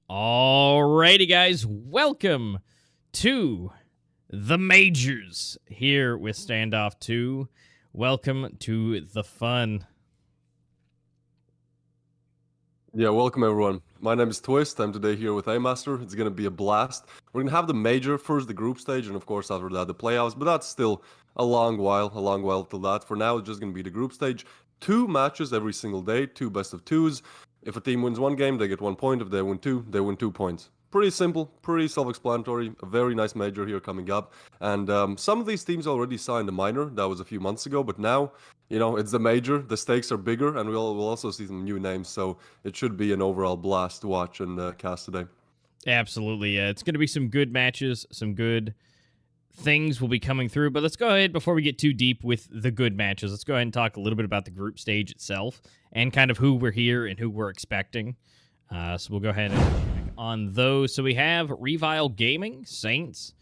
Alrighty, guys, welcome to the Majors here with Standoff 2. Welcome to the fun. Yeah, welcome everyone. My name is Twist. I'm today here with A-Master. It's going to be a blast. We're going to have the Major, first the group stage, and of course after that the playoffs, but that's still a long while till that. For now, it's just going to be the group stage. 2 matches every single day, 2 best of 2s. If a team wins 1 game, they get 1 point. If they win 2, they win 2 points. Pretty simple, pretty self-explanatory. A very nice Major here coming up. And some of these teams already signed a minor. That was a few months ago, but now, you know, it's the Major. The stakes are bigger, and we'll also see some new names. So it should be an overall blast to watch and cast today. Absolutely, yeah. It's going to be some good matches, some good things will be coming through. But let's go ahead, before we get too deep with the good matches, let's go ahead and talk a little bit about the group stage itself and kind of who we're here and who we're expecting. So we'll go ahead and check on those. So we have RevialGG, Saints,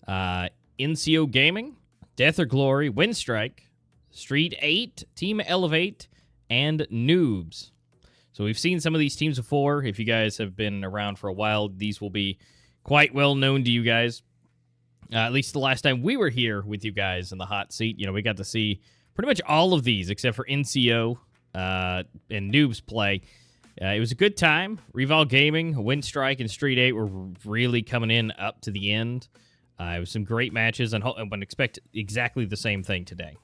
INCO Gaming, Death or Glory, Winstrike, STREETEIGHT, Team Elevate, and NOOBS. So we've seen some of these teams before. If you guys have been around for a while, these will be quite well known to you guys. At least the last time we were here with you guys in the hot seat, you know, we got to see pretty much all of these except for NCO and NOOBS play. It was a good time. RevialGG, Winstrike, and STREETEIGHT were really coming in up to the end. It was some great matches, and I would expect exactly the same thing today.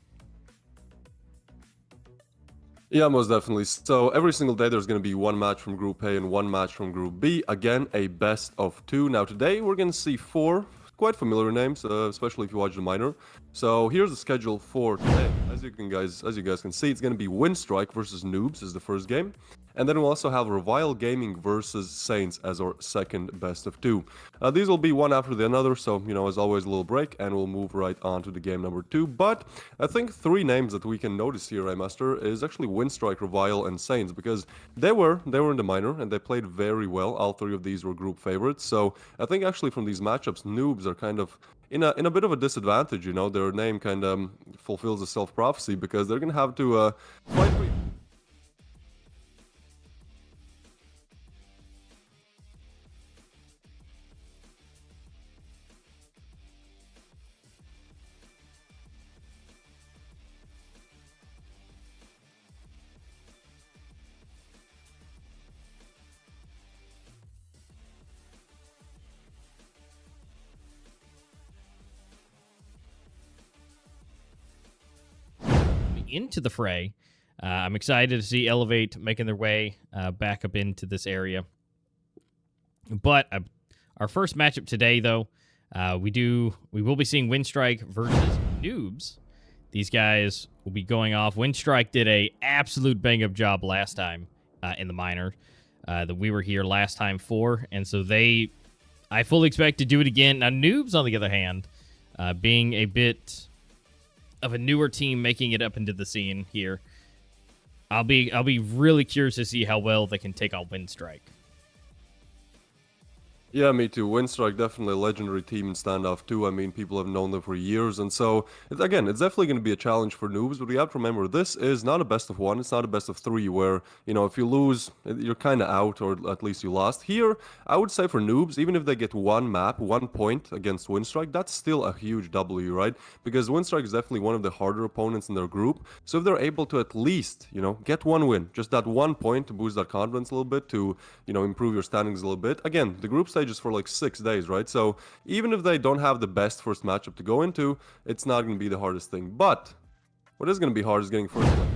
Yeah, most definitely. So every single day there's going to be 1 match from Group A and 1 match from Group B. Again, a best of 2. Now today we're going to see 4 quite familiar names, especially if you watch the minor. So here's the schedule for today. As you guys can see, it's going to be Winstrike versus NOOBS is the first game. And then we'll also have RevialGG versus Saints as our second best of 2. These will be one after the other, so, you know, as always, a little break, and we'll move right on to the game number 2. But I think 3 names that we can notice here, Master, is actually Winstrike, Revial, and Saints, because they were in the minor, and they played very well. All 3 of these were group favorites, so I think actually from these matchups, NOOBS are kind of in a bit of a disadvantage, you know. Their name kind of fulfills a self-prophecy, because they're going to have to fight into the fray. I'm excited to see Elevate making their way back up into this area. But our first matchup today, though, we will be seeing Winstrike versus NOOBS. These guys will be going off. Winstrike did a absolute bang-up job last time in the minor that we were here last time for, and so I fully expect to do it again. Now, NOOBS, on the other hand, being a bit of a newer team making it up into the scene here, I'll be really curious to see how well they can take on Winstrike. Yeah, me too. Winstrike, definitely a legendary team in Standoff too. I mean, people have known them for years, and so, it's definitely going to be a challenge for NOOBS, but we have to remember, this is not a best of 1, it's not a best of 3, where, you know, if you lose, you're kind of out, or at least you lost. Here, I would say for NOOBS, even if they get 1 map, 1 point against Winstrike, that's still a huge W, right? Because Winstrike is definitely one of the harder opponents in their group, so if they're able to at least, you know, get 1 win, just that 1 point to boost that confidence a little bit, to, you know, improve your standings a little bit. Again, the group stage is for like 6 days, right? So even if they don't have the best first matchup to go into, it's not going to be the hardest thing. But what is going to be hard is getting first play.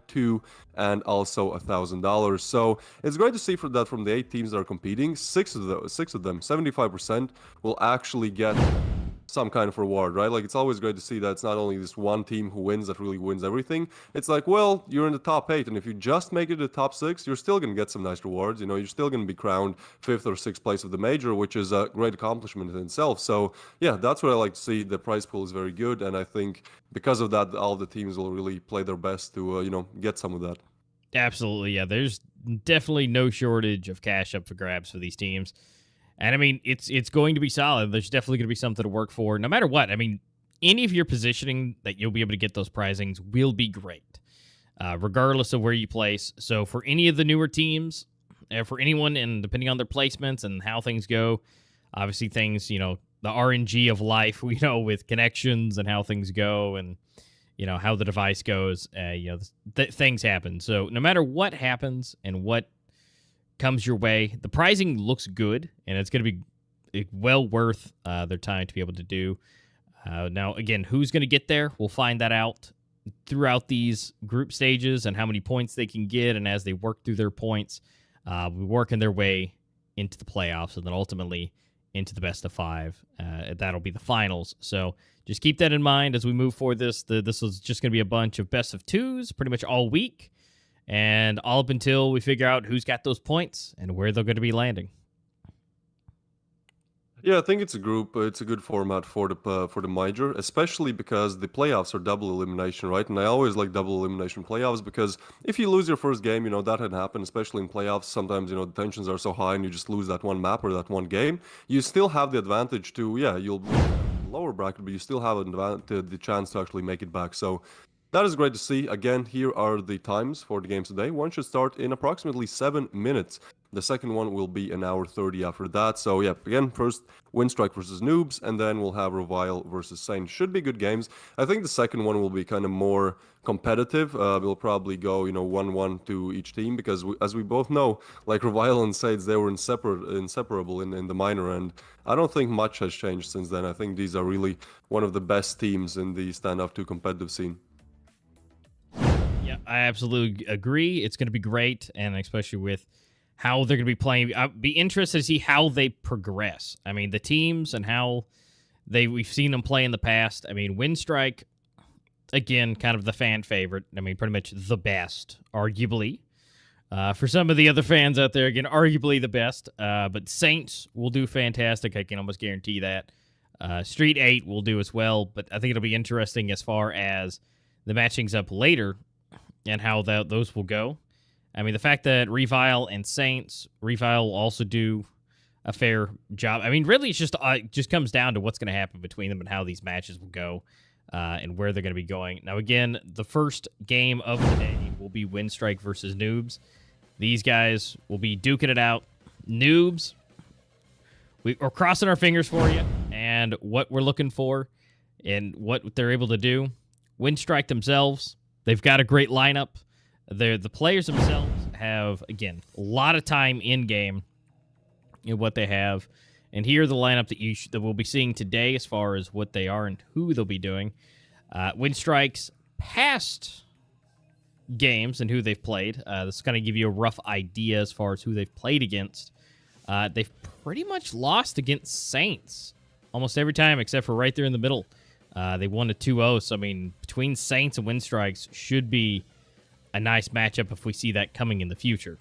2 and also $1,000. So it's great to see for that from the 8 teams that are competing, 6 of them, 75% will actually get some kind of reward, right? Like, it's always great to see that it's not only this one team who wins that really wins everything. It's like, well, you're in the top 8, and if you just make it to the top 6, you're still going to get some nice rewards. You know, you're still going to be crowned 5th or 6th place of the major, which is a great accomplishment in itself. So yeah, that's what I like to see. The prize pool is very good, and I think because of that, all the teams will really play their best to, you know, get some of that. Absolutely, yeah. There's definitely no shortage of cash up for grabs for these teams. And I mean, it's going to be solid. There's definitely going to be something to work for, no matter what. I mean, any of your positioning that you'll be able to get those prizings will be great, regardless of where you place. So for any of the newer teams, for anyone, and depending on their placements and how things go, obviously things, the RNG of life, with connections and how things go, and how the device goes, things happen. So no matter what happens and what comes your way, the prizing looks good, and it's going to be well worth their time to be able to do. Now, again, who's going to get there? We'll find that out throughout these group stages and how many points they can get, and as they work through their points, we're working their way into the playoffs, and then ultimately into the best of 5. That'll be the finals. So just keep that in mind as we move forward. This is just going to be a bunch of best of 2s pretty much all week, and all up until we figure out who's got those points and where they're going to be landing. Yeah, I think it's a group. It's a good format for the major, especially because the playoffs are double elimination, right? And I always like double elimination playoffs because if you lose your first game, that had happened, especially in playoffs. Sometimes the tensions are so high and you just lose that one map or that one game. You still have the advantage to you'll be lower bracket, but you still have the chance to actually make it back. So that is great to see. Again, here are the times for the games today. One should start in approximately 7 minutes. The second one will be an hour 30 after that. So yeah, again, first Winstrike versus Noobs, and then we'll have Revile versus Saint. Should be good games. I think the second one will be kind of more competitive. We'll probably go 1-1 to each team because as we both know, like Revile and Saints, they were inseparable in the minor, and I don't think much has changed since then. I think these are really one of the best teams in the Standoff 2 competitive scene. Yeah, I absolutely agree. It's going to be great, and especially with how they're going to be playing. I'd be interested to see how they progress. I mean, the teams and how we've seen them play in the past. I mean, Winstrike, again, kind of the fan favorite. I mean, pretty much the best, arguably. For some of the other fans out there, again, arguably the best. But Saints will do fantastic. I can almost guarantee that. STREETEIGHT will do as well. But I think it'll be interesting as far as the matchings up later and how those will go. I mean, the fact that Revile and Saints, Revile will also do a fair job. I mean, really, it's just comes down to what's going to happen between them and how these matches will go and where they're going to be going. Now, again, the first game of the day will be Winstrike versus Noobs. These guys will be duking it out. Noobs, we're crossing our fingers for you and what we're looking for and what they're able to do. Winstrike themselves, they've got a great lineup. The players themselves have, again, a lot of time in-game in what they have. And here are the lineup that we'll be seeing today as far as what they are and who they'll be doing. Winstrike's past games and who they've played. This is going to give you a rough idea as far as who they've played against. They've pretty much lost against Saints almost every time except for right there in the middle. They won a 2-0, so I mean, between Saints and Winstrikes should be a nice matchup if we see that coming in the future.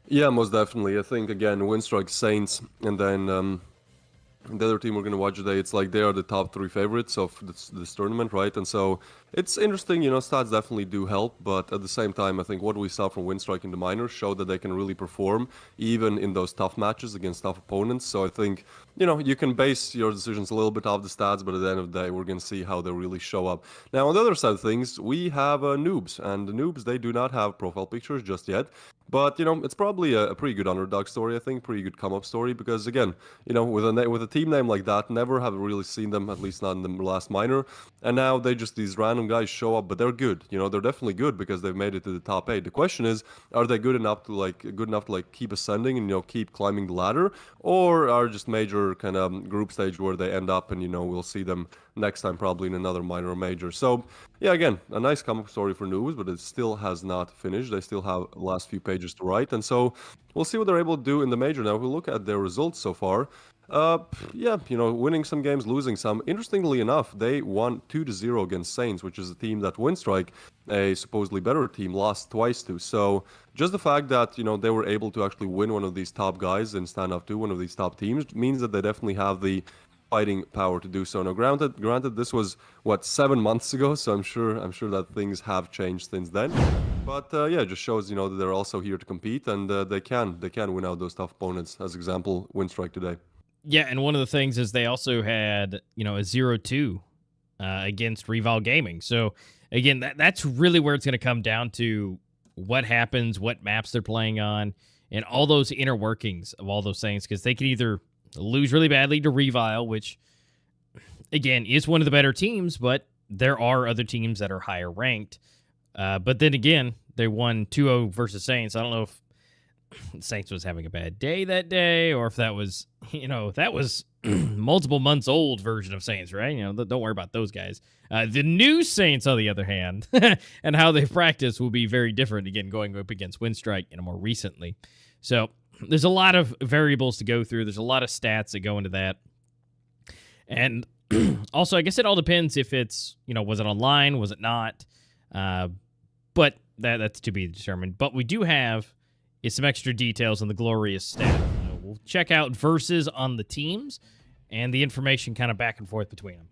Yeah, most definitely. I think, again, Winstrike, Saints, and then the other team we're going to watch today, it's like they are the top 3 favorites of this tournament, right? And so it's interesting, stats definitely do help, but at the same time, I think what we saw from Winstrike in the minors showed that they can really perform even in those tough matches against tough opponents. So I think, you can base your decisions a little bit off the stats, but at the end of the day, we're going to see how they really show up. Now, on the other side of things, we have Noobs, and the Noobs, they do not have profile pictures just yet. But, it's probably a pretty good underdog story, I think, pretty good come-up story, because, again, with a team name like that, never have really seen them, at least not in the last minor, and now these random guys show up, but they're good, they're definitely good because they've made it to the top 8. The question is, are they good enough to keep ascending and, keep climbing the ladder, or are just major kind of group stage where they end up and, we'll see them next time probably in another minor or major. So, yeah, again, a nice come-up story for Noobs, but it still has not finished. They still have the last few pages to write, and so we'll see what they're able to do in the major. Now, if we look at their results so far, winning some games, losing some. Interestingly enough, they won 2-0 against Saints, which is a team that Winstrike, a supposedly better team, lost twice to. So just the fact that, they were able to actually win one of these top guys and stand up to one of these top teams means that they definitely have the fighting power to do so. Now, granted, this was 7 months ago, so I'm sure that things have changed since then. But yeah, it just shows, that they're also here to compete, and they can win out those tough opponents. As example, Winstrike today. Yeah, and one of the things is they also had, a 0-2 against Reval Gaming. So again, that's really where it's going to come down to what happens, what maps they're playing on, and all those inner workings of all those things, because they can either lose really badly to Revile, which again is one of the better teams, but there are other teams that are higher ranked. But then again, they won 2-0 versus Saints. I don't know if Saints was having a bad day that day, or if that was, that was multiple months old version of Saints, right? Don't worry about those guys. The new Saints, on the other hand, and how they practice will be very different, again, going up against Winstrike more recently. So there's a lot of variables to go through. There's a lot of stats that go into that. And also, I guess it all depends if it's, was it online? Was it not? But that's to be determined. But we do have some extra details on the glorious stat. We'll check out versus on the teams and the information kind of back and forth between them.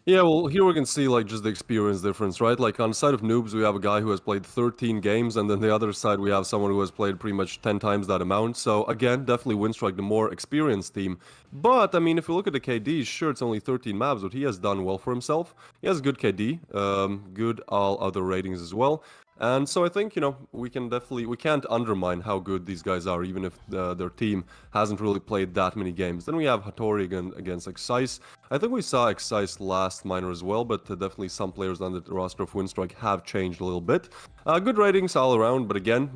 Yeah, well, here we can see just the experience difference, right? Like on the side of Noobs, we have a guy who has played 13 games, and then the other side we have someone who has played pretty much 10 times that amount. So again, definitely Winstrike, the more experienced team. But I mean, if you look at the KD, sure, it's only 13 maps, but he has done well for himself. He has good KD, good all other ratings as well. And so I think, we can't undermine how good these guys are, even if their team hasn't really played that many games. Then we have Hattori against Excise. I think we saw Excise last minor as well, but definitely some players on the roster of Winstrike have changed a little bit. Good ratings all around, but again,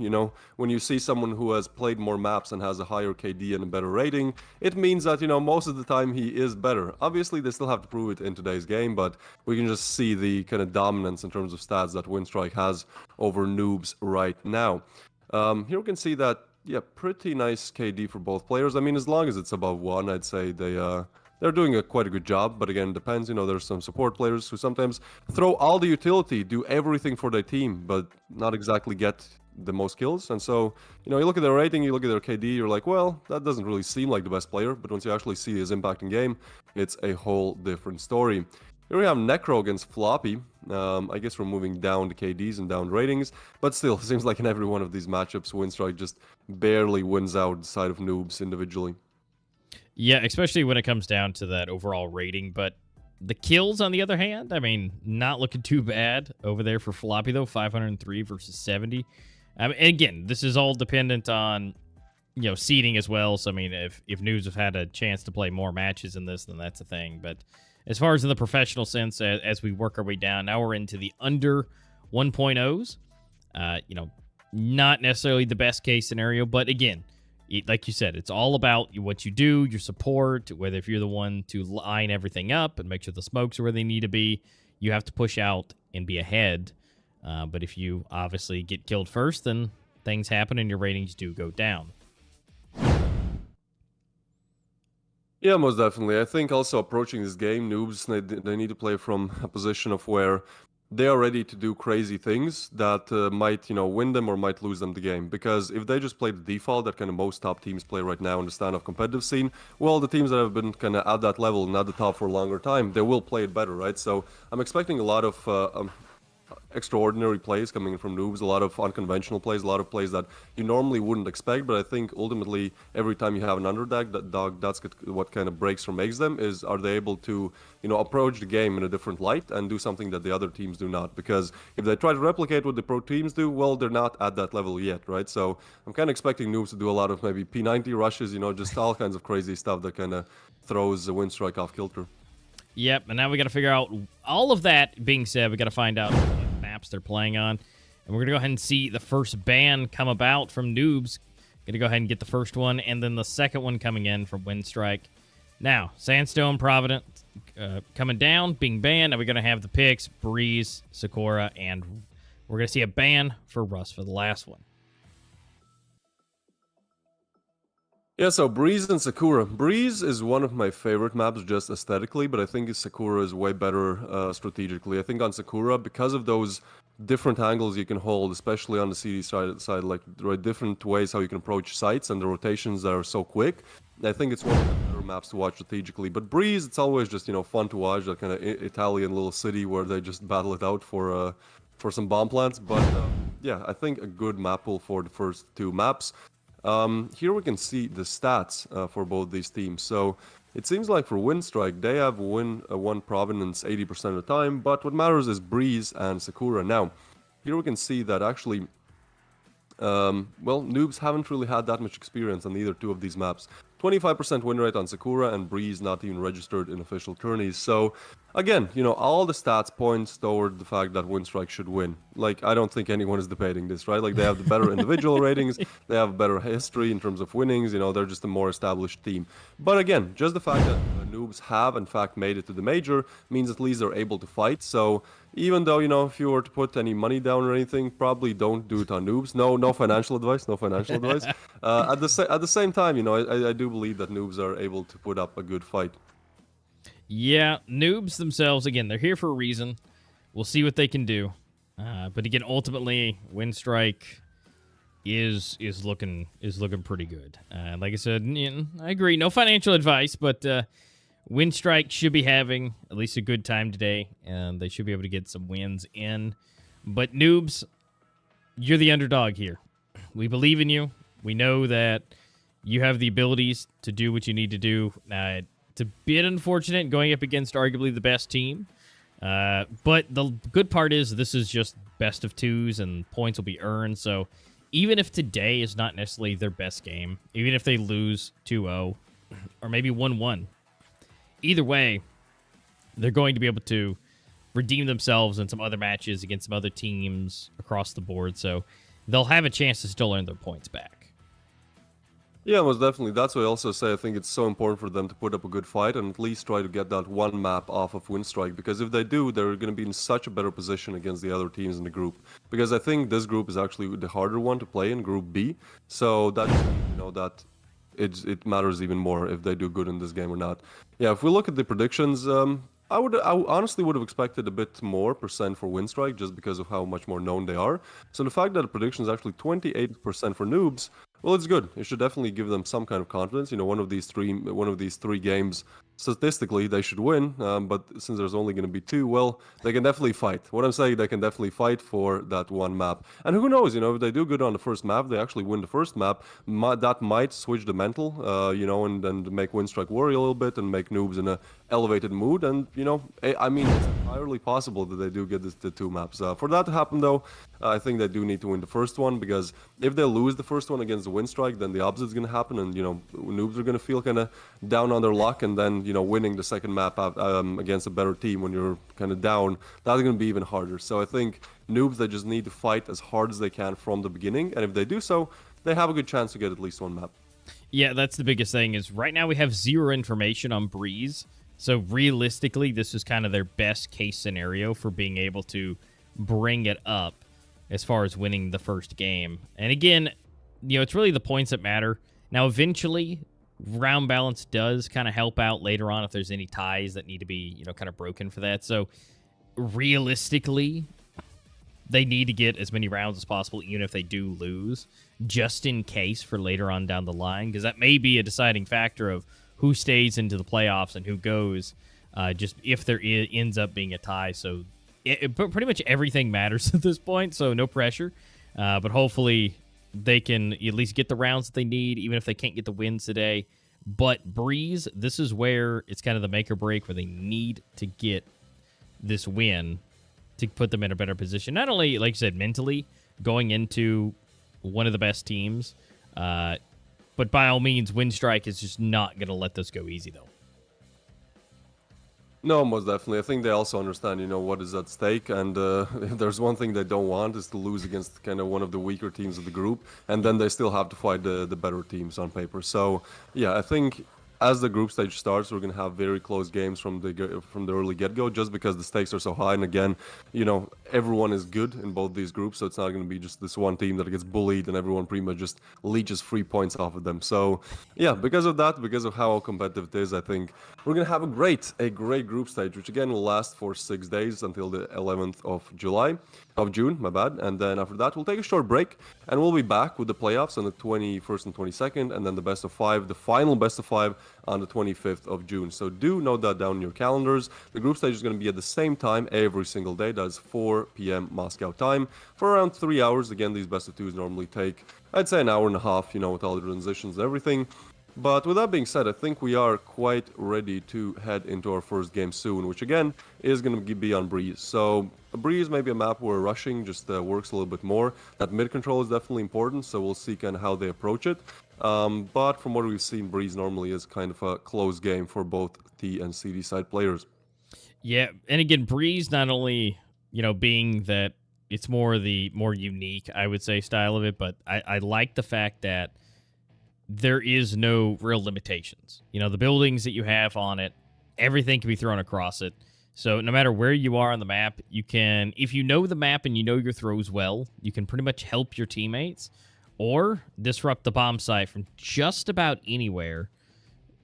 when you see someone who has played more maps and has a higher KD and a better rating, it means that, most of the time he is better. Obviously, they still have to prove it in today's game, but we can just see the kind of dominance in terms of stats that Winstrike has over Noobs right now. Here we can see that, yeah, pretty nice KD for both players. I mean, as long as it's above 1, I'd say they're doing quite a good job, but again, it depends. There's some support players who sometimes throw all the utility, do everything for their team, but not exactly get the most kills. And so, you look at their rating, you look at their KD, you're like, well, that doesn't really seem like the best player, but once you actually see his impact in game, it's a whole different story. Here we have Necro against Floppy. I guess we're moving down the KDs and down ratings, but still, it seems like in every one of these matchups, Winstrike just barely wins out the side of Noobs individually. Yeah, especially when it comes down to that overall rating. But the kills, on the other hand, I mean, not looking too bad over there for Floppy, though. 503 versus 70. And again, this is all dependent on, seeding as well. So, I mean, if Noobs have had a chance to play more matches in this, then that's a thing. But as far as in the professional sense, as we work our way down, now we're into the under 1.0s. Not necessarily the best case scenario, but again, like you said, it's all about what you do, your support, whether if you're the one to line everything up and make sure the smokes are where they need to be, you have to push out and be ahead. But if you obviously get killed first, then things happen and your ratings do go down. Yeah, most definitely. I think also approaching this game, Noobs, they need to play from a position of where they are ready to do crazy things that might, win them or might lose them the game. Because if they just play the default that kind of most top teams play right now in the Standoff competitive scene, well, the teams that have been kind of at that level and at the top for a longer time, they will play it better, right? So I'm expecting a lot of extraordinary plays coming in from Noobs, a lot of unconventional plays, a lot of plays that you normally wouldn't expect, but I think ultimately every time you have an underdog, that's what kind of breaks or makes them, is are they able to, approach the game in a different light and do something that the other teams do not. Because if they try to replicate what the pro teams do, well, they're not at that level yet, right? So I'm kind of expecting Noobs to do a lot of maybe P90 rushes, just all kinds of crazy stuff that kind of throws the Winstrike off kilter. Yep, and now we got to figure out, all of that being said, we got to find out what maps they're playing on. And we're going to go ahead and see the first ban come about from Noobs. Going to go ahead and get the first one, and then the second one coming in from Winstrike. Now, Sandstone, Providence coming down, being banned. And we're going to have the picks, Breeze, Sakura, and we're going to see a ban for Russ for the last one. Yeah, so Breeze and Sakura. Breeze is one of my favorite maps just aesthetically, but I think Sakura is way better strategically. I think on Sakura, because of those different angles you can hold, especially on the CD side, like there are different ways how you can approach sites and the rotations that are so quick. I think it's one of the better maps to watch strategically. But Breeze, it's always just, fun to watch, that kind of Italian little city where they just battle it out for some bomb plants. But yeah, I think a good map pool for the first two maps. Here we can see the stats for both these teams. So it seems like for Winstrike, they have won Providence 80% of the time, but what matters is Breeze and Sakura. Now, here we can see that actually, well, Noobs haven't really had that much experience on either two of these maps. 25% win rate on Sakura, and Breeze not even registered in official tourneys. So, again, you know, all the stats points toward the fact that Winstrike should win. Like, I don't think anyone is debating this, right? Like, they have the better individual ratings, they have better history in terms of winnings, you know, they're just a more established team. But again, just the fact that Noobs have, in fact, made it to the major means at least they're able to fight. So, even though, you know, if you were to put any money down or anything, probably don't do it on Noobs. No financial advice, no financial advice. At the same time, you know, I do believe that Noobs are able to put up a good fight. Yeah, Noobs themselves, again, they're here for a reason. We'll see what they can do. But again, ultimately, Winstrike is looking pretty good. Like I said, I agree, no financial advice, but Winstrike should be having at least a good time today, and they should be able to get some wins in. But Noobs, you're the underdog here. We believe in you. We know that you have the abilities to do what you need to do. It's a bit unfortunate going up against arguably the best team. But the good part is this is just best of twos, and points will be earned. So even if today is not necessarily their best game, even if they lose 2-0 or maybe 1-1, either way, they're going to be able to redeem themselves in some other matches against some other teams across the board. So they'll have a chance to still earn their points back. Yeah, most definitely. That's why I also say I think it's so important for them to put up a good fight and at least try to get that one map off of Winstrike. Because if they do, they're going to be in such a better position against the other teams in the group. Because I think this group is actually the harder one to play in, Group B. So that, you know, that it matters even more if they do good in this game or not. Yeah, if we look at the predictions, I honestly would have expected a bit more percent for Winstrike just because of how much more known they are. So the fact that the prediction is actually 28% for Noobs, well, it's good. It should definitely give them some kind of confidence. You know, one of these three games, statistically, they should win. But since there's only going to be two, well, they can definitely fight. What I'm saying, they can definitely fight for that one map. And who knows, you know, if they do good on the first map, they actually win the first map, that might switch the mental, you know, and make Winstrike worry a little bit and make Noobs in a elevated mood. And, you know, I mean, it's entirely possible that they do get the two maps. For that to happen, though, I think they do need to win the first one, because if they lose the first one against the Winstrike, then the opposite is going to happen, and, you know, Noobs are going to feel kind of down on their luck, and then, you know, winning the second map against a better team when you're kind of down, that's going to be even harder. So I think Noobs, they just need to fight as hard as they can from the beginning, and if they do so, they have a good chance to get at least one map. Yeah, that's the biggest thing, is right now we have zero information on Breeze. So realistically, this is kind of their best case scenario for being able to bring it up as far as winning the first game. And again, you know, it's really the points that matter. Now, eventually, round balance does kind of help out later on if there's any ties that need to be, you know, kind of broken for that. So realistically, they need to get as many rounds as possible, even if they do lose, just in case for later on down the line, because that may be a deciding factor of who stays into the playoffs and who goes, just if there ends up being a tie. So pretty much everything matters at this point, so no pressure. But hopefully they can at least get the rounds that they need, even if they can't get the wins today. But Breeze, this is where it's kind of the make or break, where they need to get this win to put them in a better position. Not only, like you said, mentally going into one of the best teams, but by all means, Winstrike is just not going to let this go easy, though. No, most definitely. I think they also understand, you know, what is at stake. And if there's one thing they don't want is to lose against kind of one of the weaker teams of the group. And then they still have to fight the better teams on paper. So, yeah, I think as the group stage starts, we're going to have very close games from the early get-go, just because the stakes are so high. And again, you know, everyone is good in both these groups, so it's not going to be just this one team that gets bullied and everyone pretty much just leeches 3 points off of them. So, yeah, because of that, because of how competitive it is, I think we're going to have a great group stage, which again will last for 6 days until the 11th of July. of June, my bad. And then after that, we'll take a short break and we'll be back with the playoffs on the 21st and 22nd, and then the best of 5, the final best of 5 on the 25th of June. So do note that down in your calendars. The group stage is going to be at the same time every single day. That's 4 p.m. Moscow time for around 3 hours. Again, these best of 2s normally take, I'd say, an hour and a half, with all the transitions and everything. But with that being said, I think we are quite ready to head into our first game soon, which again is going to be on Breeze. So Breeze may be a map where rushing just works a little bit more. That mid control is definitely important, so we'll see kind of how they approach it. But from what we've seen, Breeze normally is kind of a close game for both T and CD side players. Yeah, and again, Breeze not only, being that it's more unique, I would say, style of it, but I like the fact that there is no real limitations. The buildings that you have on it, everything can be thrown across it. So no matter where you are on the map, you can, if you know the map and you know your throws well, you can pretty much help your teammates or disrupt the bomb site from just about anywhere,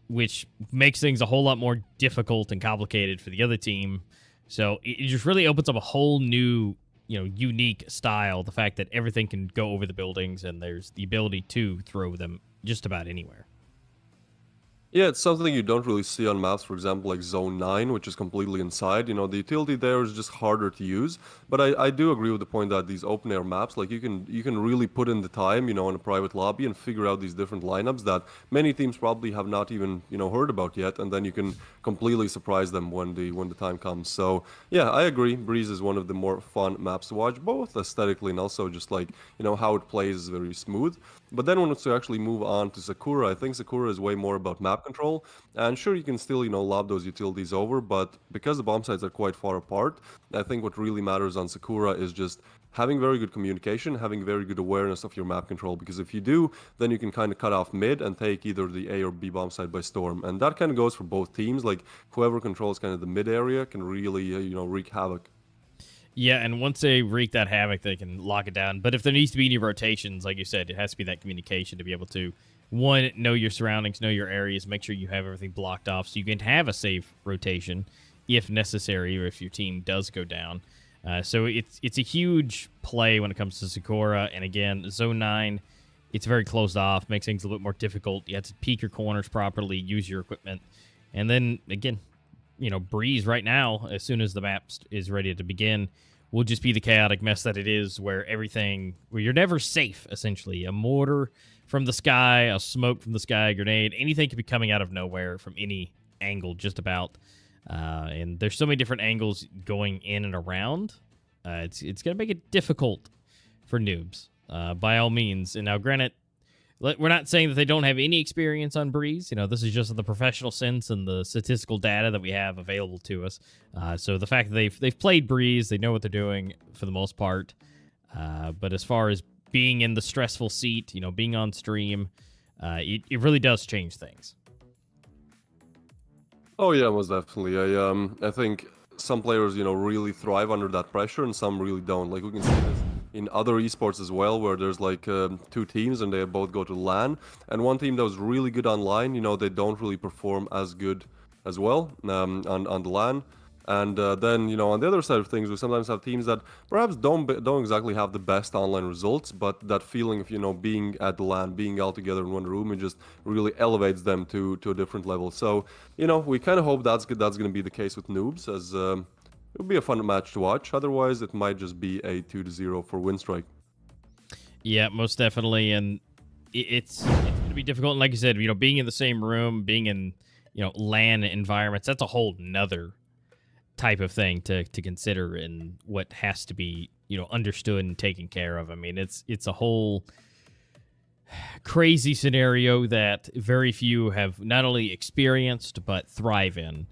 which makes things a whole lot more difficult and complicated for the other team. So it just really opens up a whole new, unique style. The fact that everything can go over the buildings and there's the ability to throw them just about anywhere. Yeah, it's something you don't really see on maps, for example, like Zone 9, which is completely inside. The utility there is just harder to use. But I do agree with the point that these open air maps, like you can really put in the time, in a private lobby and figure out these different lineups that many teams probably have not even, heard about yet, and then you can completely surprise them when the time comes. So yeah, I agree. Breeze is one of the more fun maps to watch, both aesthetically and also just like, how it plays is very smooth. But then when it's to actually move on to Sakura, I think Sakura is way more about map control. And sure, you can still, lob those utilities over, but because the bomb sites are quite far apart, I think what really matters on Sakura is just having very good communication, having very good awareness of your map control. Because if you do, then you can kind of cut off mid and take either the A or B bomb site by storm. And that kind of goes for both teams. Like whoever controls kind of the mid area can really, wreak havoc. Yeah, and once they wreak that havoc, they can lock it down. But if there needs to be any rotations, like you said, it has to be that communication to be able to, one, know your surroundings, know your areas, make sure you have everything blocked off so you can have a safe rotation if necessary or if your team does go down. So it's a huge play when it comes to Sakura. And again, Zone 9, it's very closed off, makes things a little bit more difficult. You have to peek your corners properly, use your equipment. And then, again, Breeze right now, as soon as the map is ready to begin, will just be the chaotic mess that it is, where you're never safe, essentially. A mortar from the sky, a smoke from the sky, a grenade, anything could be coming out of nowhere from any angle, just about. And there's so many different angles going in and around. It's going to make it difficult for noobs, by all means. And now, granted, we're not saying that they don't have any experience on Breeze. This is just the professional sense and the statistical data that we have available to us. So the fact that they've played Breeze, they know what they're doing for the most part. But as far as being in the stressful seat, being on stream, it really does change things. Oh yeah, most definitely. I think some players, really thrive under that pressure, and some really don't. Like we can see this in other esports as well, where there's like two teams and they both go to LAN, and one team that was really good online, they don't really perform as good as well on the LAN. And then, on the other side of things, we sometimes have teams that perhaps don't exactly have the best online results, but that feeling of, being at the LAN, being all together in one room, it just really elevates them to a different level. So, we kind of hope that's going to be the case with noobs, as it would be a fun match to watch. Otherwise, it might just be a 2-0 for Winstrike. Yeah, most definitely. And it's going to be difficult. And like you said, being in the same room, being in, LAN environments, that's a whole nother type of thing to consider, and what has to be, understood and taken care of. I mean, it's a whole crazy scenario that very few have not only experienced, but thrive in.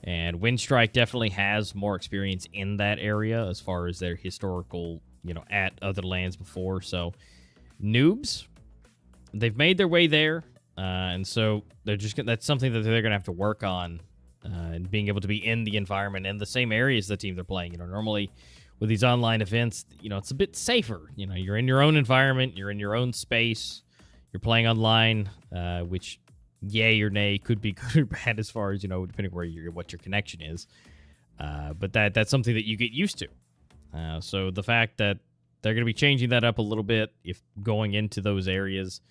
And Winstrike definitely has more experience in that area as far as their historical, at other lands before. So noobs, they've made their way there. And so that's something that they're going to have to work on, and being able to be in the environment and the same areas the team they're playing. Normally with these online events, it's a bit safer. You're in your own environment, you're in your own space, you're playing online, which yay or nay could be good or bad as far as, depending where what your connection is. But that's something that you get used to. So the fact that they're going to be changing that up a little bit if going into those areas,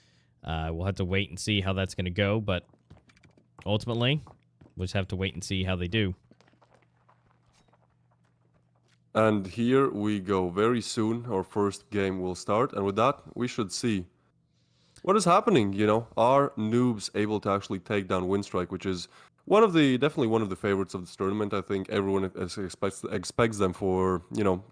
we'll have to wait and see how that's going to go. But ultimately, we'll just have to wait and see how they do. And here we go. Very soon, our first game will start. And with that, we should see what is happening. Are noobs able to actually take down Winstrike, which is definitely one of the favorites of this tournament. I think everyone expects them for,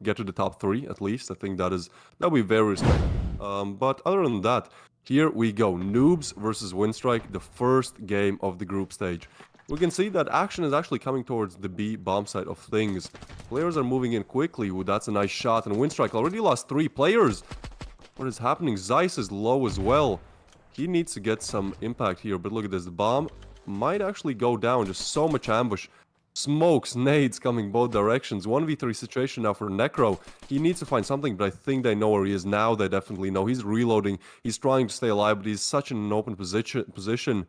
get to the top 3 at least. I think that'll be very respectable. But other than that, here we go. Noobs versus Winstrike, the first game of the group stage. We can see that action is actually coming towards the B bomb side of things. Players are moving in quickly. Ooh, that's a nice shot. And Winstrike already lost 3 players. What is happening? Zeiss is low as well. He needs to get some impact here. But look at this. The bomb might actually go down. Just so much ambush. Smokes, nades coming both directions. 1v3 situation now for Necro. He needs to find something, but I think they know where he is now. They definitely know. He's reloading. He's trying to stay alive, but he's such in an open position.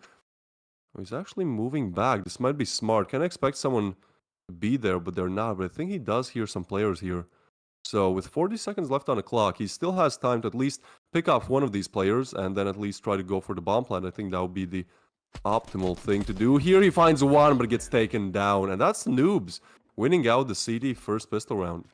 He's actually moving back. This might be smart. Can't expect someone to be there, but they're not. But I think he does hear some players here. So with 40 seconds left on the clock, he still has time to at least pick off one of these players and then at least try to go for the bomb plant. I think that would be the optimal thing to do. Here he finds one, but gets taken down. And that's Noobs winning out the CD first pistol round.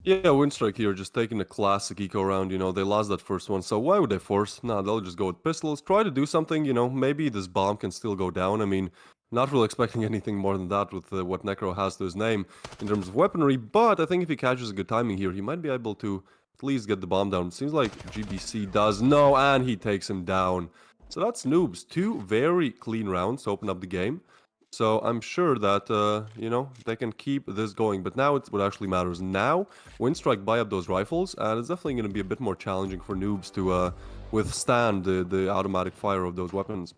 Yeah, Winstrike here, just taking a classic eco round, they lost that first one, so why would they force? Nah, they'll just go with pistols, try to do something, maybe this bomb can still go down. I mean, not really expecting anything more than that with what Necro has to his name in terms of weaponry, but I think if he catches a good timing here, he might be able to at least get the bomb down. It seems like GBC does. No, and he takes him down. So that's Noobs. 2 very clean rounds to open up the game. So I'm sure that, they can keep this going. But now it's what actually matters. Now, Winstrike buy up those rifles, and it's definitely going to be a bit more challenging for Noobs to withstand the automatic fire of those weapons.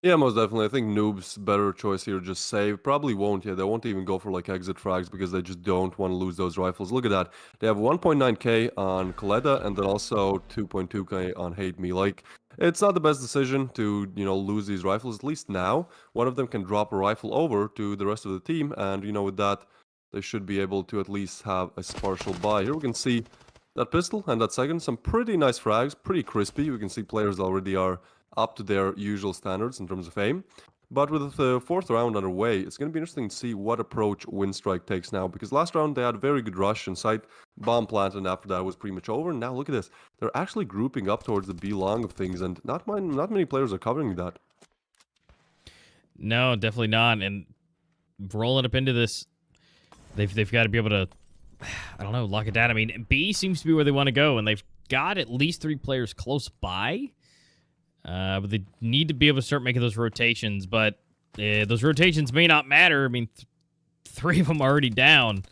Yeah, most definitely. I think Noob's better choice here. Just save. Probably won't. Yeah, they won't even go for like exit frags because they just don't want to lose those rifles. Look at that. They have 1.9k on Coletta and then also 2.2k on Hate Me. Like, it's not the best decision to, lose these rifles. At least now, one of them can drop a rifle over to the rest of the team. And, with that, they should be able to at least have a partial buy. Here we can see that pistol and that second. Some pretty nice frags. Pretty crispy. We can see players already are up to their usual standards in terms of aim. But with the 4th round underway, it's going to be interesting to see what approach Winstrike takes now. Because last round, they had a very good rush inside bomb plant, and after that, it was pretty much over. And now look at this. They're actually grouping up towards the B long of things, and not many players are covering that. No, definitely not. And rolling up into this, they've got to be able to, I don't know, lock it down. I mean, B seems to be where they want to go, and they've got at least 3 players close by. But they need to be able to start making those rotations. But those rotations may not matter. I mean, 3 of them are already down,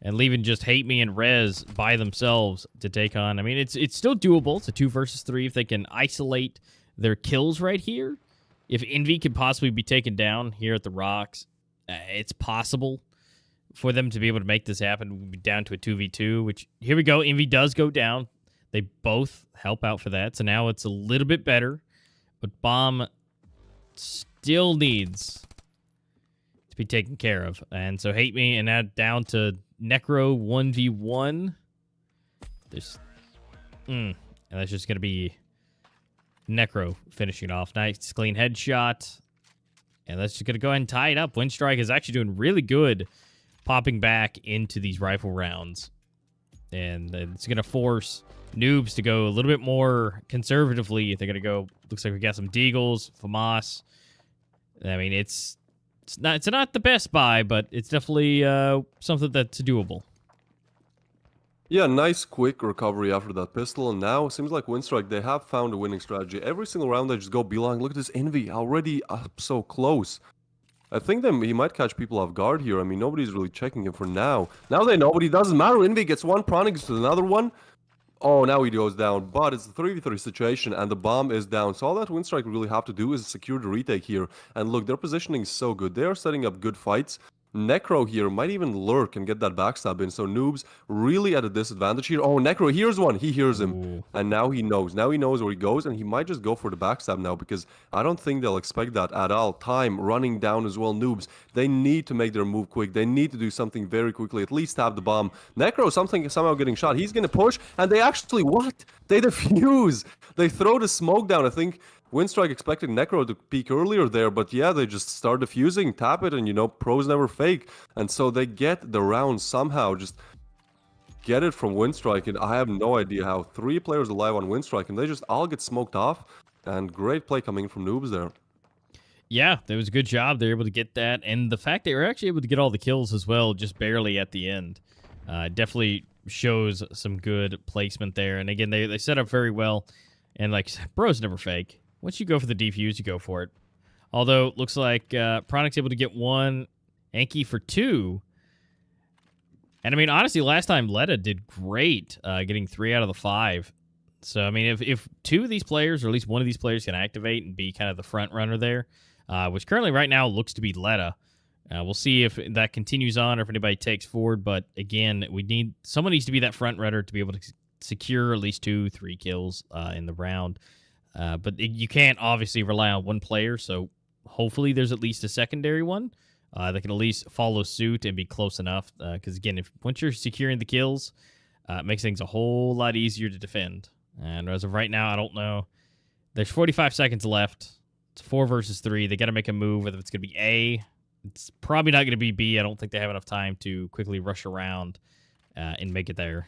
and leaving just Hate Me and Rez by themselves to take on. I mean, it's still doable. It's a 2 versus 3 if they can isolate their kills right here. If Envy could possibly be taken down here at the Rocks, it's possible for them to be able to make this happen. Down to a 2v2, which here we go. Envy does go down. They both help out for that. So now it's a little bit better. But Bomb still needs to be taken care of. And so Hate Me, and now down to Necro 1v1. There's... and that's just going to be Necro finishing off. Nice, clean headshot. And that's just going to go ahead and tie it up. Winstrike is actually doing really good popping back into these rifle rounds. And it's going to force Noobs to go a little bit more conservatively. They're going to go... Looks like we got some Deagles, FAMAS. I mean, it's not the best buy, but it's definitely something that's doable. Yeah, nice quick recovery after that pistol, and now it seems like Winstrike, they have found a winning strategy. Every single round they just go beeline. Look at this Envy, already up so close. I think he might catch people off guard here. I mean, nobody's really checking him for now. Now they know, but it doesn't matter. Envy gets one, Pronic gets another one. Oh, now he goes down, but it's a 3v3 situation, and the bomb is down. So all that Winstrike really have to do is secure the retake here. And look, their positioning is so good. They are setting up good fights. Necro here might even lurk and get that backstab in. So Noobs really at a disadvantage here. Oh, Necro hears one. He hears him. Ooh. And now he knows. Now he knows where he goes, and he might just go for the backstab now because I don't think they'll expect that at all. Time running down as well. Noobs, they need to make their move quick. They need to do something very quickly. At least have the bomb. Necro somehow getting shot. He's going to push, and they actually, what? They defuse. They throw the smoke down. I think Winstrike expected Necro to peek earlier there, but yeah, they just start defusing, tap it, and you know, pros never fake. And so they get the round somehow, just get it from Winstrike, and I have no idea how. 3 players alive on Winstrike, and they just all get smoked off, and great play coming from Noobs there. Yeah, that was a good job. They were able to get that, and the fact they were actually able to get all the kills as well, just barely at the end, definitely shows some good placement there. And again, they set up very well, and like, bros never fake. Once you go for the defuse, you go for it. Although, it looks like Pronic's able to get 1, Enki for 2. And, I mean, honestly, last time Letta did great, getting 3 out of the 5. So, I mean, if 2 of these players, or at least one of these players, can activate and be kind of the front runner there, which currently right now looks to be Letta. We'll see if that continues on or if anybody takes forward. But, again, someone needs to be that front runner to be able to secure at least 2, 3 kills in the round. But you can't obviously rely on one player, so hopefully there's at least a secondary one that can at least follow suit and be close enough. Because, again, once you're securing the kills, it makes things a whole lot easier to defend. And as of right now, I don't know. There's 45 seconds left. It's 4 versus 3. They got to make a move, whether it's going to be A. It's probably not going to be B. I don't think they have enough time to quickly rush around and make it there.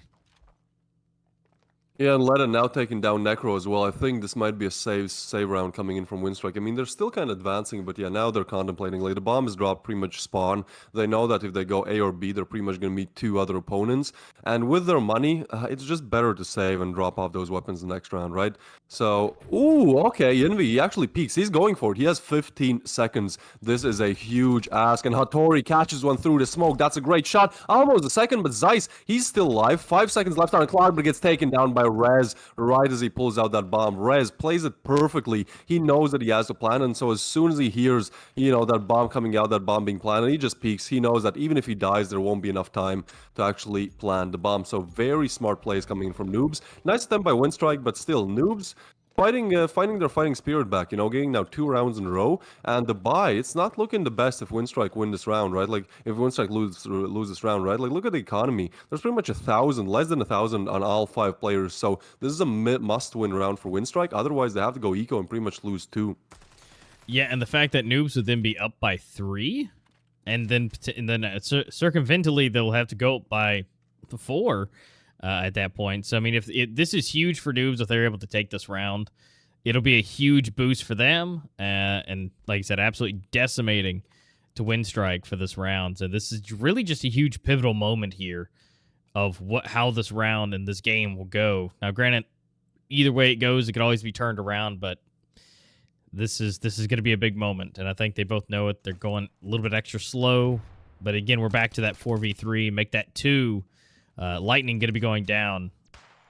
Yeah, and Letta now taking down Necro as well. I think this might be a save round coming in from Winstrike. I mean, they're still kind of advancing, but yeah, now they're contemplating. Like, the bomb is dropped, pretty much spawn. They know that if they go A or B, they're pretty much going to meet 2 other opponents. And with their money, it's just better to save and drop off those weapons the next round, right? So, ooh, okay, Envy, he actually peeks. He's going for it. He has 15 seconds. This is a huge ask, and Hattori catches one through the smoke. That's a great shot. Almost a second, but Zeiss, he's still alive. 5 seconds left on the clock, but gets taken down by Rez right as he pulls out that bomb. Rez plays it perfectly. He knows that he has a plan, and so as soon as he hears, you know, that bomb coming out, that bomb being planted, he just peeks. He knows that even if he dies, there won't be enough time to actually plan the bomb. So very smart plays coming in from Noobs. Nice attempt by Winstrike, but still, Noobs finding their fighting spirit back, you know, getting now 2 rounds in a row, and the buy, it's not looking the best if Winstrike win this round, right? Like, if Winstrike lose this round, right? Like, look at the economy. There's pretty much 1,000, less than 1,000 on all 5 players, so this is a must-win round for Winstrike. Otherwise, they have to go eco and pretty much lose 2. Yeah, and the fact that Noobs would then be up by 3, and then circumventally, they'll have to go up by 4. At that point. So, I mean, this is huge for Noobs if they're able to take this round. It'll be a huge boost for them. And like I said, absolutely decimating to Winstrike for this round. So this is really just a huge pivotal moment here of how this round and this game will go. Now, granted, either way it goes, it could always be turned around, but this is going to be a big moment. And I think they both know it. They're going a little bit extra slow. But again, we're back to that 4v3. Make that 2. Lightning going to be going down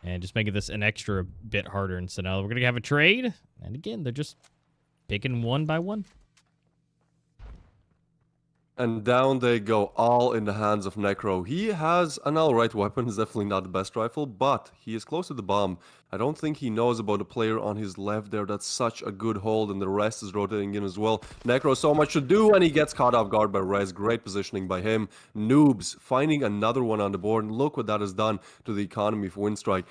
and just making this an extra bit harder. And so now we're going to have a trade. And again, they're just picking one by one. And down they go, all in the hands of Necro. He has an alright weapon, it's definitely not the best rifle, but he is close to the bomb. I don't think he knows about the player on his left there. That's such a good hold, and the rest is rotating in as well. Necro so much to do, and he gets caught off guard by Rez. Great positioning by him. Noobs finding another one on the board, and look what that has done to the economy of Winstrike.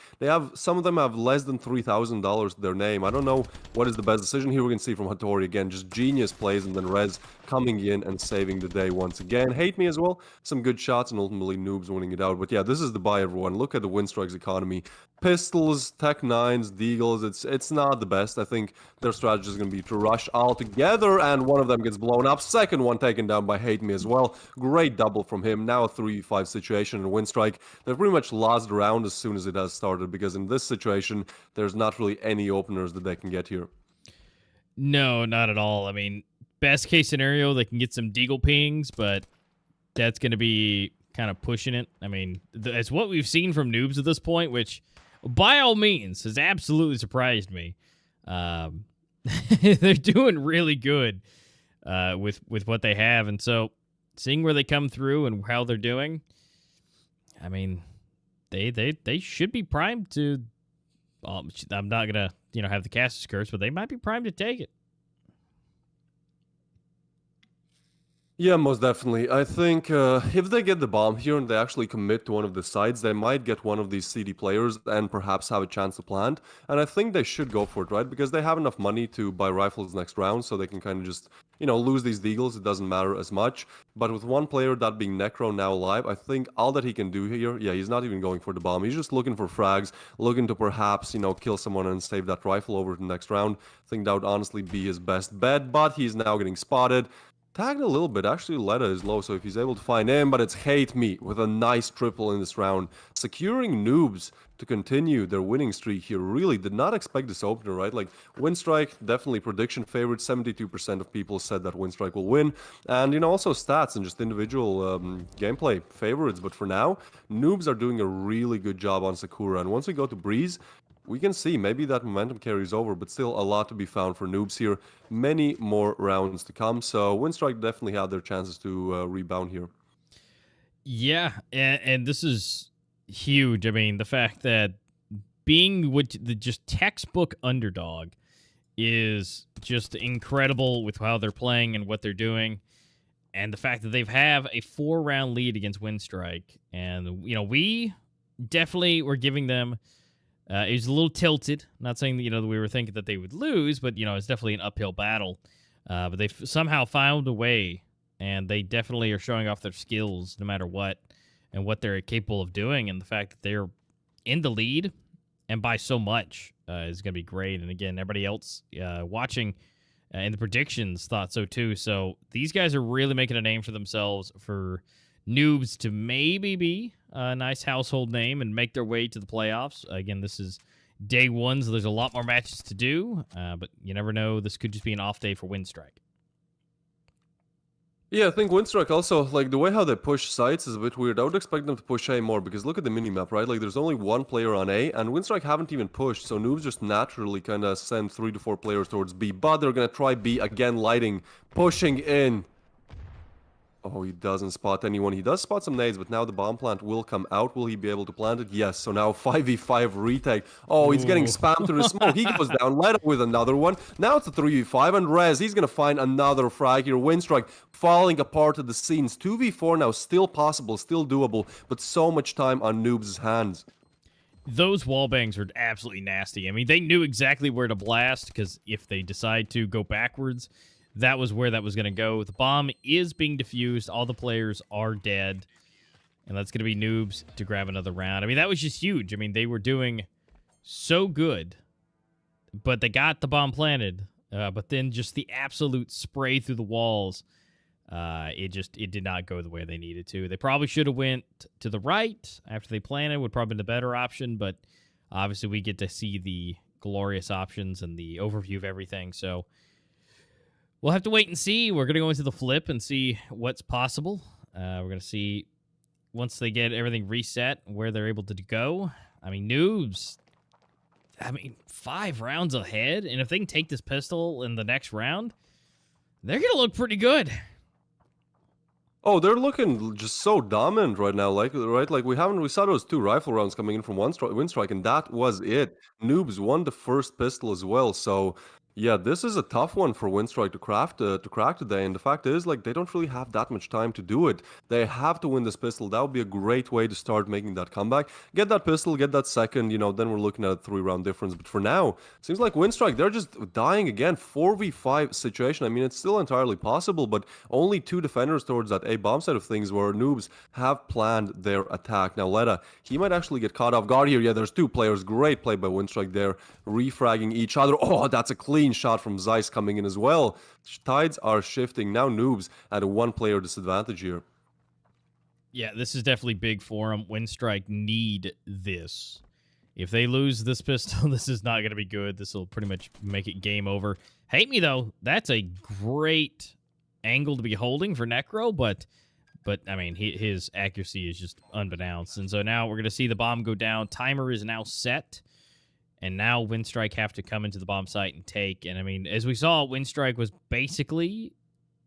Some of them have less than $3,000 to their name. I don't know what is the best decision here. We can see from Hattori again, just genius plays, and then Rez coming in and saving the day once again. Hate me as well. Some good shots, and ultimately Noobs winning it out. But yeah, this is the buy, everyone. Look at the Winstrike's economy. Pistols, Tech 9s, Deagles, it's not the best. I think their strategy is going to be to rush all together, and one of them gets blown up. Second one taken down by Hate Me as well. Great double from him. Now a 3v5 situation in Winstrike. They've pretty much lost the round as soon as it has started, because in this situation, there's not really any openers that they can get here. No, not at all. I mean, best case scenario, they can get some Deagle pings, but that's going to be kind of pushing it. I mean, it's what we've seen from Noobs at this point, which by all means has absolutely surprised me. They're doing really good with what they have, and so seeing where they come through and how they're doing, I mean, they should be primed to. I'm not gonna have the caster's curse, but they might be primed to take it. Yeah, most definitely. I think if they get the bomb here and they actually commit to one of the sides, they might get one of these CD players and perhaps have a chance to plant. And I think they should go for it, right? Because they have enough money to buy rifles next round, so they can kind of just, lose these deagles. It doesn't matter as much. But with one player, that being Necro, now alive, I think all that he can do here, yeah, he's not even going for the bomb. He's just looking for frags, looking to perhaps, kill someone and save that rifle over to the next round. I think that would honestly be his best bet, but he's now getting spotted. Tagged a little bit. Actually, Letta is low, so if he's able to find him, but it's Hate Me with a nice triple in this round. Securing Noobs to continue their winning streak here. Really did not expect this opener, right? Like, Winstrike, definitely prediction favorite. 72% of people said that Winstrike will win. And, also stats and just individual gameplay favorites. But for now, Noobs are doing a really good job on Sakura. And once we go to Breeze, we can see maybe that momentum carries over, but still a lot to be found for Noobs here. Many more rounds to come, so Winstrike definitely had their chances to rebound here. Yeah, and this is huge. I mean, the fact that being the just textbook underdog is just incredible with how they're playing and what they're doing. And the fact that they've have a 4-round lead against Winstrike. And, we definitely were giving them... it was a little tilted. Not saying that, we were thinking that they would lose, but, it's definitely an uphill battle. But they've somehow found a way, and they definitely are showing off their skills no matter what, and what they're capable of doing. And the fact that they're in the lead, and by so much, is going to be great. And again, everybody else watching in the predictions thought so too. So these guys are really making a name for themselves, for Noobs to maybe be a nice household name and make their way to the playoffs. Again, this is day one, so there's a lot more matches to do, but you never know. This could just be an off day for Winstrike. Yeah, I think Winstrike also, like, the way how they push sites is a bit weird. I would expect them to push A more, because look at the minimap, right? Like, there's only one player on A, and Winstrike haven't even pushed, so Noobs just naturally kind of send 3 to 4 players towards B, but they're going to try B again, lighting, pushing in. Oh, he doesn't spot anyone. He does spot some nades, but now the bomb plant will come out. Will he be able to plant it? Yes. So now 5v5 retake. Oh, he's getting spammed through the smoke. He goes down. Letta with another one. Now it's a 3v5, and Rez, he's going to find another frag here. Winstrike falling apart at the scenes. 2v4 now, still possible, still doable, but so much time on Noobs' hands. Those wallbangs are absolutely nasty. I mean, they knew exactly where to blast, because if they decide to go backwards, that was where that was going to go. The bomb is being defused. All the players are dead. And that's going to be Noobs to grab another round. I mean, that was just huge. I mean, they were doing so good. But they got the bomb planted. But then just the absolute spray through the walls. It did not go the way they needed to. They probably should have went to the right after they planted. Would probably been the better option. But obviously we get to see the glorious options and the overview of everything. So... we'll have to wait and see. We're going to go into the flip and see what's possible. We're going to see, once they get everything reset, where they're able to go. I mean, Noobs, 5 rounds ahead, and if they can take this pistol in the next round, they're going to look pretty good. Oh, they're looking just so dominant right now. Like, right? Like, we saw those 2 rifle rounds coming in from Winstrike, and that was it. Noobs won the first pistol as well. So, yeah, this is a tough one for Winstrike to crack today. And the fact is, like, they don't really have that much time to do it. They have to win this pistol. That would be a great way to start making that comeback. Get that pistol, get that second. Then we're looking at a 3-round difference. But for now, seems like Winstrike, they're just dying again. 4v5 situation. I mean, it's still entirely possible, but only 2 defenders towards that A bomb side of things where Noobs have planned their attack. Now, Letta, he might actually get caught off guard here. Yeah, there's 2 players. Great play by Winstrike there, refragging each other. Oh, that's a clean shot from Zeiss coming in as well. Tides are shifting. Now Noobs at a 1-player disadvantage here. Yeah, this is definitely big for them. Winstrike need this. If they lose this pistol, this is not going to be good. This will pretty much make it game over. Hate me, though. That's a great angle to be holding for Necro, but I mean, his accuracy is just unbeknownst. And so now we're going to see the bomb go down. Timer is now set. And now Winstrike have to come into the bomb site and take. And I mean, as we saw, Winstrike was basically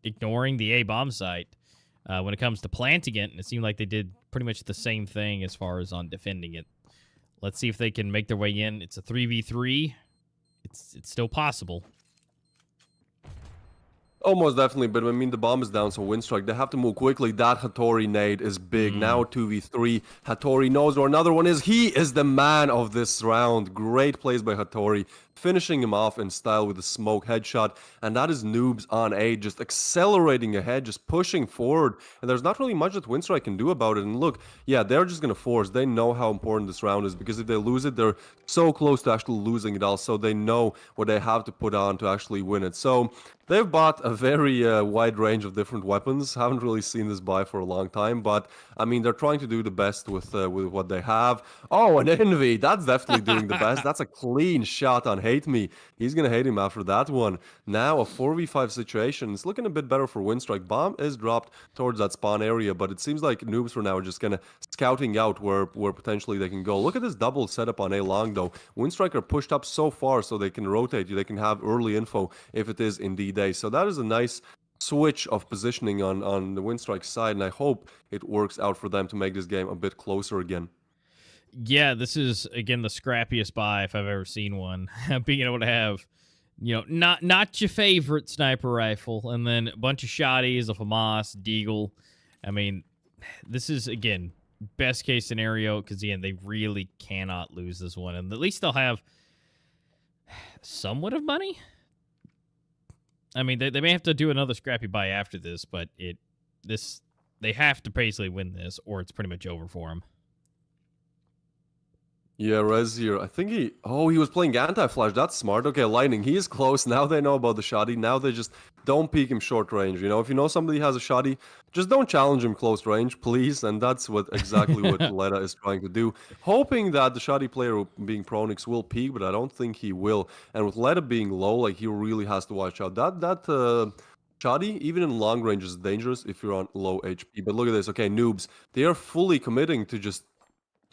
ignoring the A bomb site when it comes to planting it. And it seemed like they did pretty much the same thing as far as on defending it. Let's see if they can make their way in. It's a 3v3. It's still possible. Almost definitely, but I mean, the bomb is down, so Winstrike, they have to move quickly. That Hattori nade is big. Now 2v3. Hattori knows where another one is. He is the man of this round. Great plays by Hattori, finishing him off in style with a smoke headshot. And that is Noobs on A, just accelerating ahead, just pushing forward. And there's not really much that Winstrike can do about it. And look, yeah, they're just going to force. They know how important this round is, because if they lose it, they're so close to actually losing it all. So they know what they have to put on to actually win it. So they've bought a very wide range of different weapons. Haven't really seen this buy for a long time, but I mean, they're trying to do the best with what they have. Oh, and Envy, that's definitely doing the best. That's a clean shot on Hate Me. He's gonna hate him after that one. Now a 4v5 situation. It's looking a bit better for Winstrike. Bomb is dropped towards that spawn area, but it seems like Noobs for now are just gonna scouting out where potentially they can go. Look at this double setup on A long though. Winstrike are pushed up so far so they can rotate. They can have early info if it is indeed A. So that is a nice switch of positioning on the Winstrike side, and I hope it works out for them to make this game a bit closer again. Yeah, this is, again, the scrappiest buy if I've ever seen one. Being able to have, not your favorite sniper rifle, and then a bunch of shotties, a FAMAS, Deagle. I mean, this is, again, best case scenario, because, again, they really cannot lose this one. And at least they'll have somewhat of money. I mean, they may have to do another scrappy buy after this, but they have to basically win this, or it's pretty much over for them. Yeah, Rez here. I think he was playing anti-flash. That's smart. Okay, Lightning, he is close. Now they know about the shotty. Now they just don't peek him short range. If you know somebody has a shotty, just don't challenge him close range, please. And that's exactly what Letta is trying to do. Hoping that the shotty player being Pronix will peek, but I don't think he will. And with Letta being low, like, he really has to watch out. That shotty, even in long range, is dangerous if you're on low HP. But look at this. Okay, Noobs, they are fully committing to just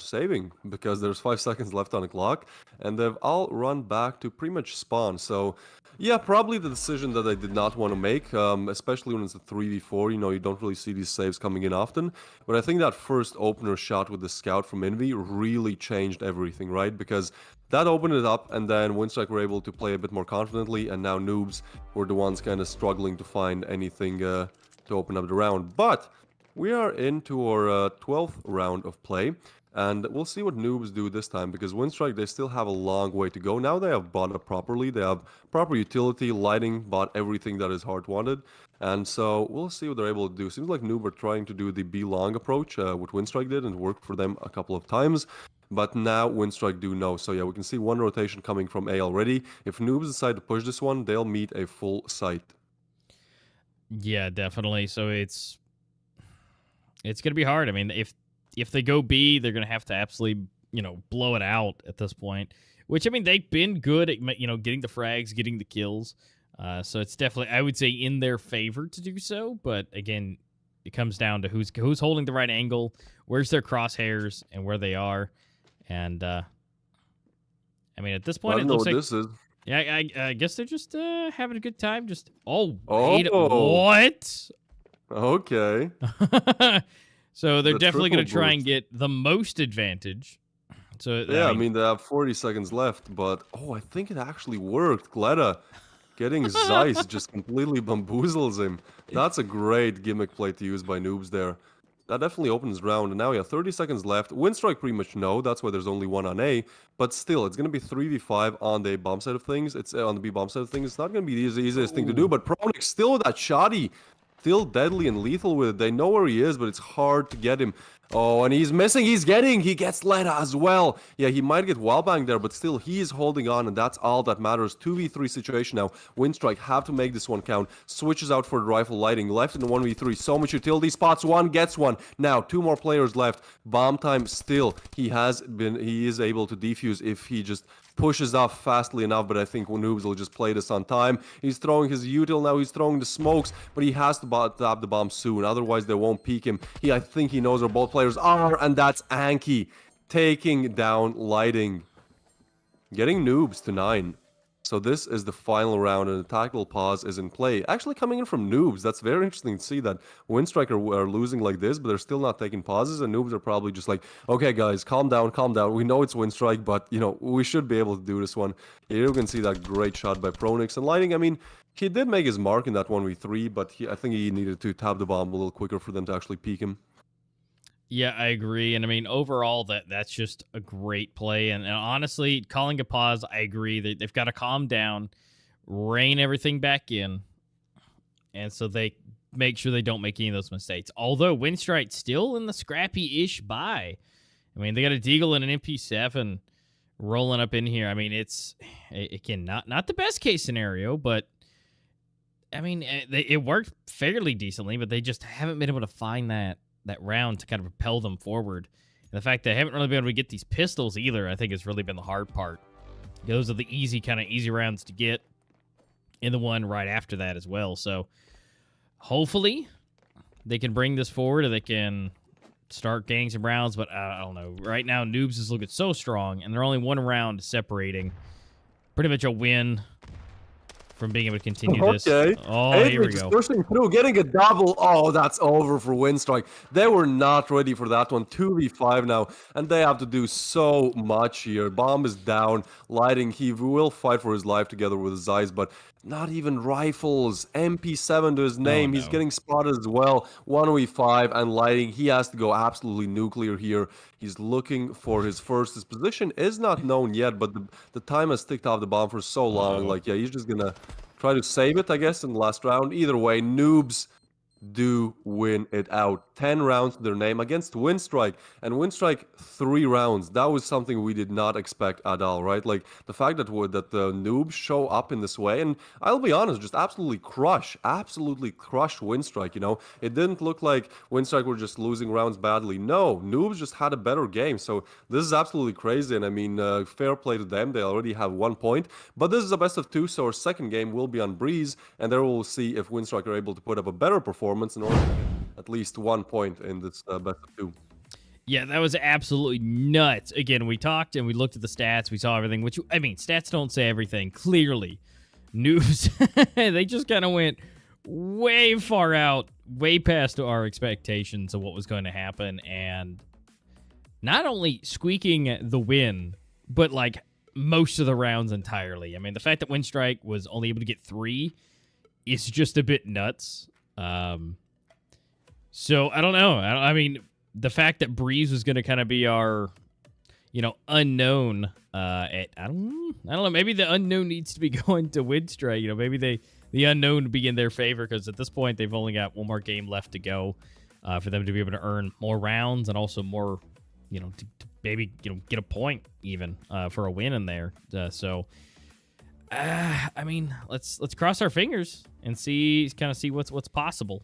saving, because there's 5 seconds left on the clock, and they've all run back to pretty much spawn. So yeah, probably the decision that I did not want to make, especially when it's a 3v4. You don't really see these saves coming in often, but I think that first opener shot with the scout from Envy really changed everything, right? Because that opened it up, and then Winstrike were able to play a bit more confidently, and now Noobs were the ones kind of struggling to find anything to open up the round. But we are into our 12th round of play. And we'll see what Noobs do this time, because Winstrike, they still have a long way to go. Now they have bought it properly. They have proper utility, lighting, bought everything that is hard wanted. And so we'll see what they're able to do. Seems like Noob are trying to do the B long approach, what Winstrike did, and it worked for them a couple of times. But now Winstrike do know. So yeah, we can see one rotation coming from A already. If Noobs decide to push this one, they'll meet a full site. Yeah, definitely. So it's going to be hard. I mean, if they go B, they're going to have to absolutely, blow it out at this point. Which, I mean, they've been good at, getting the frags, getting the kills. So it's definitely, I would say, in their favor to do so. But again, it comes down to who's holding the right angle, where's their crosshairs, and where they are. And I mean, at this I point, it don't know looks what like this is. yeah, I guess they're just having a good time. Just wait, Oh. what? Okay. So they're The definitely going to triple try and boost. get the most advantage. So Yeah, I mean, they have 40 seconds left, but I think it actually worked. Gleda getting Zeiss just completely bamboozles him. That's a great gimmick play to use by noobs there. That definitely opens round. And now, yeah, 30 seconds left. Winstrike pretty much no. That's why there's only one on A. But still, it's going to be 3v5 on the bomb side of things. It's on the B bomb side of things. It's not going to be the easiest thing to do. But Pronix still with that shoddy. Still deadly and lethal with it. They know where he is, but it's hard to get him. Oh, and he's missing. He gets Leda as well. Yeah, he might get wallbang there, but still, he is holding on, and that's all that matters. 2v3 situation now. Winstrike have to make this one count. Switches out for the rifle lighting. Left in the 1v3. So much utility. Spots one, gets one. Now, 2 more players left. Bomb time still. He is able to defuse if he just pushes off fastly enough, but I think Noobs will just play this on time. He's throwing his util now, he's throwing the smokes, but he has to tap the bomb soon, otherwise they won't peek him. I think he knows where both players are, and that's Anki taking down Lighting. Getting Noobs to 9. So this is the final round, and the tactical pause is in play. Actually coming in from Noobs. That's very interesting to see that Winstrike are losing like this, but they're still not taking pauses, and Noobs are probably just like, okay, guys, calm down, calm down. We know it's Winstrike, but, we should be able to do this one. Here you can see that great shot by Pronix. And Lighting, I mean, he did make his mark in that 1v3, but I think he needed to tap the bomb a little quicker for them to actually peek him. Yeah, I agree. And I mean, overall, that's just a great play. And honestly, calling a pause, I agree. They've got to calm down, rein everything back in, and so they make sure they don't make any of those mistakes. Although Winstrike still in the scrappy-ish buy. I mean, they got a Deagle and an MP7 rolling up in here. I mean, it's again not the best case scenario, but I mean, it worked fairly decently, but they just haven't been able to find that round to kind of propel them forward. And the fact that they haven't really been able to get these pistols either, I think has really been the hard part. Those are the easy rounds to get, and the one right after that as well. So hopefully they can bring this forward, or they can start gaining some rounds, but I don't know. Right now, Noobs is looking so strong, and they're only 1 round separating. Pretty much a win from being able to continue this. Oh, here we go. Pushing through, getting a double. Oh, that's over for Winstrike. They were not ready for that one. 2v5 now, and they have to do so much here. Bomb is down. Lighting, he will fight for his life together with his eyes, but not even rifles. MP7 to his name. He's getting spotted as well. 1v5, and Lighting, he has to go absolutely nuclear here. He's looking for his first. His position is not known yet, but the time has ticked off the bomb for so long. Like, yeah, he's just gonna try to save it, I guess, in the last round. Either way, Noobs do win it out. 10 rounds to their name against Winstrike. And Winstrike, 3 rounds. That was something we did not expect at all, right? Like, the fact that the Noobs show up in this way, and I'll be honest, just absolutely crush Winstrike, It didn't look like Winstrike were just losing rounds badly. No, Noobs just had a better game. So this is absolutely crazy, and I mean, fair play to them. They already have 1 point. But this is a best of 2, so our second game will be on Breeze, and there we'll see if Winstrike are able to put up a better performance in order to get at least 1 point in this best of 2. Yeah, that was absolutely nuts. Again, we talked and we looked at the stats. We saw everything, which, I mean, stats don't say everything. Clearly, Noobs, they just kind of went way far out, way past our expectations of what was going to happen. And not only squeaking the win, but, like, most of the rounds entirely. I mean, the fact that Winstrike was only able to get 3 is just a bit nuts. So I don't know. I mean, the fact that Breeze was going to kind of be our, unknown. I don't know. Maybe the unknown needs to be going to Winstrike. Maybe the unknown would be in their favor, because at this point they've only got 1 more game left to go for them to be able to earn more rounds and also more, to maybe get a point even for a win in there. I mean, let's cross our fingers and see what's possible.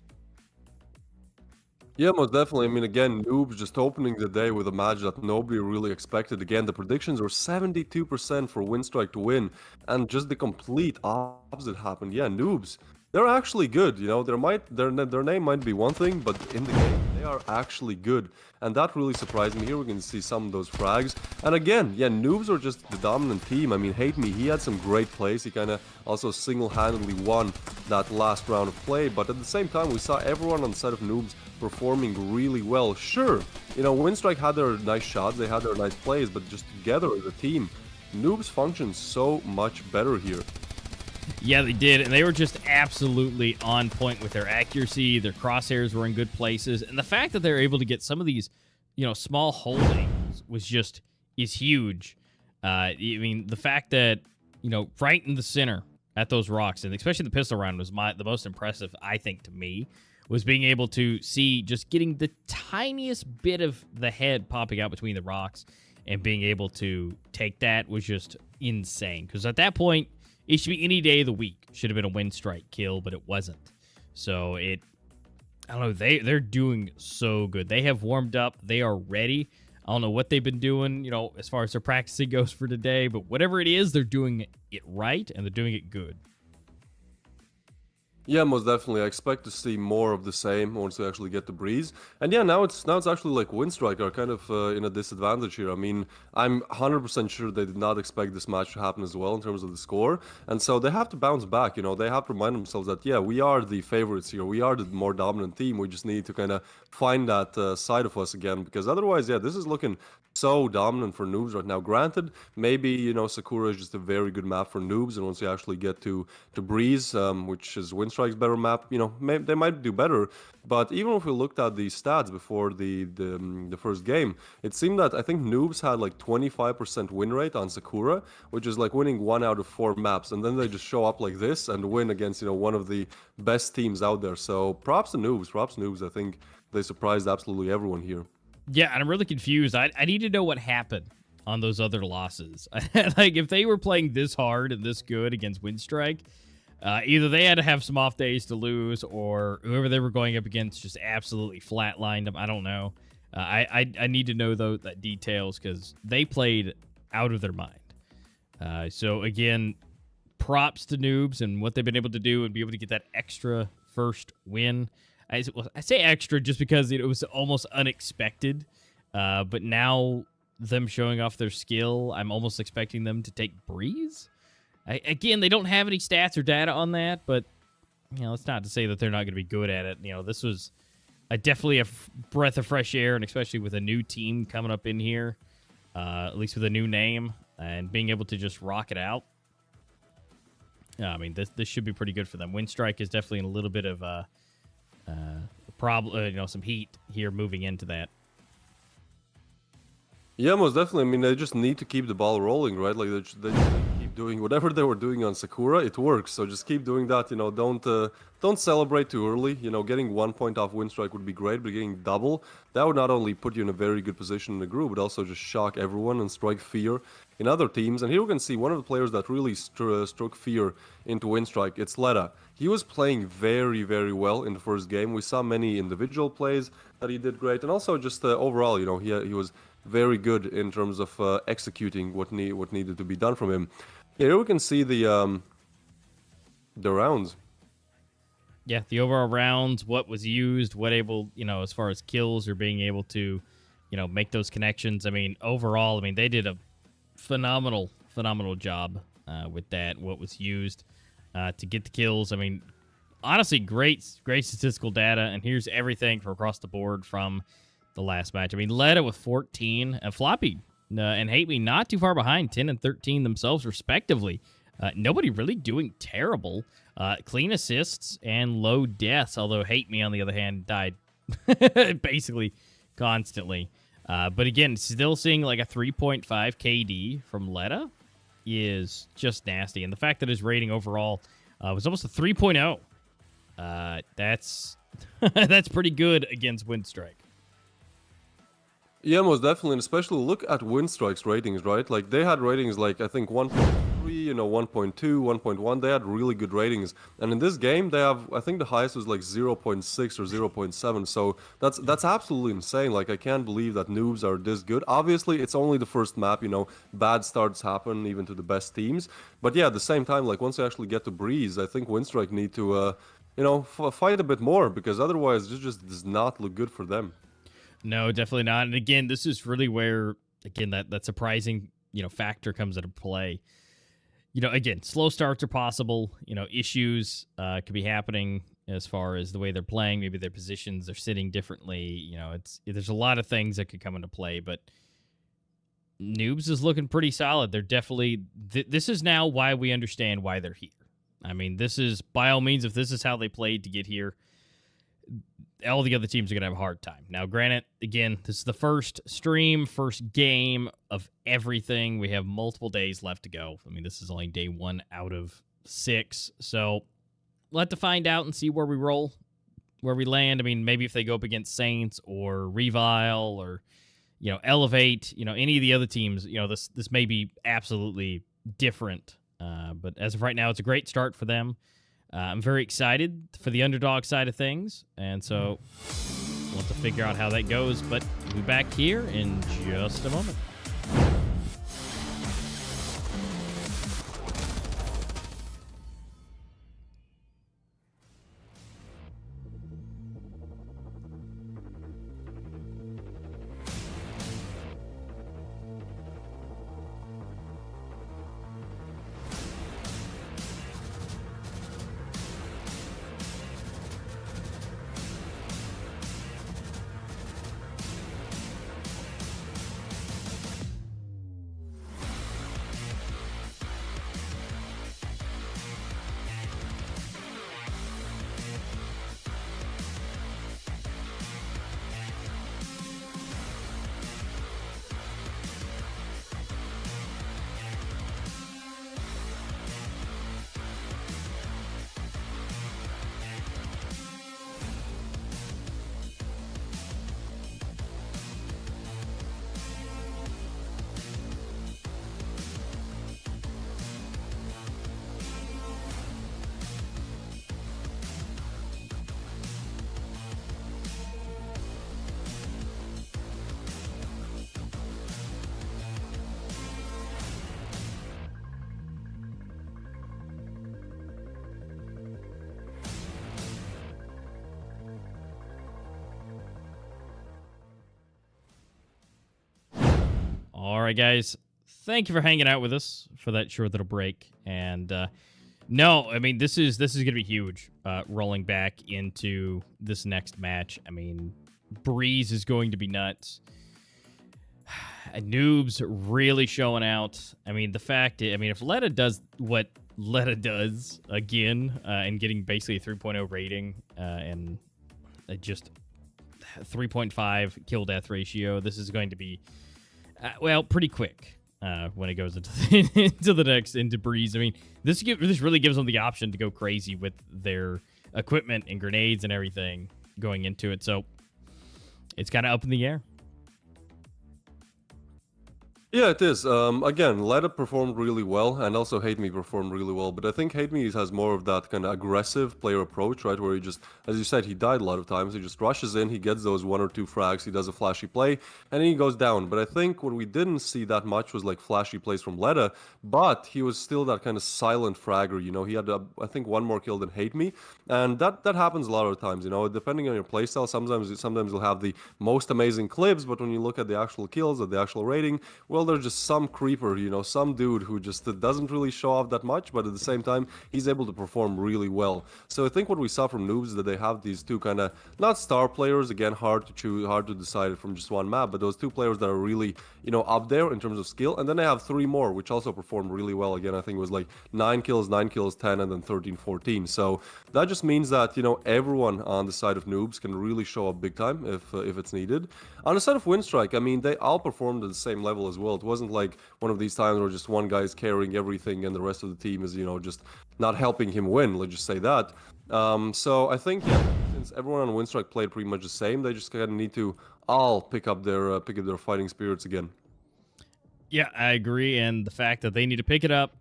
Yeah, most definitely. I mean, again, Noobs just opening the day with a match that nobody really expected. Again, the predictions were 72% for Winstrike to win, and just the complete opposite happened. Yeah, Noobs, they're actually good. Their name might be one thing, but in the game, they they are actually good. And that really surprised me. Here we can see some of those frags. And again, yeah, Noobs are just the dominant team. I mean, Hate Me, he had some great plays. He kind of also single-handedly won that last round of play. But at the same time, we saw everyone on the side of Noobs performing really well. Sure, you know, Winstrike had their nice shots, they had their nice plays, but just together as a team, Noobs functioned so much better here. Yeah, they did, and they were just absolutely on point with their accuracy. Their crosshairs were in good places, and the fact that they're able to get some of these, you know, small holdings is huge. I mean, the fact that, you know, right in the center at those rocks, and especially the pistol round was the most impressive, I think, to me, was being able to see just getting the tiniest bit of the head popping out between the rocks and being able to take that was just insane. Because at that point, it should be any day of the week. Should have been a Winstrike kill, but it wasn't. So I don't know, they're doing so good. They have warmed up. They are ready. I don't know what they've been doing, you know, as far as their practicing goes for today, but whatever it is, they're doing it right, and they're doing it good. Yeah, most definitely. I expect to see more of the same once we actually get the breeze. And yeah, now it's actually like Winstrike are kind of in a disadvantage here. I mean, I'm 100% sure they did not expect this match to happen as well in terms of the score. And so they have to bounce back, you know, they have to remind themselves that, yeah, we are the favorites here. We are the more dominant team. We just need to kind of find that side of us again, because otherwise, yeah, this is looking so dominant for Noobs right now. Granted, maybe, you know, Sakura is just a very good map for Noobs, and once you actually get to Breeze, which is Winstrike's better map, you know, they might do better. But even if we looked at the stats before the first game, it seemed that I think Noobs had like 25% win rate on Sakura, which is like winning 1 out of 4 maps, and then they just show up like this and win against, you know, one of the best teams out there. So props to Noobs, props to Noobs. I think they surprised absolutely everyone here. Yeah, and I'm really confused. I need to know what happened on those other losses. Like, if they were playing this hard and this good against Winstrike, either they had to have some off days to lose, or whoever they were going up against just absolutely flatlined them. I don't know. I need to know that details, because they played out of their mind. So, again, props to Noobs and what they've been able to do and be able to get that extra first win. I say extra just because it was almost unexpected, but now them showing off their skill, I'm almost expecting them to take Breeze. Again, they don't have any stats or data on that, but, you know, it's not to say that they're not going to be good at it. You know, this was definitely a breath of fresh air, and especially with a new team coming up in here, at least with a new name, and being able to just rock it out. I mean, this should be pretty good for them. Winstrike is definitely in a little bit of problem, you know, some heat here moving into that. Yeah, most definitely. I mean, they just need to keep the ball rolling, right? Like, they just keep doing whatever they were doing on Sakura. It works, so just keep doing that. You know, don't celebrate too early. You know, getting 1 point off Winstrike would be great, but getting double, that would not only put you in a very good position in the group, but also just shock everyone and strike fear in other teams. And here we can see one of the players that really struck fear into Winstrike. It's Letta. He was playing very, very well in the first game. We saw many individual plays that he did great, and also just overall, you know, he was very good in terms of executing what needed to be done from him. Here we can see the rounds. Yeah, the overall rounds, what was used, what able, you know, as far as kills or being able to, you know, make those connections. I mean, overall, I mean, they did a phenomenal job with that, what was used to get the kills. I mean, honestly, great statistical data, and here's everything from across the board from the last match. I mean, Letta with 14, and Floppy and Hate Me not too far behind, 10 and 13 themselves, respectively. Nobody really doing terrible. Clean assists and low deaths, although Hate Me, on the other hand, died basically constantly. But again, still seeing like a 3.5 KD from Letta is just nasty. And the fact that his rating overall was almost a 3.0, that's that's pretty good against Winstrike. Yeah, most definitely, and especially look at Winstrike's ratings, right? Like, they had ratings like, I think 1.3, you know, 1.2, 1.1. They had really good ratings. And in this game, they have, I think the highest was like 0.6 or 0.7. So that's absolutely insane. Like, I can't believe that Noobs are this good. Obviously, it's only the first map, you know, bad starts happen even to the best teams. But yeah, at the same time, like, once you actually get to Breeze, I think Winstrike need to fight a bit more, because otherwise it just does not look good for them. No, definitely not. And again, this is really where, again, that surprising, factor comes into play. Again, slow starts are possible. Issues could be happening as far as the way they're playing. Maybe their positions are sitting differently. There's a lot of things that could come into play, but Noobs is looking pretty solid. They're definitely, this is now why we understand why they're here. I mean, this is, by all means, if this is how they played to get here, all the other teams are going to have a hard time. Now, granted, again, this is the first stream, first game of everything. We have multiple days left to go. I mean, this is only day 1 out of 6. So we'll have to find out and see where we roll, where we land. I mean, maybe if they go up against Saints or Revile or, Elevate, any of the other teams, this may be absolutely different. But as of right now, it's a great start for them. I'm very excited for the underdog side of things, and so we'll have to figure out how that goes, but we'll be back here in just a moment. All right, guys. Thank you for hanging out with us for that short little break. And no, I mean, this is going to be huge rolling back into this next match. I mean, Breeze is going to be nuts. Noobs really showing out. I mean, the fact is, if Letta does what Letta does again and getting basically a 3.0 rating and just 3.5 kill death ratio, this is going to be pretty quick when it goes into Breeze. I mean, this really gives them the option to go crazy with their equipment and grenades and everything going into it. So it's kind of up in the air. Yeah, it is. Again, Letta performed really well, and also Hate Me performed really well, but I think Hate Me has more of that kind of aggressive player approach, right, where he just, as you said, he died a lot of times, he just rushes in, he gets those 1 or 2 frags, he does a flashy play, and then he goes down. But I think what we didn't see that much was like flashy plays from Letta, but he was still that kind of silent fragger, he had, I think, 1 more kill than Hate Me, and that happens a lot of times, depending on your playstyle. Sometimes you'll have the most amazing clips, but when you look at the actual kills, at the actual rating, well, there's just some creeper, some dude who just doesn't really show off that much, but at the same time, he's able to perform really well. So I think what we saw from Noobs is that they have these 2 kind of, not star players, again, hard to choose, hard to decide from just 1 map, but those 2 players that are really, up there in terms of skill, and then they have 3 more, which also performed really well. Again, I think it was like 9 kills, 10, and then 13, 14. So that just means that, everyone on the side of Noobs can really show up big time if it's needed. On the side of Winstrike, I mean, they all performed at the same level as well. It wasn't like one of these times where just one guy is carrying everything and the rest of the team is, just not helping him win, let's just say that. So I think, since everyone on Winstrike played pretty much the same, they just kind of need to all pick up their fighting spirits again. Yeah, I agree, and the fact that they need to pick it up,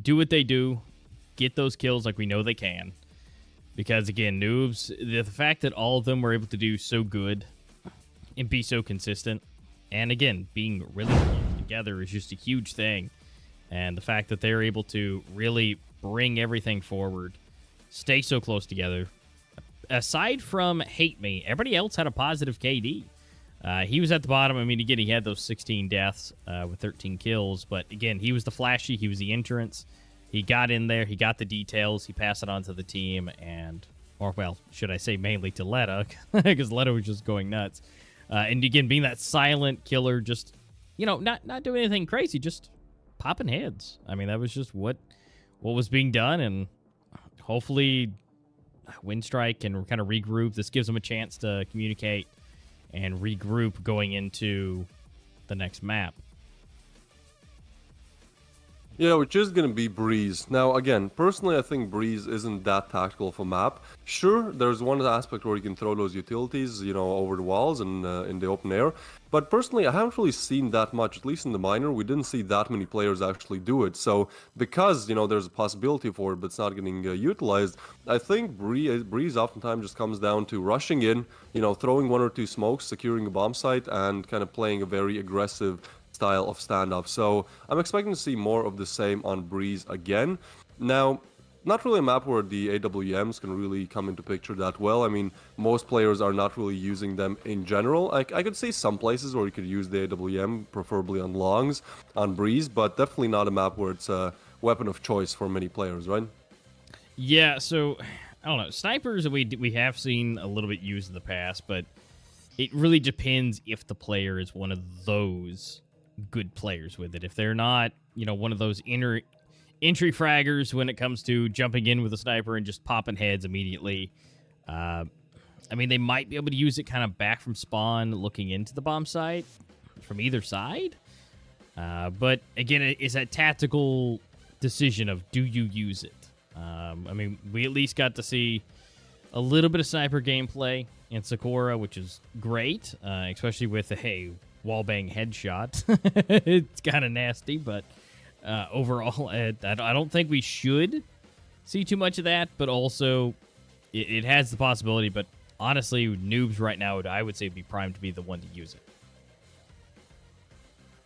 do what they do, get those kills like we know they can. Because, again, Noobs, the fact that all of them were able to do so good and be so consistent, and, again, being really close together is just a huge thing. And the fact that they're able to really bring everything forward, stay so close together, aside from Hate Me, everybody else had a positive KD. He was at the bottom. I mean, again, he had those 16 deaths with 13 kills. But again, he was the flashy. He was the entrance. He got in there. He got the details. He passed it on to the team. Or, well, should I say mainly to Letta, because Letta was just going nuts. And again, being that silent killer, just, not doing anything crazy, just popping heads. I mean, that was just what was being done. And hopefully Winstrike can kind of regroup. This gives them a chance to communicate and regroup going into the next map. Yeah, which is going to be Breeze. Now, again, personally, I think Breeze isn't that tactical of a map. Sure, there's one aspect where you can throw those utilities, over the walls and in the open air. But personally, I haven't really seen that much, at least in the minor. We didn't see that many players actually do it. So, because, there's a possibility for it, but it's not getting utilized, I think Breeze oftentimes just comes down to rushing in, throwing one or two smokes, securing a bomb site, and kind of playing a very aggressive style of standoff. So I'm expecting to see more of the same on Breeze again. Now, not really a map where the AWMs can really come into picture that well. I mean, most players are not really using them in general. I could see some places where you could use the AWM, preferably on longs, on Breeze, but definitely not a map where it's a weapon of choice for many players, right? Yeah, so, I don't know. Snipers we have seen a little bit used in the past, but it really depends if the player is one of those good players with it. If they're not, one of those entry fraggers when it comes to jumping in with a sniper and just popping heads immediately, I mean, they might be able to use it kind of back from spawn, looking into the bomb site from either side. But again, it's that tactical decision of, do you use it? I mean, we at least got to see a little bit of sniper gameplay in Sakura, which is great, especially with a wallbang headshot. It's kind of nasty, but overall, I don't think we should see too much of that, but also it has the possibility. But honestly, noobs right now, I would say, be primed to be the one to use it.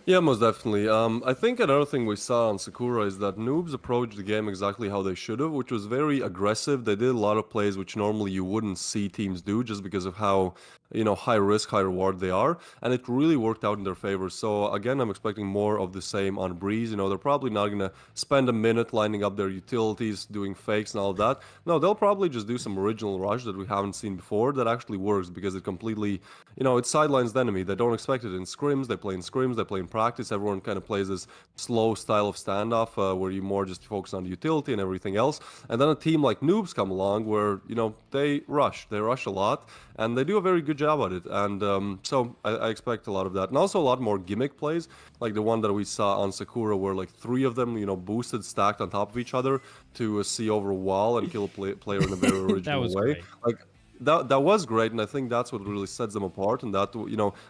Yeah, most definitely. I think another thing we saw on Sakura is that noobs approached the game exactly how they should have, which was very aggressive. They did a lot of plays which normally you wouldn't see teams do just because of how, high risk, high reward they are. And it really worked out in their favor. So again, I'm expecting more of the same on Breeze. They're probably not going to spend a minute lining up their utilities, doing fakes and all of that. No, they'll probably just do some original rush that we haven't seen before that actually works because it completely, it sidelines the enemy. They don't expect it in scrims. They play in scrims. They play in practice. Everyone kind of plays this slow style of standoff where you more just focus on the utility and everything else. And then a team like Noobs come along where, they rush a lot and they do a very good job at it. And so I expect a lot of that. And also a lot more gimmick plays, like the one that we saw on Sakura where like three of them, boosted, stacked on top of each other to see over a wall and kill a player in a very original way. Great. Like, that was great, and I think that's what really sets them apart. And that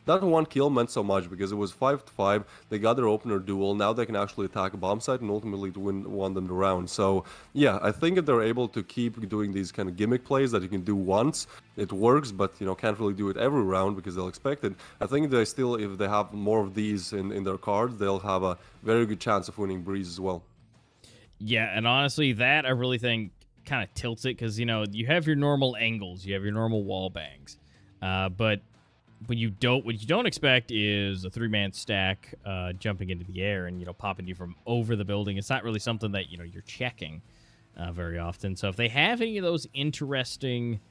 that one kill meant so much because it was 5-5. They got their opener duel. Now they can actually attack a bomb site and ultimately to won them the round. So yeah, I think if they're able to keep doing these kind of gimmick plays that you can do once, it works, but can't really do it every round because they'll expect it. I think they still, if they have more of these in their cards, they'll have a very good chance of winning Breeze as well. Yeah, and honestly, that I really think kind of tilts it because you have your normal angles, you have your normal wall bangs, but what you don't expect is a 3-man stack jumping into the air and popping you from over the building. It's not really something that you're checking very often. So if they have any of those interesting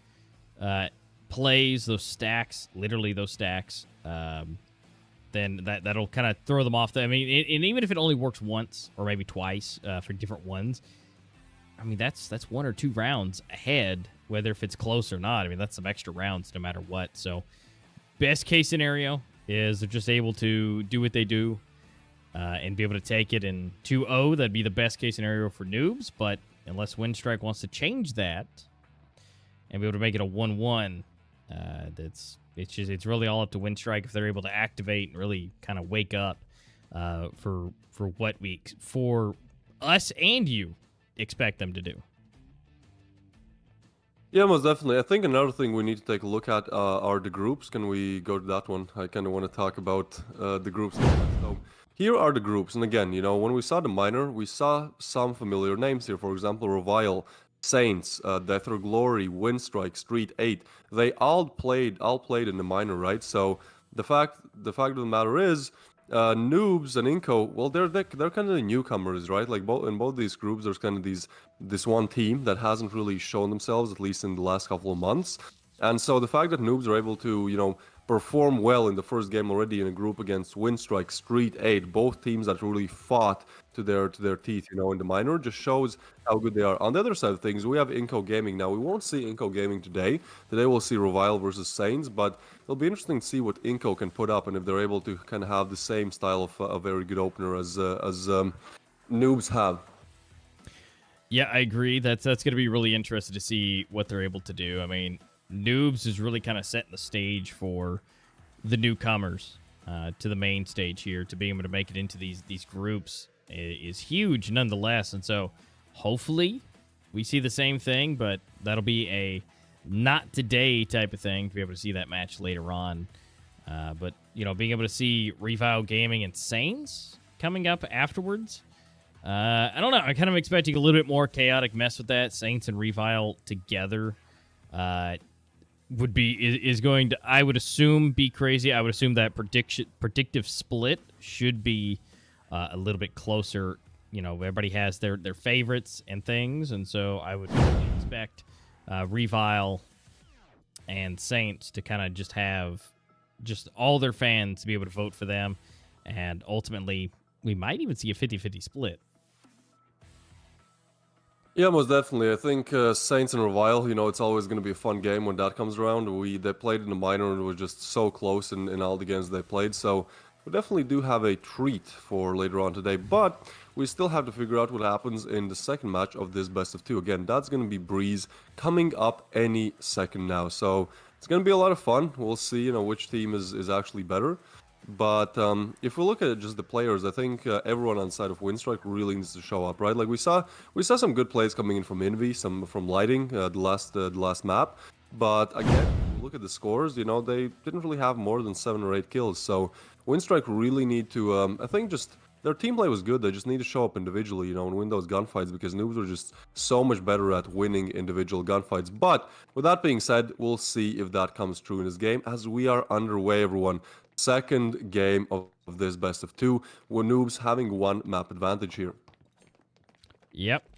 plays, those stacks, literally those stacks, then that'll kind of throw them off. I mean, and even if it only works once or maybe twice for different ones, I mean, that's 1 or 2 rounds ahead, whether if it's close or not. I mean, that's some extra rounds no matter what. So best case scenario is they're just able to do what they do and be able to take it in 2-0. That'd be the best case scenario for noobs. But unless Winstrike wants to change that and be able to make it a 1-1, it's really all up to Winstrike if they're able to activate and really kind of wake up for what for us and you expect them to do. Yeah, most definitely. I think another thing we need to take a look at are the groups. Can we go to that one? I kind of want to talk about the groups. So here are the groups. And again, when we saw the minor, we saw some familiar names here. For example, Revial Saints, Death or Glory, Winstrike, STREETEIGHT, they all played in the minor, right? So the fact of the matter is, Noobs and INCO, well, they're kind of the newcomers, right? Like in both these groups, there's kind of this one team that hasn't really shown themselves, at least in the last couple of months. And so the fact that Noobs are able to, perform well in the first game already in a group against Winstrike, STREETEIGHT, both teams that really fought to their teeth, in the minor, just shows how good they are. On the other side of things, we have INCO Gaming. Now, we won't see INCO Gaming today. Today we'll see Revile versus Saints, but it'll be interesting to see what INCO can put up and if they're able to kind of have the same style of a very good opener as Noobs have. Yeah, I agree. That's going to be really interesting to see what they're able to do. I mean, Noobs is really kind of setting the stage for the newcomers to the main stage here. To be able to make it into these groups is huge nonetheless. And so hopefully we see the same thing, but that'll be a not today type of thing to be able to see that match later on. But, being able to see Revile Gaming and Saints coming up afterwards, I don't know. I'm kind of expecting a little bit more chaotic mess with that. Saints and Revile together is going to, I would assume, be crazy. I would assume that predictive split should be a little bit closer. Everybody has their favorites and things, and so I would really expect Revile and Saints to kind of just have just all their fans to be able to vote for them, and ultimately we might even see a 50-50 split. Yeah, most definitely. I think Saints and Revile, it's always going to be a fun game when that comes around. They played in the minor and it was just so close in all the games they played. So we definitely do have a treat for later on today. But we still have to figure out what happens in the second match of this best of two. Again, that's going to be Breeze coming up any second now. So it's going to be a lot of fun. We'll see, which team is actually better. But if we look at just the players, I think everyone on the side of Winstrike really needs to show up, right? Like we saw some good plays coming in from Invi, some from Lighting, the last map. But again, look at the scores. They didn't really have more than 7 or 8 kills. So Winstrike really need to. I think just their team play was good. They just need to show up individually, and win those gunfights because Noobs are just so much better at winning individual gunfights. But with that being said, we'll see if that comes true in this game as we are underway, everyone. Second game of this best of two, with Noobs having one map advantage here. Yep.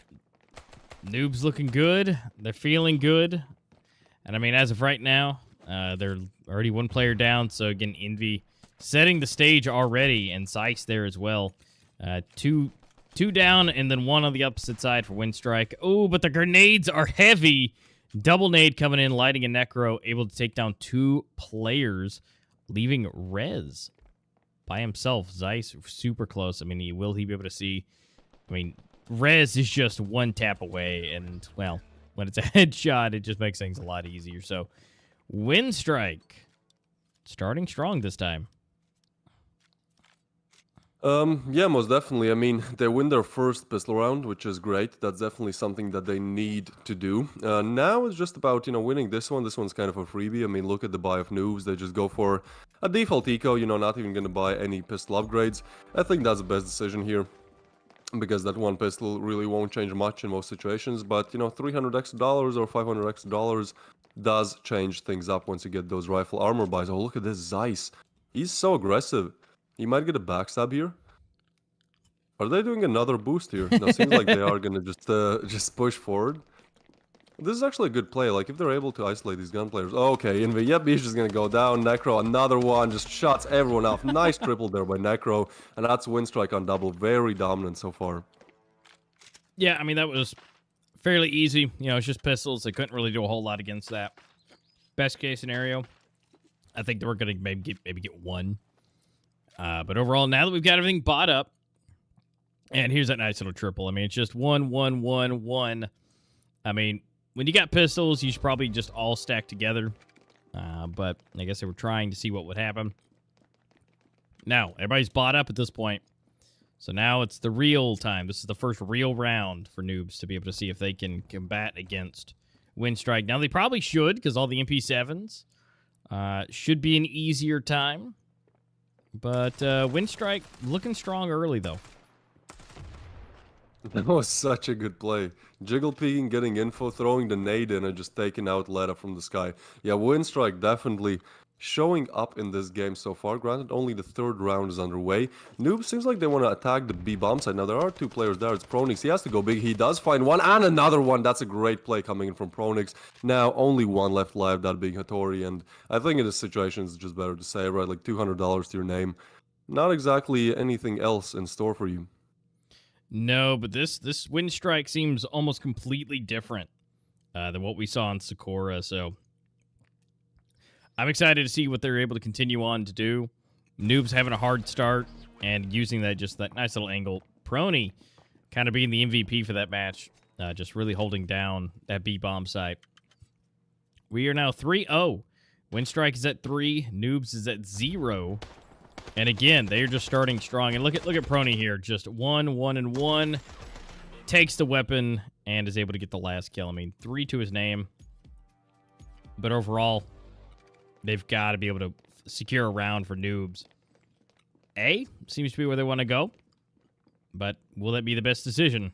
Noobs looking good. They're feeling good. And I mean, as of right now, they're already one player down. So again, Envy setting the stage already, and Zeiss there as well. Two down, and then one on the opposite side for Winstrike. Oh, but the grenades are heavy. Double nade coming in, Lighting and Necro able to take down 2 players, leaving Rez by himself. Zeiss super close. I mean, will he be able to see? I mean, Rez is just one tap away, and, well, when it's a headshot, it just makes things a lot easier. So, Winstrike starting strong this time. Yeah, most definitely. I mean, they win their first pistol round, which is great. That's definitely something that they need to do. Now it's just about, winning this one. This one's kind of a freebie. I mean, look at the buy of Noobs. They just go for a default eco, not even going to buy any pistol upgrades. I think that's the best decision here, because that one pistol really won't change much in most situations. But, $300 extra or $500 extra does change things up once you get those rifle armor buys. Oh, look at this Zeiss. He's so aggressive. He might get a backstab here. Are they doing another boost here? No, seems like they are gonna just push forward. This is actually a good play. Like if they're able to isolate these gun players. Oh, okay, Invi. Yep, he's just gonna go down. Necro, another one, just shuts everyone off. Nice triple there by Necro, and that's Winstrike on double. Very dominant so far. Yeah, I mean that was fairly easy. It's just pistols. They couldn't really do a whole lot against that. Best case scenario, I think they were gonna maybe get one. But overall, now that we've got everything bought up, and here's that nice little triple. I mean, it's just 1, 1, 1, 1. I mean, when you got pistols, you should probably just all stack together. But I guess they were trying to see what would happen. Now, everybody's bought up at this point. So now it's the real time. This is the first real round for Noobs to be able to see if they can combat against Winstrike. Now, they probably should, because all the MP7s should be an easier time. But Winstrike looking strong early, though. That was such a good play. Jiggle peeking, getting info, throwing the nade in, and just taking out Leda from the sky. Yeah, Winstrike definitely showing up in this game so far. Granted, only the third round is underway. Noob seems like they want to attack the B bomb side. Now, there are two players there. It's Pronix. He has to go big. He does find one and another one. That's a great play coming in from Pronix. Now, only one left alive, that being Hattori. And I think in this situation, it's just better to say, right? Like $200 to your name. Not exactly anything else in store for you. No, but this Winstrike seems almost completely different than what we saw in Sakura. So I'm excited to see what they're able to continue on to do. Noob's having a hard start and using that nice little angle. Prony kind of being the MVP for that match, just really holding down that B bomb site. We are now 3-0. Winstrike is at 3. Noobs is at 0. And again, they're just starting strong. And look at Prony here. Just 1-1-1. Takes the weapon and is able to get the last kill. I mean, 3 to his name. But overall, they've got to be able to secure a round for Noobs. A seems to be where they want to go. But will that be the best decision?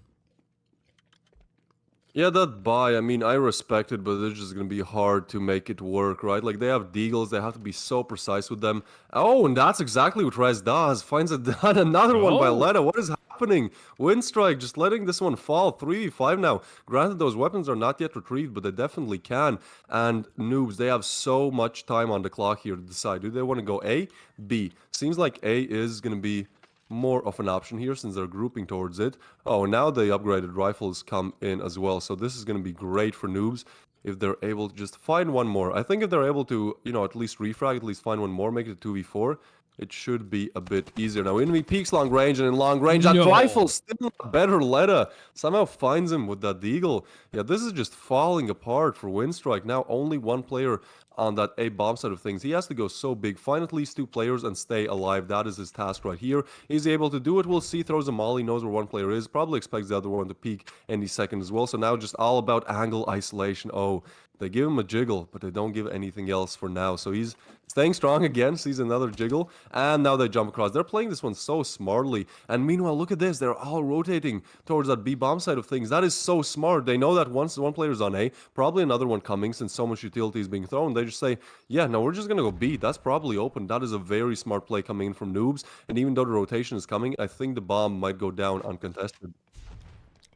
Yeah, that buy, I mean, I respect it, but it's just going to be hard to make it work, right? Like, they have deagles, they have to be so precise with them. Oh, and that's exactly what Rez does. Finds another one by Leda. What is happening? Winstrike just letting this one fall. 3v5 now. Granted, those weapons are not yet retrieved, but they definitely can. And Noobs, they have so much time on the clock here to decide. Do they want to go A, B? Seems like A is going to be more of an option here since they're grouping towards it. Oh, now the upgraded rifles come in as well. So this is going to be great for Noobs if they're able to just find one more. I think if they're able to, at least refrag, at least find one more, make it a 2v4, it should be a bit easier. Now, Enemy peaks long range, and in long range, that rifle still better. Leda somehow finds him with that deagle. Yeah, this is just falling apart for Winstrike. Now, only one player on that A bomb side of things. He has to go so big, find at least 2 players and stay alive. That is his task right here. Is he able to do it? We'll see. Throws a molly, knows where one player is, probably expects the other one to peek any second as well. So now just all about angle isolation. Oh, they give him a jiggle, but they don't give anything else for now. So he's staying strong again, sees another jiggle, and now they jump across. They're playing this one so smartly. And meanwhile, look at this. They're all rotating towards that B bomb side of things. That is so smart. They know that once one player's on A, probably another one coming since so much utility is being thrown. They just say, yeah, no, we're just going to go B. That's probably open. That is a very smart play coming in from Noobs. And even though the rotation is coming, I think the bomb might go down uncontested.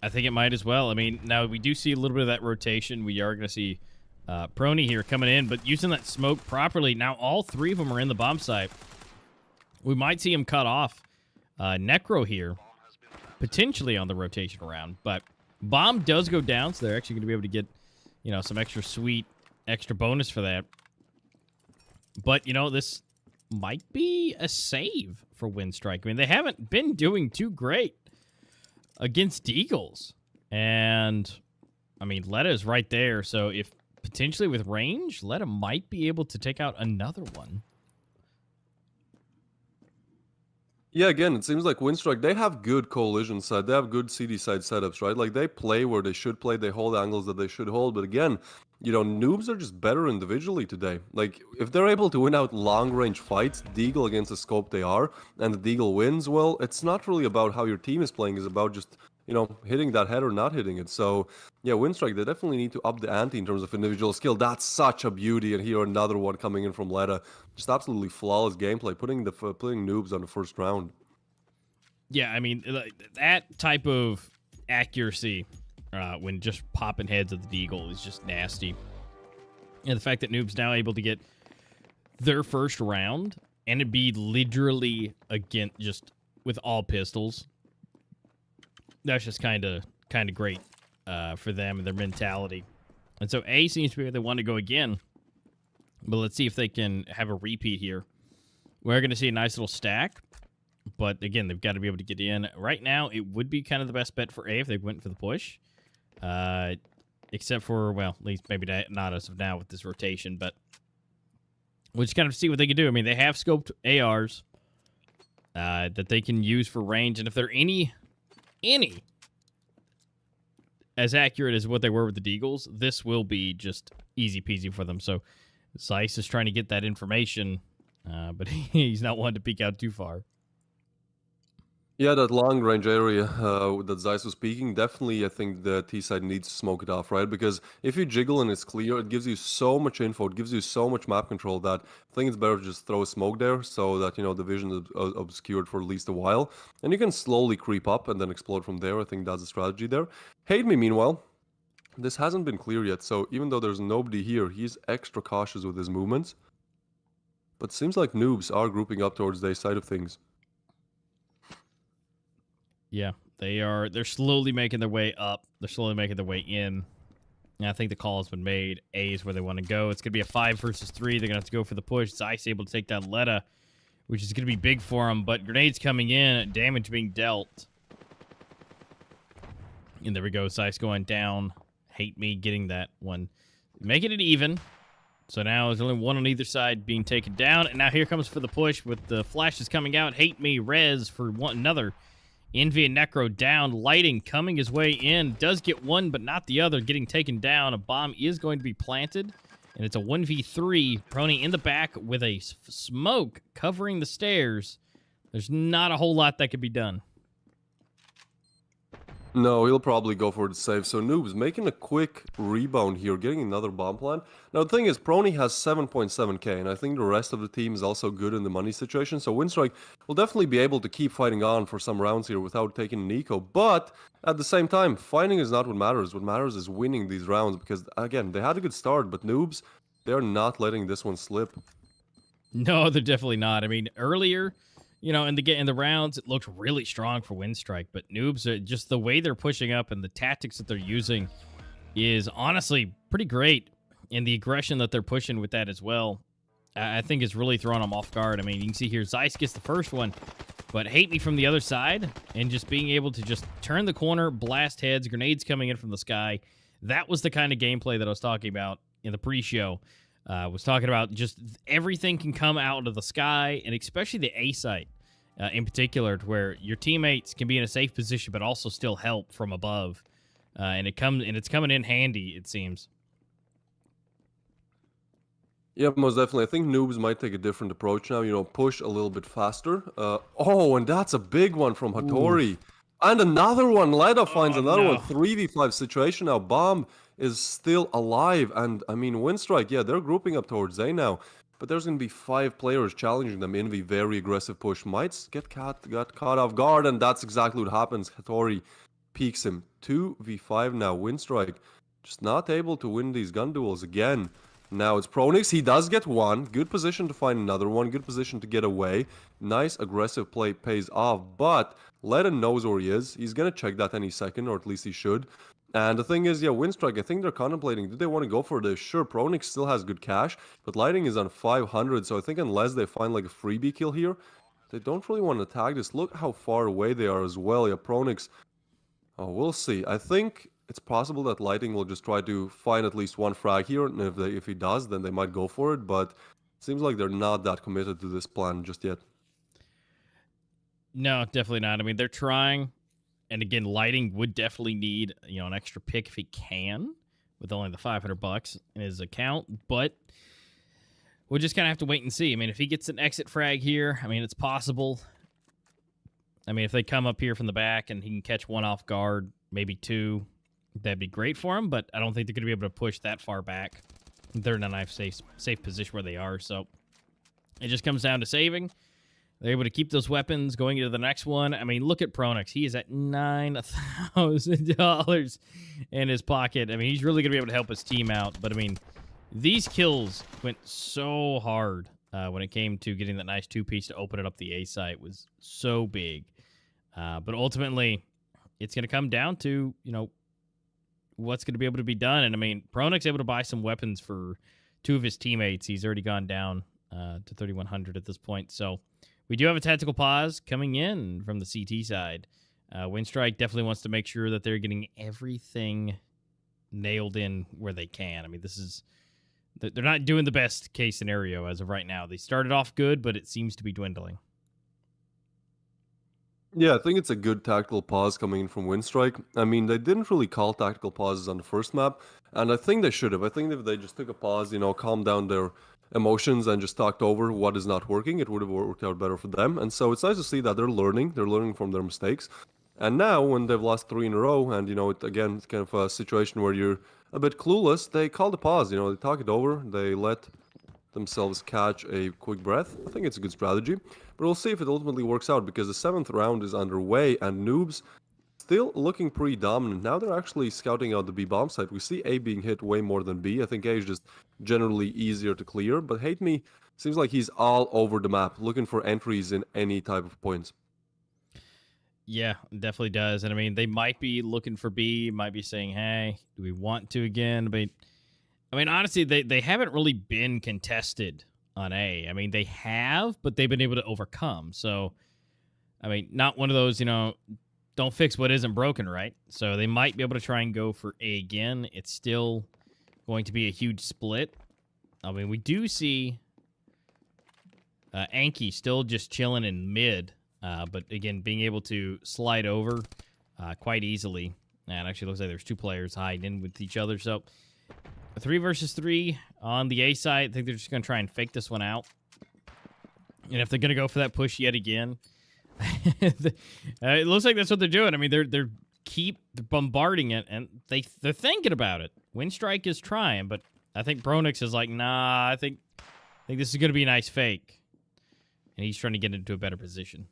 I think it might as well. I mean, now we do see a little bit of that rotation. We are going to see Prony here coming in, but using that smoke properly. Now all 3 of them are in the bomb site. We might see him cut off Necro here, potentially on the rotation round, but bomb does go down, so they're actually going to be able to get, some extra bonus for that. But, this might be a save for Winstrike. I mean, they haven't been doing too great against Deagles. And, I mean, Leda is right there, so if potentially with range, Leda might be able to take out another one. Yeah, again, it seems like Winstrike, they have good collision side. They have good CD side setups, right? Like, they play where they should play. They hold angles that they should hold. But again, Noobs are just better individually today. Like, if they're able to win out long-range fights, Deagle against the scope they are, and the Deagle wins, well, it's not really about how your team is playing. It's about just, hitting that head or not hitting it. So, yeah, Winstrike, they definitely need to up the ante in terms of individual skill. That's such a beauty. And here, another one coming in from Leda. Just absolutely flawless gameplay, putting Noobs on the first round. Yeah, I mean, that type of accuracy when just popping heads at the Deagle is just nasty. And the fact that Noob's now able to get their first round and it be literally against just with all pistols, that's just kind of great for them and their mentality. And so A seems to be where they want to go again. But let's see if they can have a repeat here. We're going to see a nice little stack. But again, they've got to be able to get in. Right now, it would be kind of the best bet for A if they went for the push. Except for, well, at least maybe not as of now with this rotation. But we'll just kind of see what they can do. I mean, they have scoped ARs that they can use for range. And if they're any as accurate as what they were with the Deagles, this will be just easy peasy for them. So Zeiss is trying to get that information, but he's not wanting to peek out too far. Yeah, that long range area that Zeiss was speaking, definitely I think the T side needs to smoke it off, right? Because if you jiggle and it's clear, it gives you so much info, it gives you so much map control that I think it's better to just throw smoke there so that, the vision is obscured for at least a while. And you can slowly creep up and then explode from there. I think that's the strategy there. Hate me, meanwhile. This hasn't been clear yet, so even though there's nobody here, he's extra cautious with his movements. But seems like noobs are grouping up towards their side of things. Yeah, they are. They're slowly making their way up. They're slowly making their way in. And I think the call has been made. A is where they want to go. It's going to be a 5 versus 3. They're going to have to go for the push. Zeiss able to take down Letta, which is going to be big for him. But grenades coming in, damage being dealt. And there we go. Zeiss going down. Hate me getting that one. Making it even. So now there's only one on either side being taken down. And now here comes for the push with the flashes coming out. Hate me, res for another. Envy and Necro down. Lighting coming his way in. Does get one, but not the other. Getting taken down. A bomb is going to be planted. And it's a 1v3. Prony in the back with a smoke covering the stairs. There's not a whole lot that could be done. No, he'll probably go for the save. So Noob's making a quick rebound here, getting another bomb plant. Now the thing is, Prony has 7.7k, and I think the rest of the team is also good in the money situation. So Winstrike will definitely be able to keep fighting on for some rounds here without taking an eco. But at the same time, fighting is not what matters. What matters is winning these rounds because, again, they had a good start, but Noobs, they're not letting this one slip. No, they're definitely not. I mean, earlier, in the rounds, it looked really strong for Winstrike, but Noobs, just the way they're pushing up and the tactics that they're using is honestly pretty great, and the aggression that they're pushing with that as well, I think is really throwing them off guard. I mean, you can see here, Zeiss gets the first one, but Hate Me from the other side, and just being able to just turn the corner, blast heads, grenades coming in from the sky. That was the kind of gameplay that I was talking about in the pre-show. Was talking about just everything can come out of the sky, and especially the A site in particular, to where your teammates can be in a safe position, but also still help from above. And it's coming in handy, it seems. Yeah, most definitely. I think Noobs might take a different approach now, push a little bit faster. Oh, and that's a big one from Hattori. Oof. And another one. Leda finds another no. one. 3v5 situation now. Bomb is still alive. And, I mean, Winstrike, yeah, they're grouping up towards A now. But there's going to be 5 players challenging them in the very aggressive push. Might got caught off guard, and that's exactly what happens. Hattori peeks him. 2v5 now. Winstrike just not able to win these gun duels again. Now it's Pronix. He does get one. Good position to find another one. Good position to get away. Nice aggressive play pays off. But Leda knows where he is. He's going to check that any second, or at least he should. And the thing is, yeah, Winstrike, I think they're contemplating, do they want to go for this? Sure, Pronix still has good cash, but Lighting is on 500, so I think unless they find like a freebie kill here, they don't really want to attack this. Look how far away they are as well. Yeah, Pronix, oh, we'll see. I think it's possible that Lighting will just try to find at least one frag here, and if he does, then they might go for it, but it seems like they're not that committed to this plan just yet. No, definitely not. I mean, they're trying, and again, Lighting would definitely need, an extra pick if he can, with only the $500 in his account, but we'll just kind of have to wait and see. I mean, if he gets an exit frag here, I mean, it's possible. I mean, if they come up here from the back and he can catch one off guard, maybe two, that'd be great for him, but I don't think they're going to be able to push that far back. They're in a nice, safe position where they are, so it just comes down to saving. They're able to keep those weapons going into the next one. I mean, look at Pronix. He is at $9,000 in his pocket. I mean, he's really going to be able to help his team out, but I mean, these kills went so hard when it came to getting that nice two-piece to open it up. The A site was so big. But ultimately, it's going to come down to, what's going to be able to be done. And I mean, Pronix able to buy some weapons for 2 of his teammates. He's already gone down to 3,100 at this point. So we do have a tactical pause coming in from the CT side. Winstrike definitely wants to make sure that they're getting everything nailed in where they can. I mean, they're not doing the best case scenario as of right now. They started off good, but it seems to be dwindling. Yeah, I think it's a good tactical pause coming in from Winstrike. I mean, they didn't really call tactical pauses on the first map, and I think they should have. I think if they just took a pause, calmed down their emotions and just talked over what is not working, it would have worked out better for them. And so it's nice to see that they're learning from their mistakes. And now, when they've lost 3 in a row, and again, it's kind of a situation where you're a bit clueless, they call the pause. They talk it over, they let themselves catch a quick breath. I think it's a good strategy, but we'll see if it ultimately works out, because the 7th round is underway, and Noobs still looking pretty dominant. Now they're actually scouting out the B bomb site. We see A being hit way more than B. I think A is just generally easier to clear, but Hate Me seems like he's all over the map, looking for entries in any type of points. Yeah, definitely does. And I mean, they might be looking for B, might be saying, hey, do we want to again? But I mean, honestly, they haven't really been contested on A. I mean, they have, but they've been able to overcome. So, I mean, not one of those, don't fix what isn't broken, right? So they might be able to try and go for A again. It's still going to be a huge split. I mean, we do see Anki still just chilling in mid. But again, being able to slide over quite easily. And actually looks like there's 2 players hiding in with each other. So 3 versus 3 on the A side. I think they're just going to try and fake this one out. And if they're going to go for that push yet again, it looks like that's what they're doing. I mean, they're keep bombarding it, and they're thinking about it. Winstrike is trying, but I think Pronix is like, nah, I think this is going to be a nice fake. And he's trying to get into a better position.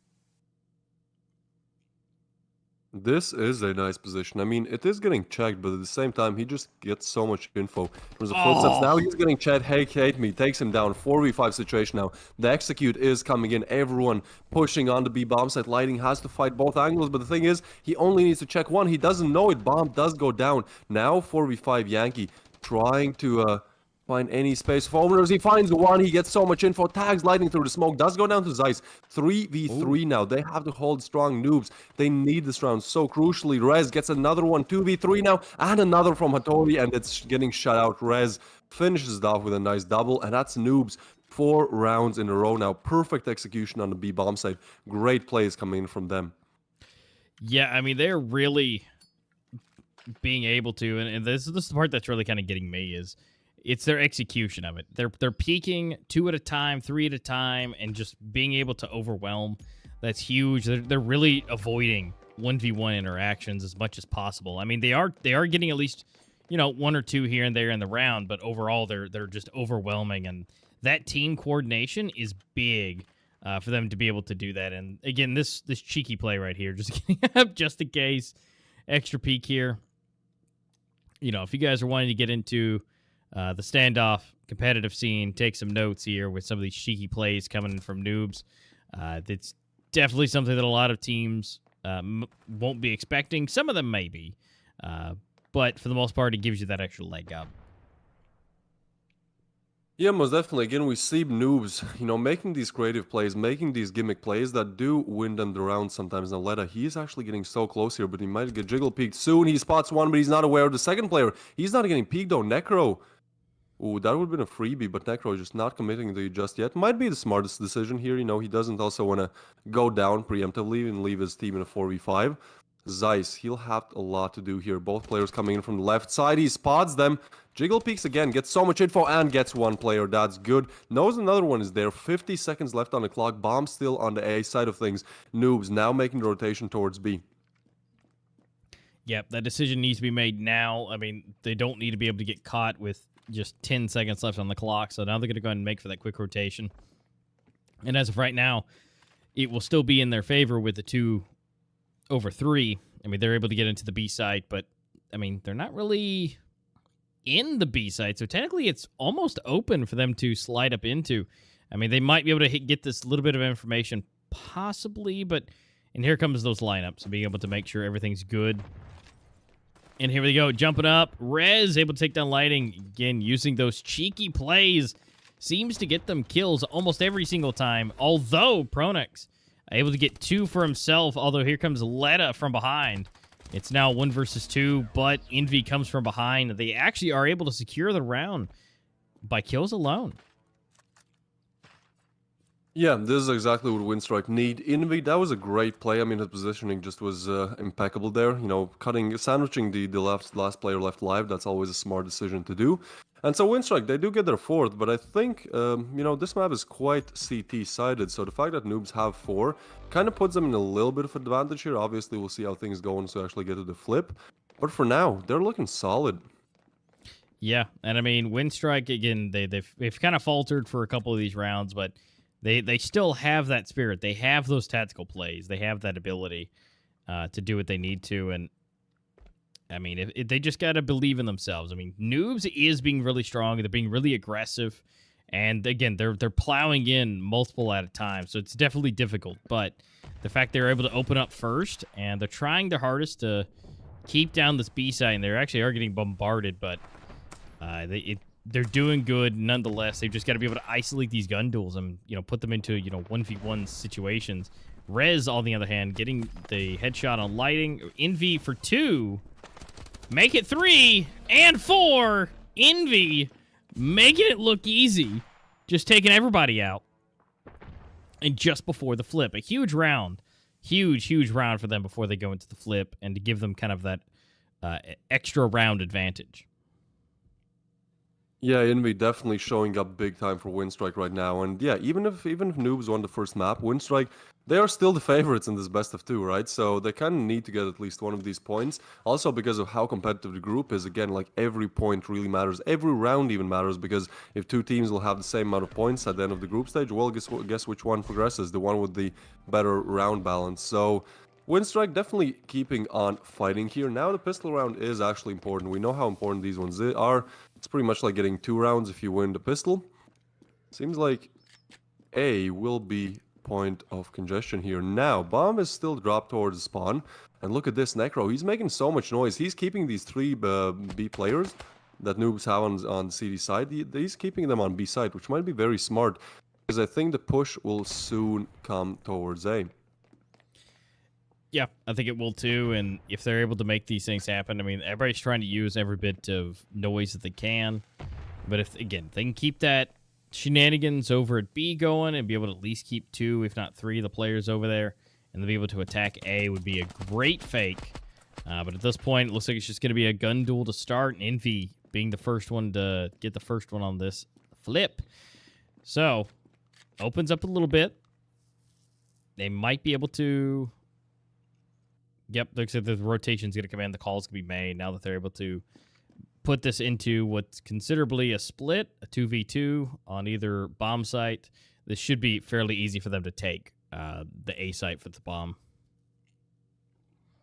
This is a nice position. I mean, it is getting checked, but at the same time, he just gets so much info. There's a footsteps. Now he's getting checked. Hey, Hate Me takes him down. 4v5 situation now. The execute is coming in. Everyone pushing on the B bomb site. Lighting has to fight both angles, but the thing is, he only needs to check one. He doesn't know it. Bomb does go down. Now 4v5 Yankee trying to find any space for openers. He finds one. He gets so much info. Tags Lightning through the smoke. Does go down to Zeiss. 3v3 now. They have to hold strong. Noobs. They need this round so crucially. Rez gets another one. 2v3 now. And another from Hattori. And it's getting shut out. Rez finishes it off with a nice double. And that's Noobs. 4 rounds in a row now. Perfect execution on the B bomb side. Great plays coming in from them. Yeah, I mean, they're really being able to. And this is the part that's really kind of getting me is it's their execution of it. They're peaking 2 at a time, 3 at a time, and just being able to overwhelm. That's huge. They're really avoiding 1v1 interactions as much as possible. I mean, they are getting at least 1 or 2 here and there in the round, but overall they're just overwhelming, and that team coordination is big for them to be able to do that. And again, this cheeky play right here, just getting up just in case, extra peek here. If you guys are wanting to get into the standoff competitive scene, take some notes here with some of these cheeky plays coming from Noobs. It's definitely something that a lot of teams won't be expecting. Some of them may be, but for the most part, it gives you that extra leg up. Yeah, most definitely. Again, we see Noobs, making these creative plays, making these gimmick plays that do win them the round sometimes. Now, Letta, he's actually getting so close here, but he might get jiggle peeked soon. He spots one, but he's not aware of the second player. He's not getting peeked, though. Necro. Ooh, that would have been a freebie, but Necro is just not committing to it just yet. Might be the smartest decision here. He doesn't also want to go down preemptively and leave his team in a 4v5. Zeiss, he'll have a lot to do here. Both players coming in from the left side. He spots them. Jiggle peeks again, gets so much info and gets one player. That's good. Knows another one is there. 50 seconds left on the clock. Bomb still on the A side of things. Noobs now making the rotation towards B. Yep, that decision needs to be made now. I mean, they don't need to be able to get caught with just 10 seconds left on the clock, so now they're going to go ahead and make for that quick rotation. And as of right now, it will still be in their favor with the 2 over 3. I mean, they're able to get into the B site, but, I mean, they're not really in the B site, so technically it's almost open for them to slide up into. I mean, they might be able to get this little bit of information, possibly, but... And here comes those lineups, being able to make sure everything's good. And here we go, jumping up. Rez able to take down Lighting. Again, using those cheeky plays. Seems to get them kills almost every single time. Although, Pronix able to get 2 for himself. Although, here comes Letta from behind. It's now 1 versus 2, but Envy comes from behind. They actually are able to secure the round by kills alone. Yeah, this is exactly what Winstrike need. Invi, that was a great play. I mean, his positioning just was impeccable there. You know, sandwiching the last player left live. That's always a smart decision to do. And so Winstrike, they do get their fourth, but I think, you know, this map is quite CT-sided. So the fact that noobs have 4 kind of puts them in a little bit of advantage here. Obviously, we'll see how things go once we actually get to the flip. But for now, they're looking solid. Yeah, and I mean, Winstrike again. They've kind of faltered for a couple of these rounds, but they still have that spirit. They have those tactical plays. They have that ability to do what they need to. And I mean, if they just got to believe in themselves. I mean, Noobs is being really strong. They're being really aggressive, and again, they're plowing in multiple at a time. So it's definitely difficult. But the fact they're able to open up first, and they're trying their hardest to keep down this B side, and they actually are getting bombarded, but they're doing good nonetheless. They've just got to be able to isolate these gun duels and, you know, put them into, you know, 1v1 situations. Rez, on the other hand, getting the headshot on lighting. Envy for 2. Make it 3 and 4. Envy making it look easy. Just taking everybody out. And just before the flip. A huge round. Huge round for them before they go into the flip, and to give them kind of that extra round advantage. Yeah, Envy definitely showing up big time for Winstrike right now. And yeah, even if Noobs won the first map, Winstrike, they are still the favorites in this best of 2, right? So they kind of need to get at least one of these points. Also because of how competitive the group is. Again, like every point really matters. Every round even matters, because if 2 teams will have the same amount of points at the end of the group stage, well, guess which one progresses? The one with the better round balance. So Winstrike definitely keeping on fighting here. Now the pistol round is actually important. We know how important these ones are. It's pretty much like getting 2 rounds if you win the pistol. Seems like A will be point of congestion here. Now, bomb is still dropped towards the spawn. And look at this, Necro. He's making so much noise. He's keeping these 3 B players that noobs have on the CD side. He's keeping them on B side, which might be very smart, because I think the push will soon come towards A. Yeah, I think it will too. And if they're able to make these things happen, I mean, everybody's trying to use every bit of noise that they can. But if, again, they can keep that shenanigans over at B going and be able to at least keep 2, if not 3 of the players over there, and to be able to attack A would be a great fake. But at this point, it looks like it's just going to be a gun duel to start, and Envy being the first one to get the first one on this flip. So, opens up a little bit. They might be able to... Yep, looks like the rotation's going to come in. The call's going to be made now that they're able to put this into what's considerably a split, a 2v2 on either bomb site. This should be fairly easy for them to take, the A site for the bomb.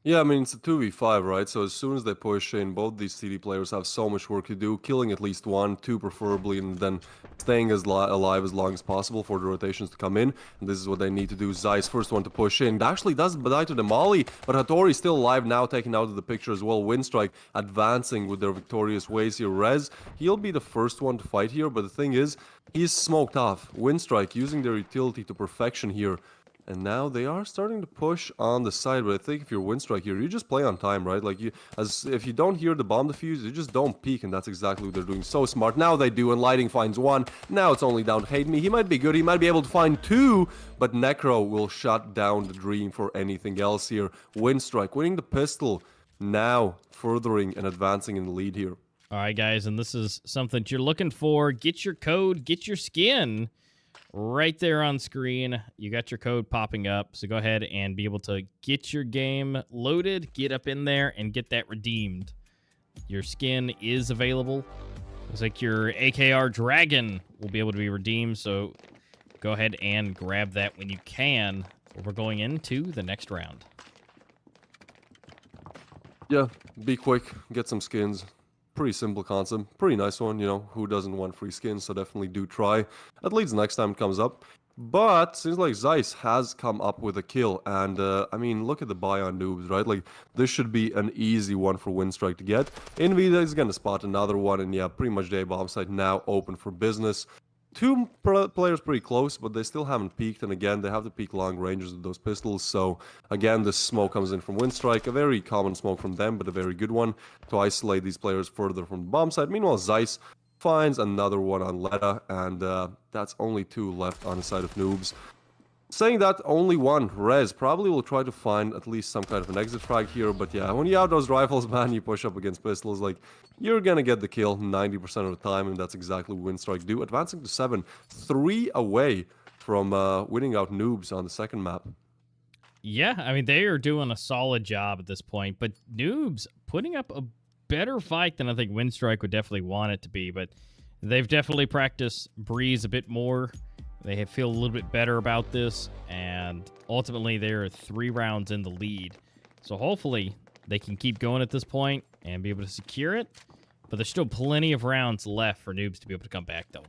Yeah, I mean, it's a 2v5, right? So as soon as they push in, both these CD players have so much work to do, killing at least 1, 2 preferably, and then staying as alive as long as possible for the rotations to come in. And this is what they need to do. Zeiss, first one to push in. Actually does die to the molly, but Hattori's still alive now, taken out of the picture as well. Winstrike advancing with their victorious ways here. Rez, he'll be the first one to fight here, but the thing is, he's smoked off. Winstrike using their utility to perfection here. And now they are starting to push on the side, but I think if you're Winstrike here, you just play on time, right? Like, if you don't hear the bomb defuse, you just don't peek, and that's exactly what they're doing. So smart. Now they do, and Lighting finds 1. Now it's only down to Hate Me. He might be good. He might be able to find 2, but Necro will shut down the dream for anything else here. Winstrike winning the pistol, now furthering and advancing in the lead here. All right, guys, and this is something you're looking for. Get your code, get your skin. Right there on screen, you got your code popping up, so go ahead and be able to get your game loaded, get up in there, and get that redeemed. Your skin is available. Looks like your AKR Dragon will be able to be redeemed, so go ahead and grab that when you can. We're going into the next round. Yeah, be quick, get some skins. Pretty simple concept, pretty nice one, you know, who doesn't want free skins, so definitely do try, at least next time it comes up. But seems like Zeiss has come up with a kill, and I mean, look at the buy on noobs, right? Like, this should be an easy one for Winstrike to get. Envy is gonna spot another one, and yeah, pretty much the bomb site now open for business. 2 players pretty close, but they still haven't peaked, and again, they have to peak long ranges with those pistols, so again, this smoke comes in from Winstrike, a very common smoke from them, but a very good one to isolate these players further from the bomb site. Meanwhile, Zeiss finds another one on Letta, and that's only 2 left on the side of Noobs. Saying that, only one, Rez, probably will try to find at least some kind of an exit frag here, but yeah, when you have those rifles, man, you push up against pistols, like, you're gonna get the kill 90% of the time, and that's exactly what Winstrike do, advancing to 7, 3 away from winning out Noobs on the second map. Yeah, I mean, they are doing a solid job at this point, but Noobs putting up a better fight than I think Winstrike would definitely want it to be, but they've definitely practiced Breeze a bit more. They feel a little bit better about this, and ultimately they're 3 rounds in the lead. So hopefully they can keep going at this point and be able to secure it, but there's still plenty of rounds left for Noobs to be able to come back, though.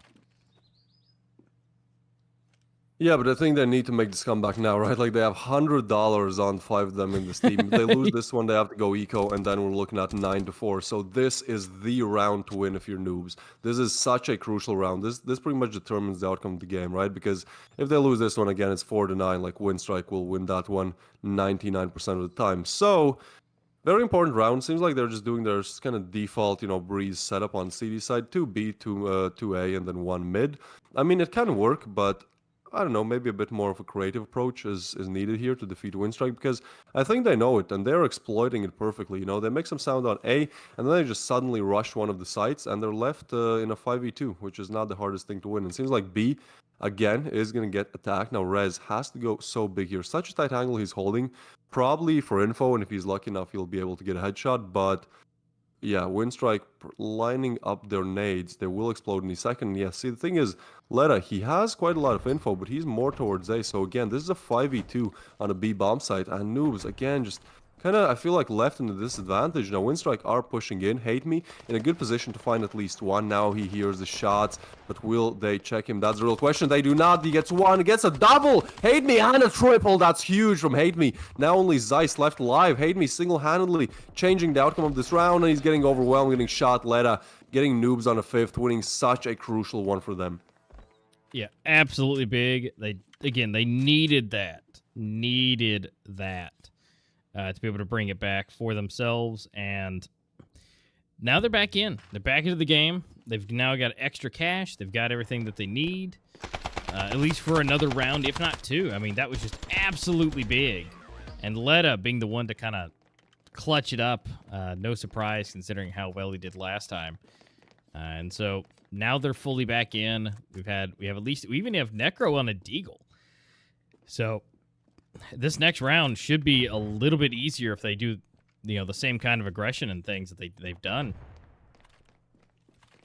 Yeah, but I think they need to make this comeback now, right? Like, they have $100 on 5 of them in this team. If they lose this one, they have to go eco, and then we're looking at 9-4. So this is the round to win if you're Noobs. This is such a crucial round. This pretty much determines the outcome of the game, right? Because if they lose this one again, it's 4-9. Like, Winstrike will win that one 99% of the time. So, very important round. Seems like they're just doing their kind of default, Breeze setup on CD side. 2B, 2A, and then 1 mid. I mean, it can work, but I don't know, maybe a bit more of a creative approach is needed here to defeat Winstrike, because I think they know it and they're exploiting it perfectly. They make some sound on A, and then they just suddenly rush one of the sites, and they're left in a 5v2, which is not the hardest thing to win. It seems like B, again, is going to get attacked. Now, Rez has to go so big here. Such a tight angle he's holding, probably for info, and if he's lucky enough, he'll be able to get a headshot, but yeah, Winstrike lining up their nades. They will explode in a second. Yeah, see, the thing is, Letta, he has quite a lot of info, but he's more towards A. So again, this is a 5v2 on a B bomb site. And Noobs, again, just kind of, I feel like, left in a disadvantage. Now, Winstrike are pushing in. Hate Me in a good position to find at least one. Now he hears the shots, but will they check him? That's the real question. They do not. He gets one. He gets a double. Hate Me and a triple. That's huge from Hate Me. Now only Zeiss left alive. Hate Me single-handedly changing the outcome of this round, and he's getting overwhelmed, getting shot. Letta getting Noobs on a 5th, winning such a crucial one for them. Yeah, absolutely big. They needed that. To be able to bring it back for themselves, and now they're back in. They're back into the game. They've now got extra cash. They've got everything that they need, at least for another round, if not 2. I mean, that was just absolutely big. And Letta being the one to kind of clutch it up, no surprise considering how well he did last time. And so now they're fully back in. We even have Necro on a Deagle. So this next round should be a little bit easier if they do, the same kind of aggression and things that they've done.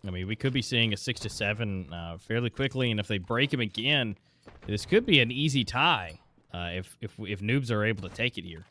I mean, we could be seeing a 6-7 fairly quickly, and if they break him again, this could be an easy tie if Noobs are able to take it here.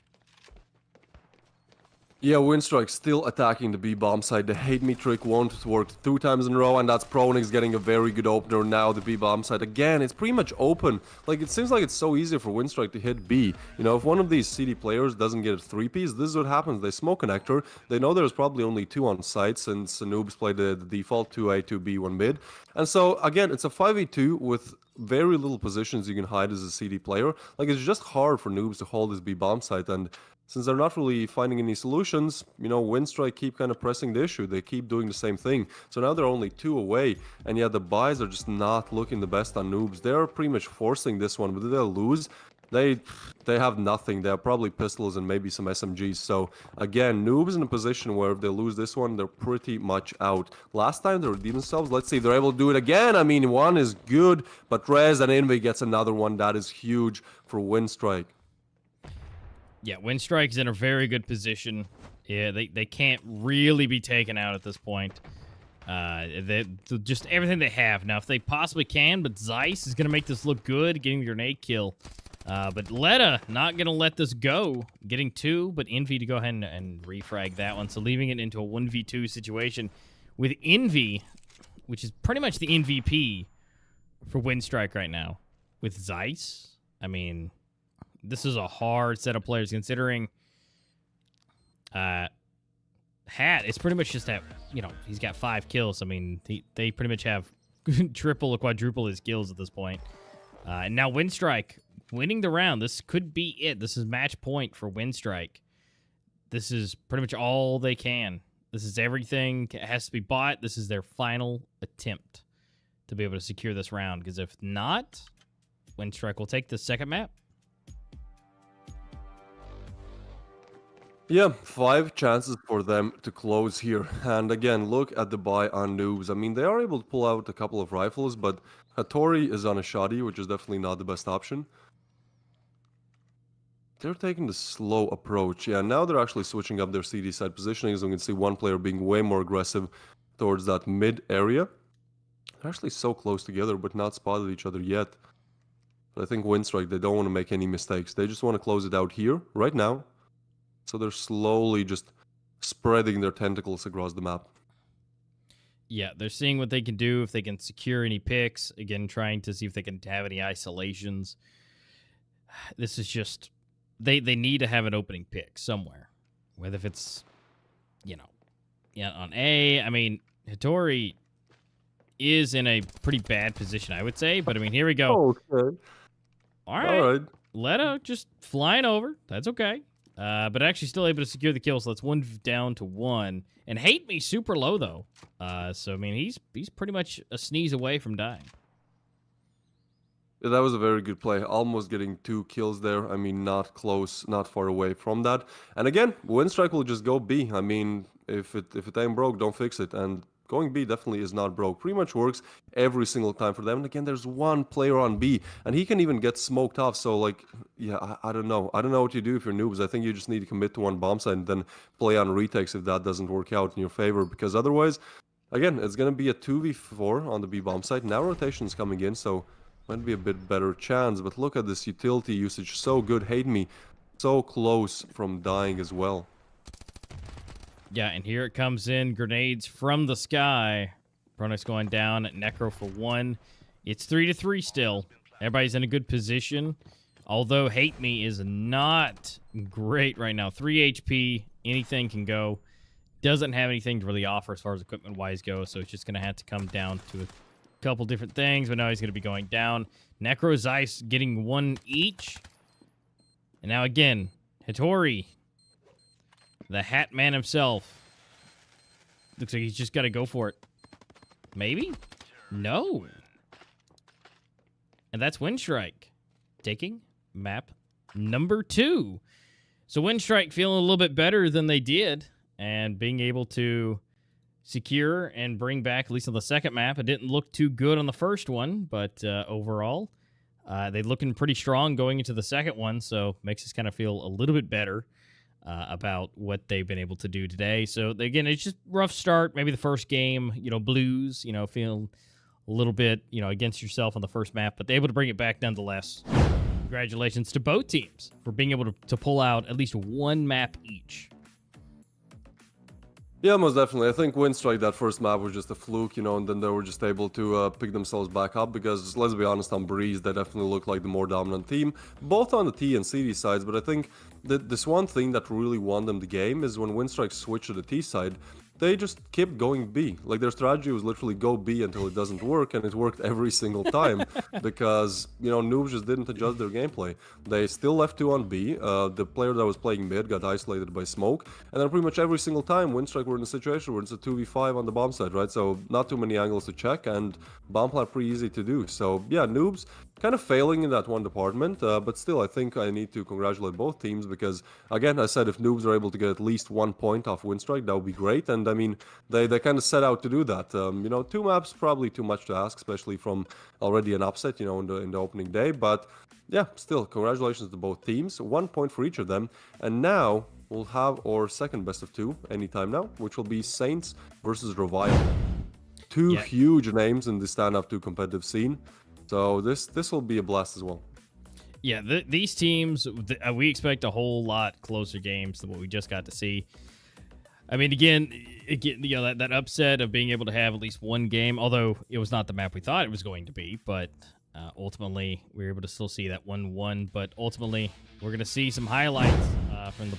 Yeah, Winstrike still attacking the B bomb side. The Hate Me trick won't work 2 times in a row, and that's Pronix getting a very good opener now. The B bomb side again, it's pretty much open. Like, it seems like it's so easy for Winstrike to hit B. If one of these CD players doesn't get a 3-piece, this is what happens. They smoke connector. They know there's probably only 2 on site since Noobs played the default 2A, 2B, 1 mid. And so again, it's a 5v2 with very little positions you can hide as a CD player. Like, it's just hard for Noobs to hold this B bomb site, and since they're not really finding any solutions, Winstrike keep kind of pressing the issue. They keep doing the same thing. So now they're only 2 away, and yet the buys are just not looking the best on Noobs. They're pretty much forcing this one, but if they'll lose, they have nothing. They have probably pistols and maybe some SMGs. So again, Noobs in a position where if they lose this one, they're pretty much out. Last time they redeemed themselves. Let's see if they're able to do it again. I mean, one is good, but Rez and Invi gets another one. That is huge for Winstrike. Yeah, Winstrike's in a very good position. Yeah, they can't really be taken out at this point. Just everything they have. Now, if they possibly can, but Zeiss is going to make this look good, getting the grenade kill. But Letta not going to let this go. Getting 2, but Envy to go ahead and refrag that one. So leaving it into a 1v2 situation with Envy, which is pretty much the MVP for Winstrike right now. With Zeiss, I mean, this is a hard set of players considering Hat is pretty much just that, he's got 5 kills. I mean, they pretty much have triple or quadruple his kills at this point. And now Winstrike winning the round. This could be it. This is match point for Winstrike. This is pretty much all they can This is everything. It has to be bought. This is their final attempt to be able to secure this round. Because if not, Winstrike will take the second map. Yeah, 5 chances for them to close here. And again, look at the buy on Noobs. I mean, they are able to pull out a couple of rifles, but Hattori is on a shoddy, which is definitely not the best option. They're taking the slow approach. Yeah, now they're actually switching up their CD side positioning, so we can see one player being way more aggressive towards that mid area. They're actually so close together, but not spotted each other yet. But I think Winstrike, they don't want to make any mistakes. They just want to close it out here, right now. So they're slowly just spreading their tentacles across the map. Yeah, they're seeing what they can do, if they can secure any picks. Again, trying to see if they can have any isolations. This is just... They need to have an opening pick somewhere. Whether if it's, on A. I mean, Hattori is in a pretty bad position, I would say. But, I mean, here we go. Okay. All right. Letta just flying over. That's okay. But actually still able to secure the kill, so that's 1 down to 1. And Hate Me super low, though. So, I mean, he's pretty much a sneeze away from dying. Yeah, that was a very good play. Almost getting 2 kills there. I mean, not close, not far away from that. And again, Winstrike will just go B. I mean, if it ain't broke, don't fix it. And going B definitely is not broke. Pretty much works every single time for them. And again, there's one player on B, and he can even get smoked off. So, like, yeah, I don't know. I don't know what you do if you're noobs. I think you just need to commit to one bomb site and then play on retakes if that doesn't work out in your favor. Because otherwise, again, it's going to be a 2v4 on the B bomb site. Now rotation's coming in, so might be a bit better chance. But look at this utility usage. So good. Hate Me so close from dying as well. Yeah, and here it comes in. Grenades from the sky. Pronox going down. Necro for 1. It's 3-3 still. Everybody's in a good position. Although Hate Me is not great right now. 3 HP. Anything can go. Doesn't have anything to really offer as far as equipment-wise goes, so it's just going to have to come down to a couple different things, but now he's going to be going down. Necro, Zeiss getting 1 each. And now again, Hattori, the Hat Man himself. Looks like he's just got to go for it. Maybe? No. And that's Winstrike taking map number 2. So Winstrike feeling a little bit better than they did and being able to secure and bring back, at least on the second map. It didn't look too good on the first one, but overall, they're looking pretty strong going into the second one, so makes us kind of feel a little bit better about what they've been able to do today. So, again, it's just rough start. Maybe the first game, blues, feeling a little bit, against yourself on the first map, but they're able to bring it back nonetheless. Congratulations to both teams for being able to pull out at least 1 map each. Yeah, most definitely. I think Winstrike, that first map was just a fluke, and then they were just able to pick themselves back up because, let's be honest, on Breeze, they definitely look like the more dominant team, both on the T and CD sides. But I think that this one thing that really won them the game is when Winstrike switched to the T side, they just kept going B. Like, their strategy was literally go B until it doesn't work, and it worked every single time because, Noobs just didn't adjust their gameplay. They still left 2 on B. The player that was playing mid got isolated by smoke, and then pretty much every single time, Winstrike were in a situation where it's a 2v5 on the bomb side, right? So not too many angles to check, and bomb plant pretty easy to do. So, yeah, Noobs kind of failing in that one department, but still, I think I need to congratulate both teams because, again, I said if Noobs are able to get at least 1 point off Winstrike, that would be great. And I mean, they kind of set out to do that. 2 maps probably too much to ask, especially from already an upset, in the opening day. But yeah, still, congratulations to both teams. 1 point for each of them. And now we'll have our second best of 2 anytime now, which will be Saints versus Revial. 2 huge names in the Standoff 2 competitive scene. So this will be a blast as well. Yeah, these teams, we expect a whole lot closer games than what we just got to see. I mean, again, that upset of being able to have at least 1 game, although it was not the map we thought it was going to be, but ultimately we were able to still see that 1-1. But ultimately, we're going to see some highlights from the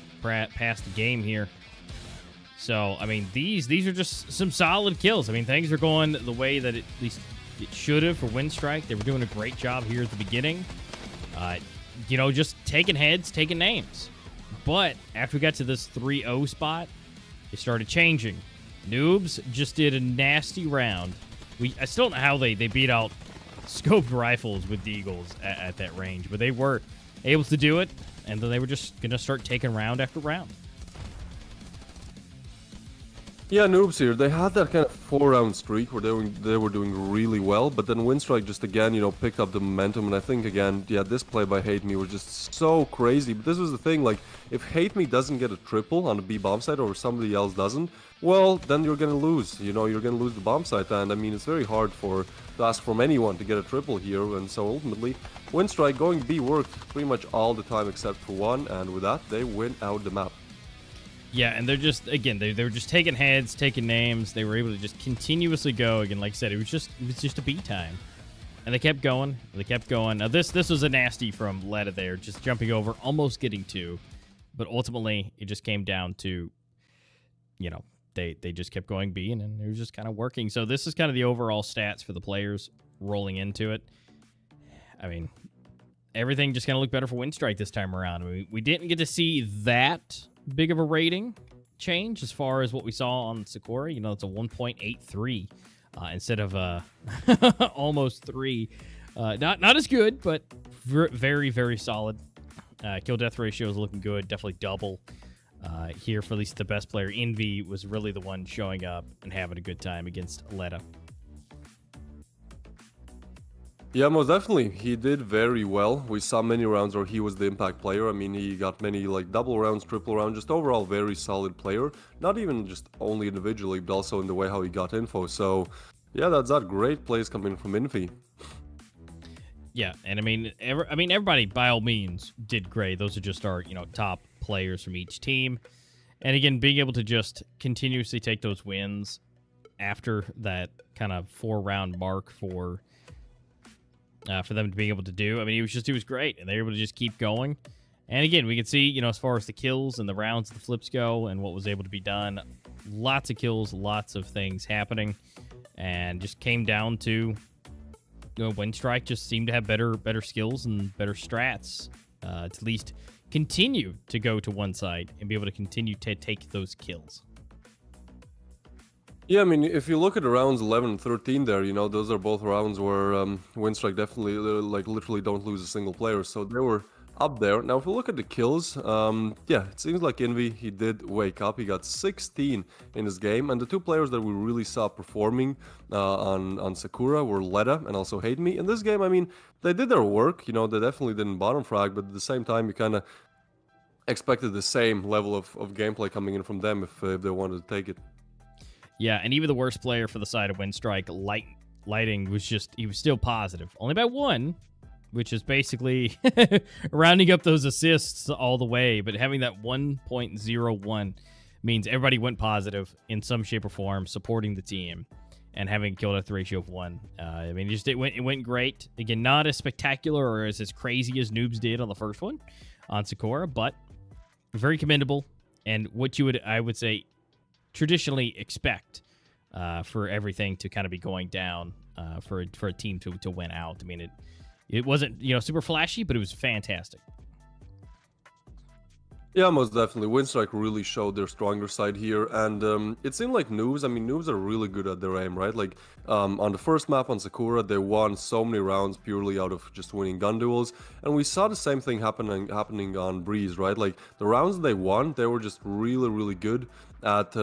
past game here. So, I mean, these are just some solid kills. I mean, things are going the way that at least it should have for Winstrike. They were doing a great job here at the beginning. Just taking heads, taking names. But after we got to this 3-0 spot, It started changing. Noobs just did a nasty round. I still don't know how they beat out scoped rifles with deagles at that range, but they were able to do it, and then they were just going to start taking round after round. Yeah, Noobs here. They had that kind of 4-round streak where they were doing really well, but then Winstrike just again, picked up the momentum, and I think again, yeah, this play by Hate Me was just so crazy. But this was the thing, like, if Hate Me doesn't get a triple on the B bomb site or somebody else doesn't, well, then you're gonna lose. You're gonna lose the bomb site, and I mean, it's very hard to ask from anyone to get a triple here, and so ultimately, Winstrike going B worked pretty much all the time except for one, and with that, they win out the map. Yeah, and they're just, again, they were just taking heads, taking names. They were able to just continuously go. Again, like I said, it was just a B time. And they kept going. They kept going. Now, this was a nasty from Letta there, just jumping over, almost getting 2. But ultimately, it just came down to, they just kept going B, and then it was just kind of working. So this is kind of the overall stats for the players rolling into it. I mean, everything just kind of looked better for Winstrike this time around. I mean, we didn't get to see that big of a rating change as far as what we saw on Sakura. It's a 1.83 instead of almost 3. Not as good, but very, very solid. Kill death ratio is looking good. Definitely double here for at least the best player. Envy was really the one showing up and having a good time against Letta. Yeah, most definitely. He did very well. We saw many rounds where he was the impact player. I mean, he got many like double rounds, triple rounds, just overall very solid player. Not even just only individually, but also in the way how he got info. So, yeah, that's that great plays coming from Infi. Yeah, and I mean, everybody by all means did great. Those are just our top players from each team. And again, being able to just continuously take those wins after that kind of 4-round mark for them to be able to do. I mean, he was great, and they were able to just keep going. And again, we can see, as far as the kills and the rounds, the flips go, and what was able to be done. Lots of kills, lots of things happening, and just came down to, Winstrike just seemed to have better skills and better strats to at least continue to go to one side and be able to continue to take those kills. Yeah, I mean, if you look at the rounds 11 and 13 there, those are both rounds where Winstrike definitely, literally don't lose a single player. So they were up there. Now, if you look at the kills, yeah, it seems like Envy, he did wake up. He got 16 in this game. And the 2 players that we really saw performing on Sakura were Letta and also Hate Me. In this game, I mean, they did their work. They definitely didn't bottom frag, but at the same time, you kind of expected the same level of gameplay coming in from them if they wanted to take it. Yeah, and even the worst player for the side of Winstrike, Lighting, he was still positive. Only by 1, which is basically rounding up those assists all the way. But having that 1.01 means everybody went positive in some shape or form, supporting the team, and having a kill death ratio of 1. I mean, it went great. Again, not as spectacular or as crazy as Noobs did on the first one on Sakura, but very commendable. And what I would say, traditionally expect for everything to kind of be going down for a team to win out. I mean, it wasn't super flashy, but it was fantastic. Yeah, most definitely. Winstrike really showed their stronger side here, and it seemed like Noobs, Noobs are really good at their aim, right? Like, on the first map on Sakura, they won so many rounds purely out of just winning gun duels, and we saw the same thing happening on Breeze, right? Like, the rounds they won, they were just really, really good at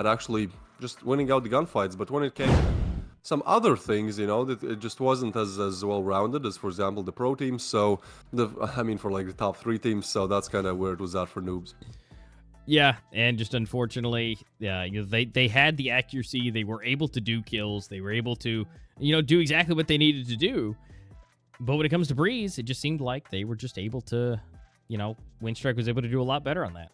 actually just winning out the gunfights, but when it came some other things, that it just wasn't as well rounded as, for example, the pro teams. So for like the top 3 teams. So that's kind of where it was at for Noobs. Yeah, and just unfortunately, they had the accuracy. They were able to do kills. They were able to do exactly what they needed to do. But when it comes to Breeze, it just seemed like they were just able to, Winstrike was able to do a lot better on that.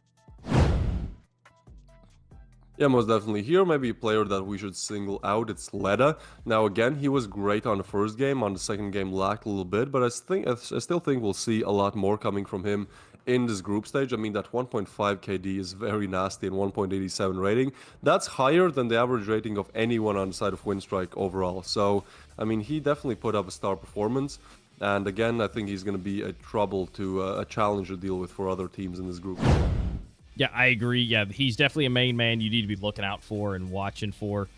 Yeah, most definitely. Here, maybe a player that we should single out, it's Letta. Now, again, he was great on the first game. On the second game, lacked a little bit, but I still think we'll see a lot more coming from him in this group stage. I mean, that 1.5 KD is very nasty and 1.87 rating. That's higher than the average rating of anyone on the side of Winstrike overall. So, I mean, he definitely put up a star performance. And again, I think he's going to be a trouble to a challenge to deal with for other teams in this group. Yeah, I agree. Yeah, he's definitely a main man you need to be looking out for and watching for.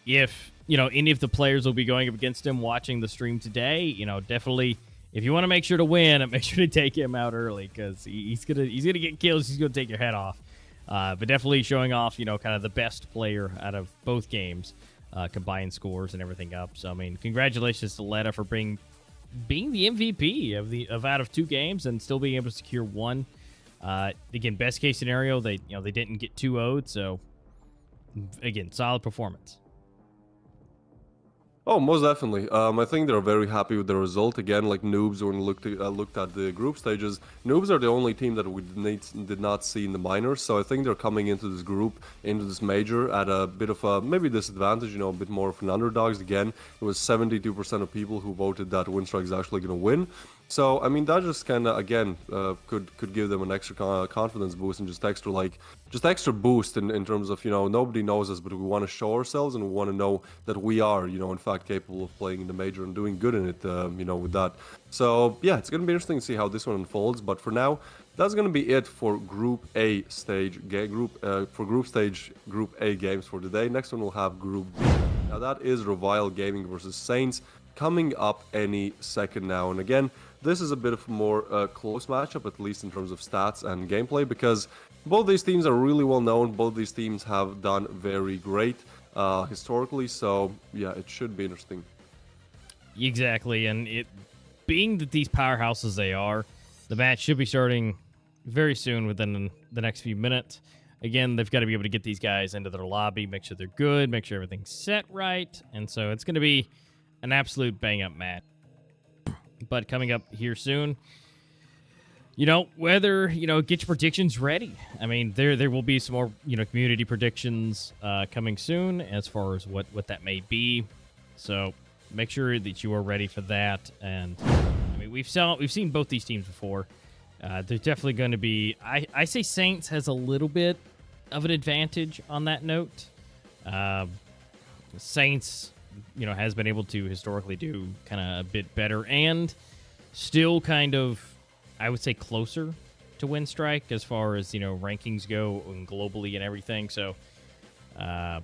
If, any of the players will be going up against him watching the stream today, definitely, if you want to make sure to win, make sure to take him out early, because he's gonna get kills. He's gonna take your head off. But definitely showing off, kind of the best player out of both games, combined scores and everything up. So, I mean, congratulations to Letta for being the MVP of out of 2 games and still being able to secure 1. Again, best case scenario, they didn't get 2-0'd, so again, solid performance. Oh, most definitely. I think they're very happy with the result. Again, like Noobs, when we looked at the group stages, Noobs are the only team that we did not see in the minors. So I think they're coming into this group, into this major, at a bit of a maybe disadvantage. A bit more of an underdogs. Again, it was 72% of people who voted that Winstrike is actually going to win. So I mean, that just kind of again could give them an extra confidence boost and just extra boost in terms of nobody knows us, but we want to show ourselves and we want to know that we are in fact capable of playing in the major and doing good in it with that. So yeah, it's gonna be interesting to see how this one unfolds. But for now, that's gonna be it for Group A stage Group A games for today. Next one we'll have Group B. Now that is RevialGG versus Saints coming up any second now. And again, this is a bit of a more close matchup, at least in terms of stats and gameplay, because both these teams are really well known. Both these teams have done very great historically, so yeah, it should be interesting. Exactly, and it being that these powerhouses they are, the match should be starting very soon, within the next few minutes. Again, they've got to be able to get these guys into their lobby, make sure they're good, make sure everything's set right, and so it's going to be an absolute bang-up match. But coming up here soon, whether, get your predictions ready. I mean, there will be some more, community predictions coming soon as far as what that may be. So make sure that you are ready for that. And I mean, we've seen both these teams before. There's definitely going to be, I say Saints has a little bit of an advantage on that note. Saints, has been able to historically do kind of a bit better and still kind of, I would say, closer to Winstrike as far as, rankings go and globally and everything. So, I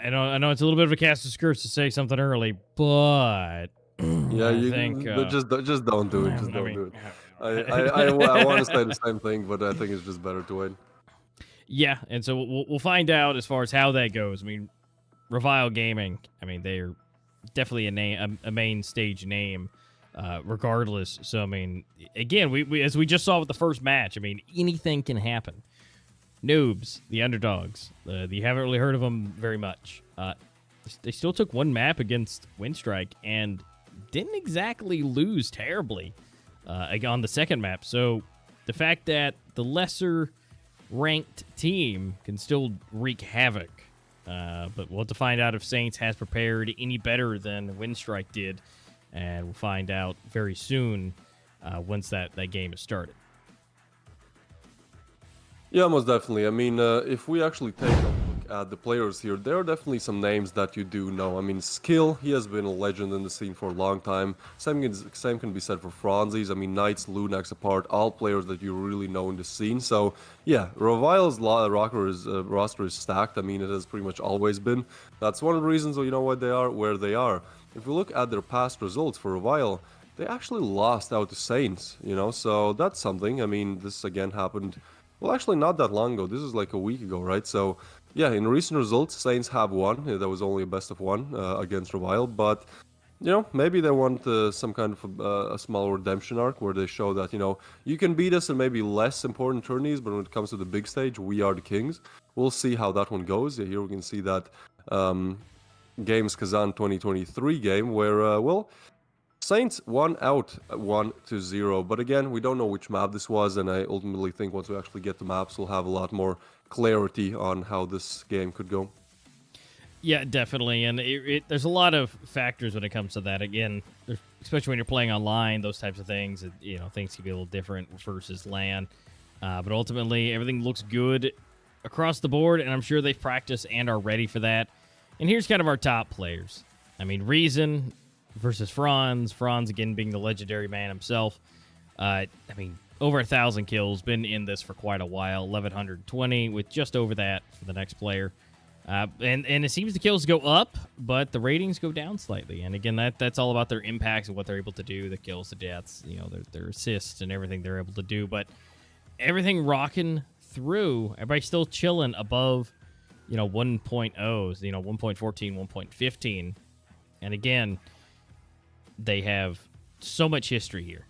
know it's a little bit of a cast of skirts to say something early, but yeah, I think just don't do it. Just don't do it. I want to say the same thing, but I think it's just better to wait. Yeah, and so we'll find out as far as how that goes. I mean, Revile Gaming, I mean, they're definitely a main stage name, regardless. So, I mean, again, we as we just saw with the first match, I mean, anything can happen. Noobs, the underdogs, you haven't really heard of them very much. They still took 1 map against Winstrike and didn't exactly lose terribly on the second map. So, the fact that the lesser ranked team can still wreak havoc. But we'll have to find out if Saints has prepared any better than Winstrike did, and we'll find out very soon once that game is started. Yeah, most definitely. I mean, if we actually take a look at the players here, there are definitely some names that you do know. I mean, Skill, he has been a legend in the scene for a long time. Same can be said for Franzis. I mean, Knights, Lunax apart, all players that you really know in the scene. So, yeah, Revile's roster is stacked. I mean, it has pretty much always been. That's one of the reasons what they are where they are. If we look at their past results for Revile, they actually lost out to Saints, so that's something. I mean, this again happened. Well, actually, not that long ago. This is like a week ago, right? So, yeah, in recent results, Saints have won. That was only a best of 1 against Revile. But, maybe they want some kind of a small redemption arc where they show that, you can beat us in maybe less important tourneys, but when it comes to the big stage, we are the kings. We'll see how that one goes. Yeah, here we can see that Games Kazan 2023 game where, Saints won out 1-0, but again, we don't know which map this was, and I ultimately think once we actually get the maps, we'll have a lot more clarity on how this game could go. Yeah, definitely, and there's a lot of factors when it comes to that. Again, especially when you're playing online, those types of things, things can be a little different versus LAN, but ultimately, everything looks good across the board, and I'm sure they've practiced and are ready for that. And here's kind of our top players. I mean, Reason versus Franz. Franz, again, being the legendary man himself. I mean, over 1,000 kills, been in this for quite a while, 1,120 with just over that for the next player. And it seems the kills go up, but the ratings go down slightly. And again, that's all about their impacts and what they're able to do, the kills, the deaths, you know, their assists and everything they're able to do. But everything rocking through, everybody's still chilling above, you know, 1.0s, you know, 1.14, 1.15. And again, they have so much history here.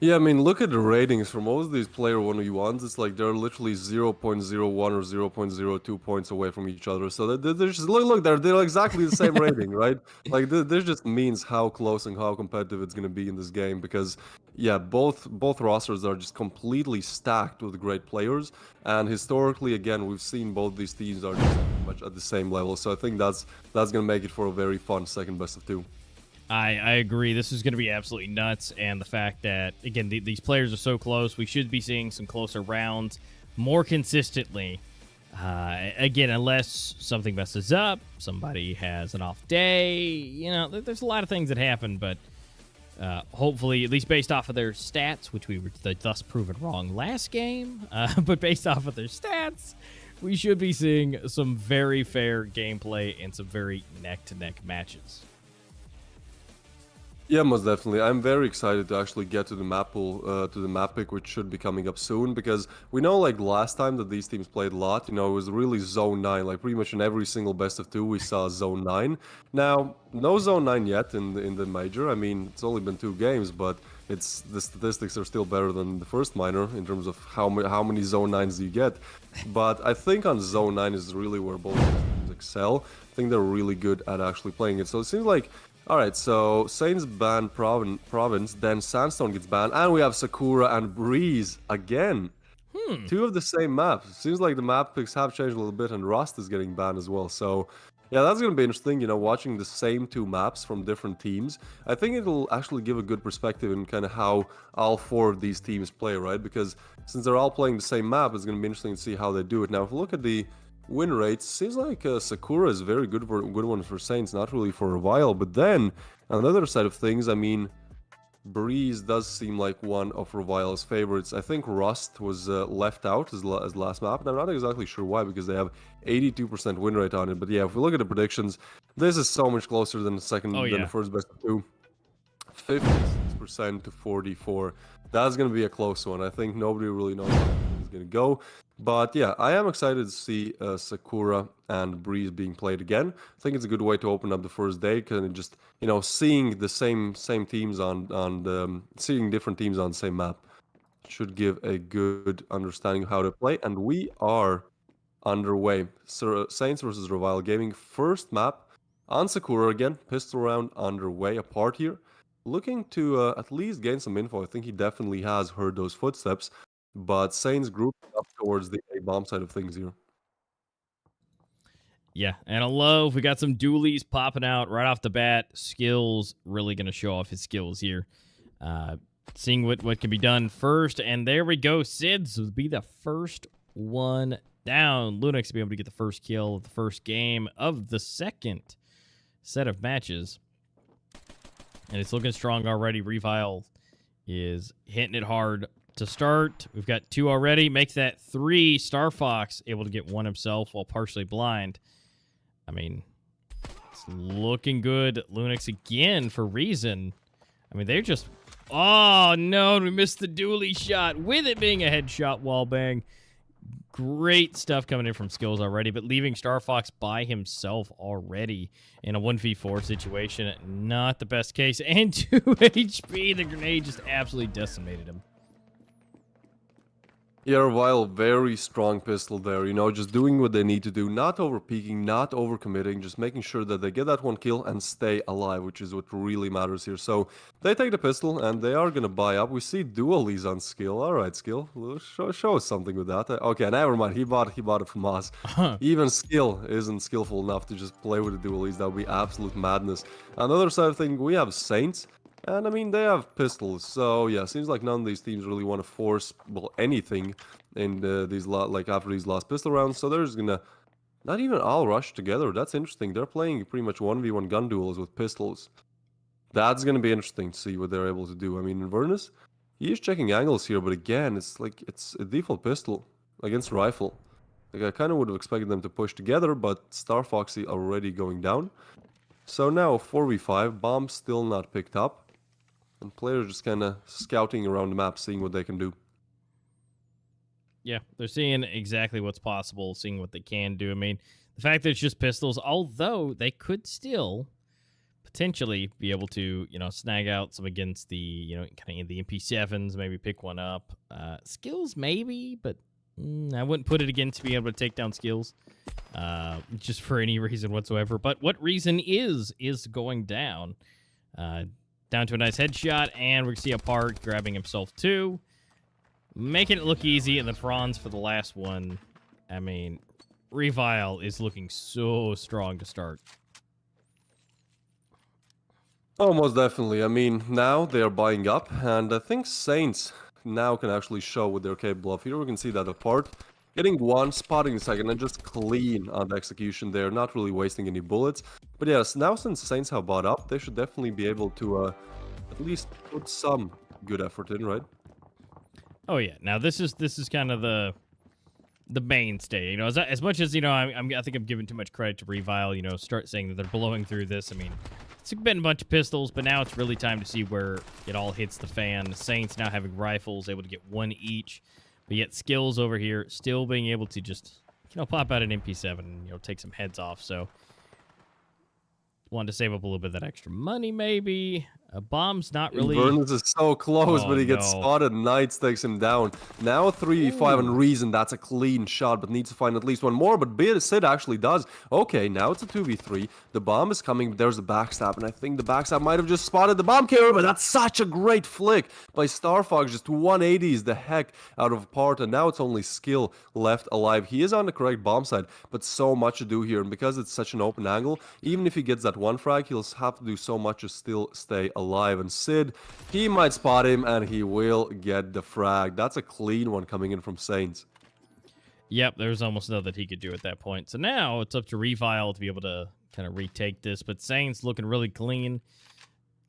Yeah, I mean, look at the ratings for most of these player 1v1s. It's like they're literally 0.01 or 0.02 points away from each other. So they're just look, they're exactly the same rating, right? Like this just means how close and how competitive it's gonna be in this game because, yeah, both rosters are just completely stacked with great players. And historically, again, we've seen both these teams are just pretty much at the same level. So I think that's gonna make it for a very fun second best of 2. I agree. This is going to be absolutely nuts. And the fact that, again, these players are so close, we should be seeing some closer rounds more consistently. Again, unless something messes up, somebody has an off day, you know, there's a lot of things that happen. But hopefully, at least based off of their stats, which we were thus proven wrong last game, but based off of their stats, we should be seeing some very fair gameplay and some very neck-to-neck matches. Yeah, most definitely. I'm very excited to actually get to the map pool, to the map pick, which should be coming up soon, because we know, like, last time that these teams played a lot, you know, it was really Zone 9. Like, pretty much in every single best of 2, we saw Zone 9. Now, no Zone 9 yet in the Major. I mean, it's only been 2 games, but the statistics are still better than the first minor in terms of how many Zone 9s you get. But I think on Zone 9 is really where both teams excel. I think they're really good at actually playing it. So it seems like, alright, so Saints ban Province, then Sandstone gets banned, and we have Sakura and Breeze again. 2 of the same maps. Seems like the map picks have changed a little bit, and Rust is getting banned as well. So, yeah, that's going to be interesting, you know, watching the same 2 maps from different teams. I think it'll actually give a good perspective in kind of how all 4 of these teams play, right? Because since they're all playing the same map, it's going to be interesting to see how they do it. Now, if we look at the win rates, seems like Sakura is very good one for Saints, not really for Revile. But then, on the other side of things, I mean, Breeze does seem like one of Revile's favorites. I think Rust was left out as last map, and I'm not exactly sure why, because they have 82% win rate on it. But yeah, if we look at the predictions, this is so much closer than the first best of 2. 56% to 44. That's going to be a close one. I think nobody really knows how it's going to go. But yeah, I am excited to see Sakura and Breeze being played again. I think it's a good way to open up the first day, because just, you know, seeing the same teams seeing different teams on the same map should give a good understanding of how to play. And we are underway. So, Saints versus RevialGG, first map on Sakura again. Pistol round underway. Apart here, looking to at least gain some info. I think he definitely has heard those footsteps. But Saints group up towards the A-bomb side of things here. Yeah, and I love, we got some dualies popping out right off the bat. Skills, really going to show off his skills here. Seeing what can be done first, and there we go. Sids will be the first one down. Lunix will be able to get the first kill of the first game of the second set of matches. And it's looking strong already. Revile is hitting it hard to start. We've got 2 already. Makes that 3. Star Fox able to get 1 himself while partially blind. I mean, it's looking good. Lunix again for Reason. I mean, they're just... Oh, no. We missed the dually shot with it being a headshot wall bang. Great stuff coming in from Skills already, but leaving Star Fox by himself already in a 1v4 situation, not the best case. And 2 HP. The grenade just absolutely decimated him. Yeah, Revile, very strong pistol there, you know, just doing what they need to do, not over-peeking, not over-committing, just making sure that they get that 1 kill and stay alive, which is what really matters here. So, they take the pistol, and they are going to buy up. We see dualies on Skill. Alright, Skill, show us something with that. Okay, never mind, he bought it from us. Even Skill isn't skillful enough to just play with the dualies. That would be absolute madness. On the other side of things, we have Saints. And I mean, they have pistols, so yeah, seems like none of these teams really want to force, well, anything in after these last pistol rounds. So they're just gonna not even all rush together. That's interesting. They're playing pretty much 1v1 gun duels with pistols. That's gonna be interesting to see what they're able to do. I mean, Inverness He is checking angles here, but again, it's like it's a default pistol against rifle. Like I kind of would have expected them to push together, but Star Foxy already going down. So now 4v5, bomb still not picked up, and players just kind of scouting around the map, seeing what they can do. Yeah, they're seeing exactly what's possible, seeing what they can do. I mean, the fact that it's just pistols, although they could still potentially be able to, snag out some against the, kind of the MP7s, maybe pick one up. Skills, maybe, but I wouldn't put it against being able to take down skills just for any reason whatsoever. But what reason is going down. Down to a nice headshot, and we see Apart grabbing himself too. Making it look easy, and then Franz for the last one. I mean, Revile is looking so strong to start. Oh, most definitely. I mean, now they are buying up, and I think Saints now can actually show what they're capable of. Here we can see that Apart getting one, spotting the second, and just clean on the execution there, not really wasting any bullets. But yes, now since Saints have bought up, they should definitely be able to at least put some good effort in, right? Oh yeah. Now this is kind of the mainstay. As much as I think I'm giving too much credit to Revile. Start saying that they're blowing through this. I mean, it's been a bunch of pistols, but now it's really time to see where it all hits the fan. The Saints now having rifles, able to get one each, but yet skills over here still being able to just pop out an MP7 and take some heads off. So wanted to save up a little bit of that extra money, maybe. A bomb's not really... Inverness is so close, but he gets spotted. Knights takes him down. Now 3v5 on Reason. That's a clean shot, but needs to find at least one more. But Sid actually does. Okay, now it's a 2v3. The bomb is coming. There's a backstab, and I think the backstab might have just spotted the bomb carrier, but that's such a great flick by Star Fox. Just 180s the heck out of Apart, and now it's only Skill left alive. He is on the correct bomb side, but so much to do here. And because it's such an open angle, even if he gets that one frag, he'll have to do so much to still stay alive. And Sid, he might spot him, and he will get the frag. That's a clean one coming in from Saints. Yep, there's almost nothing that he could do at that point. So now it's up to Revile to be able to kind of retake this. But Saints looking really clean,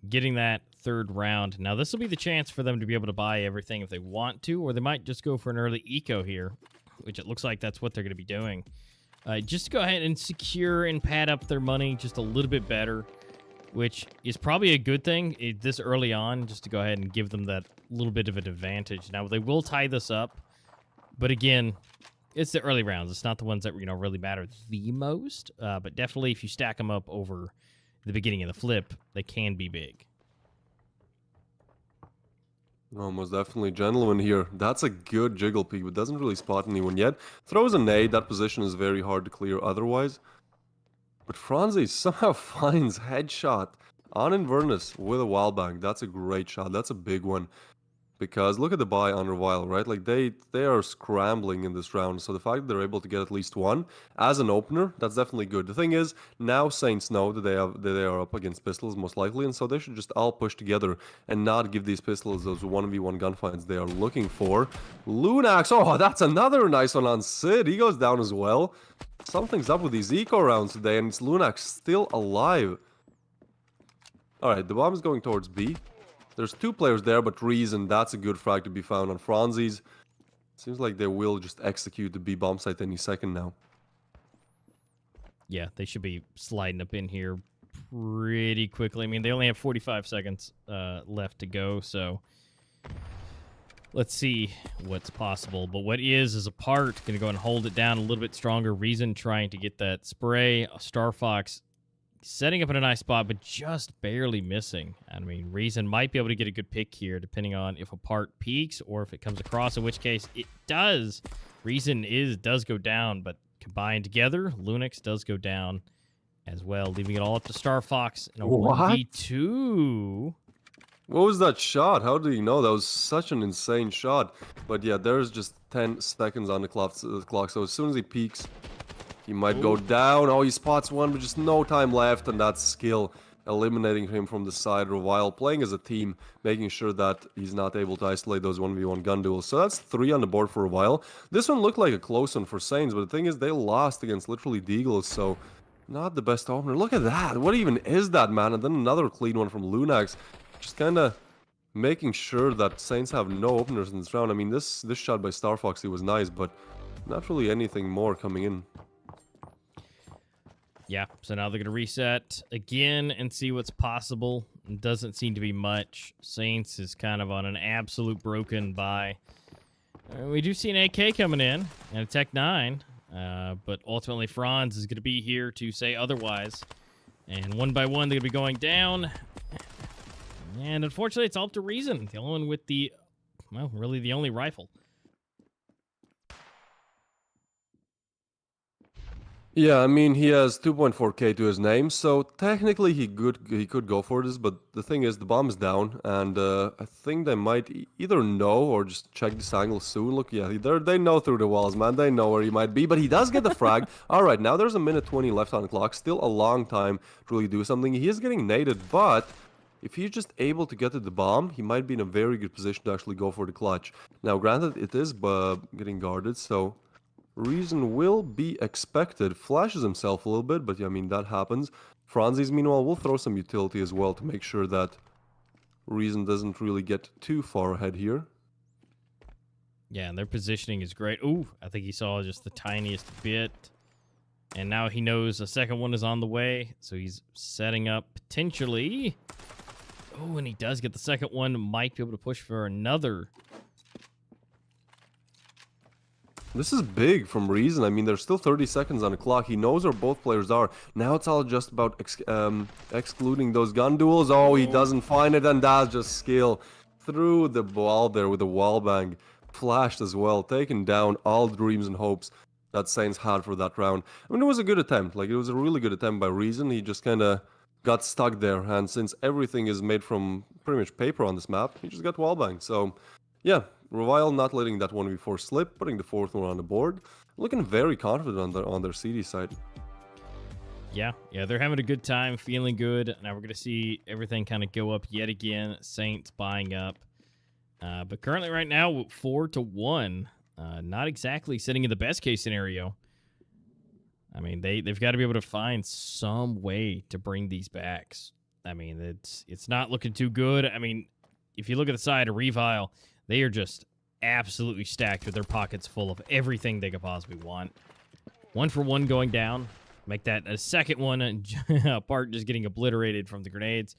getting that third round. Now this will be the chance for them to be able to buy everything if they want to, or they might just go for an early eco here, which it looks like that's what they're going to be doing. Just to go ahead and secure and pad up their money just a little bit better, which is probably a good thing this early on, just to go ahead and give them that little bit of an advantage. Now, they will tie this up, but again, it's the early rounds. It's not the ones that really matter the most, but definitely if you stack them up over the beginning of the flip, they can be big. Oh, most definitely. Gentleman here. That's a good jiggle peek, but doesn't really spot anyone yet. Throws a nade. That position is very hard to clear otherwise. But Franzi somehow finds headshot on Inverness with a wildbang. That's a great shot. That's a big one. Because look at the buy on Revile, right? Like they are scrambling in this round. So the fact that they're able to get at least one as an opener, that's definitely good. The thing is, now Saints know that they are up against pistols most likely, and so they should just all push together and not give these pistols those 1v1 gunfights they are looking for. Lunax, oh, that's another nice one on Sid. He goes down as well. Something's up with these eco rounds today, and it's Lunax still alive. Alright, the bomb is going towards B. There's two players there, but Reason, that's a good frag to be found on Franzi's. Seems like they will just execute the B bomb site any second now. Yeah, they should be sliding up in here pretty quickly. I mean, they only have 45 seconds left to go, so let's see what's possible. But what is Apart going to go and hold it down a little bit stronger. Reason trying to get that spray. Star Fox setting up in a nice spot, but just barely missing. I mean, Reason might be able to get a good pick here, depending on if Apart peaks or if it comes across, in which case it does. Reason does go down, but combined together, Lunix does go down as well, leaving it all up to Star Fox in a 1v2. What was that shot? How do you know? That was such an insane shot. But yeah, there's just 10 seconds on the clock, so as soon as he peaks, he might go down. Oh, he spots one, but just no time left, and that's Skill eliminating him from the side. Revile playing as a team, making sure that he's not able to isolate those 1v1 gun duels. So that's 3 on the board for Revile. This one looked like a close one for Saints, but the thing is they lost against literally Deagles, so not the best opener. Look at that. What even is that, man? And then another clean one from Lunax. Just kind of making sure that Saints have no openers in this round. I mean, this shot by Star Foxy was nice, but not really anything more coming in. Yeah, so now they're going to reset again and see what's possible. Doesn't seem to be much. Saints is kind of on an absolute broken buy. We do see an AK coming in and a Tech 9, but ultimately Franz is going to be here to say otherwise. And one by one, they're going to be going down. And unfortunately, it's all up to Reason, the only one with the, well, really the only rifle. Yeah, I mean, he has 2.4k to his name, so technically he could go for this, but the thing is, the bomb is down, and I think they might either know or just check this angle soon. Look, yeah, they know through the walls, man. They know where he might be, but he does get the frag. All right, now there's a minute 20 left on the clock. Still a long time to really do something. He is getting naded, but if he's just able to get to the bomb, he might be in a very good position to actually go for the clutch. Now, granted, it is getting guarded, so Reason will be expected. Flashes himself a little bit, but yeah, I mean, that happens. Franzis, meanwhile, will throw some utility as well to make sure that Reason doesn't really get too far ahead here. Yeah, and their positioning is great. Ooh, I think he saw just the tiniest bit. And now he knows a second one is on the way, so he's setting up potentially. Oh, and he does get the second one. Might be able to push for another. This is big from Reason. I mean, there's still 30 seconds on the clock. He knows where both players are. Now it's all just about excluding those gun duels. Oh, he doesn't find it, and that's just skill. Through the wall there with the wall bang. Flashed as well, taking down all dreams and hopes that Saints had for that round. I mean, it was a good attempt. Like, it was a really good attempt by Reason. He just kind of got stuck there, and since everything is made from pretty much paper on this map, he just got wall banged. So, yeah. Revile not letting that 1v4 slip, putting the fourth one on the board. Looking very confident on their CD side. Yeah, they're having a good time, feeling good. Now we're going to see everything kind of go up yet again. Saints buying up. But currently right now, 4-1. Not exactly sitting in the best case scenario. I mean, they've got to be able to find some way to bring these back. I mean, it's not looking too good. I mean, if you look at the side of Revile, they are just absolutely stacked with their pockets full of everything they could possibly want. 1 for 1 going down. Make that a second one apart, just getting obliterated from the grenades.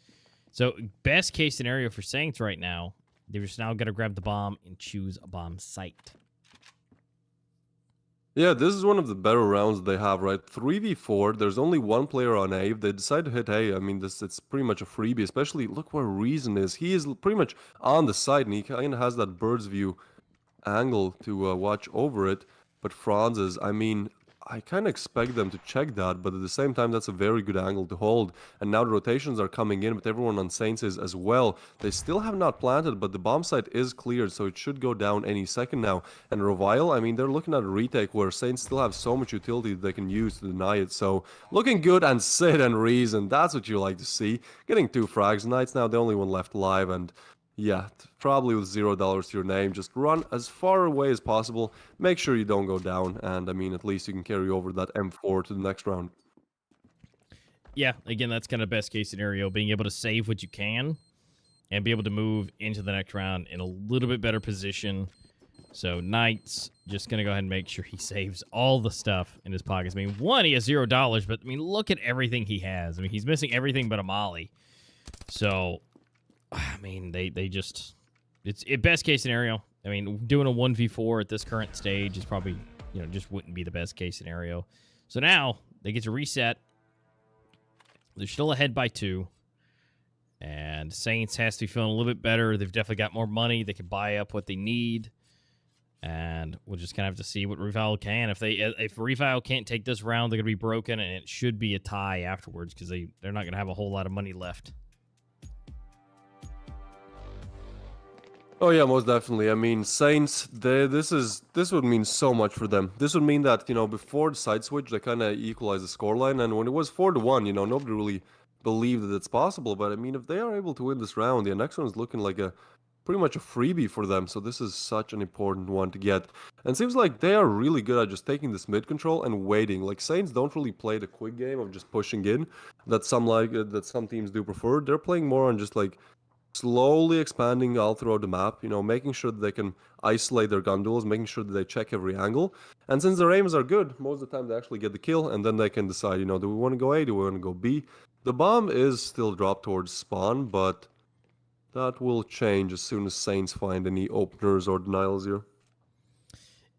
So, best case scenario for Saints right now, they've just now got to grab the bomb and choose a bomb site. Yeah, this is one of the better rounds they have, right? 3v4, there's only one player on A. If they decide to hit A, I mean, it's pretty much a freebie, especially look where Reason is. He is pretty much on the side, and he kind of has that bird's view angle to watch over it. But Franz is, I mean, I kind of expect them to check that, but at the same time, that's a very good angle to hold. And now the rotations are coming in, but everyone on Saints is as well. They still have not planted, but the bomb site is cleared, so it should go down any second now. And Revile, I mean, they're looking at a retake where Saints still have so much utility that they can use to deny it. So looking good, and Sid and Reason, that's what you like to see. Getting 2 frags. Knight's now the only one left alive, and yeah, probably with $0 to your name. Just run as far away as possible. Make sure you don't go down. And I mean, at least you can carry over that M4 to the next round. Yeah, again, that's kind of best case scenario. Being able to save what you can and be able to move into the next round in a little bit better position. So Knight's just going to go ahead and make sure he saves all the stuff in his pockets. I mean, one, he has $0, but I mean, look at everything he has. I mean, he's missing everything but a molly. So I mean, they just, it's best case scenario. I mean, doing a 1v4 at this current stage is probably, just wouldn't be the best case scenario. So now they get to reset. They're still ahead by 2. And Saints has to be feeling a little bit better. They've definitely got more money. They can buy up what they need. And we'll just kind of have to see what Revile can. If Revile can't take this round, they're going to be broken, and it should be a tie afterwards because they're not going to have a whole lot of money left. Oh yeah, most definitely. I mean, Saints, this would mean so much for them. This would mean that, before the side switch, they kind of equalized the scoreline, and when it was 4-1, nobody really believed that it's possible. But I mean, if they are able to win this round, the next one is looking like pretty much a freebie for them. So this is such an important one to get. And it seems like they are really good at just taking this mid control and waiting. Like, Saints don't really play the quick game of just pushing in that some teams do prefer. They're playing more on just like slowly expanding all throughout the map, you know, making sure that they can isolate their gun duels, making sure that they check every angle. And since their aims are good, most of the time they actually get the kill, and then they can decide, you know, do we want to go A, do we want to go B? The bomb is still dropped towards spawn, but that will change as soon as Saints find any openers or denials here.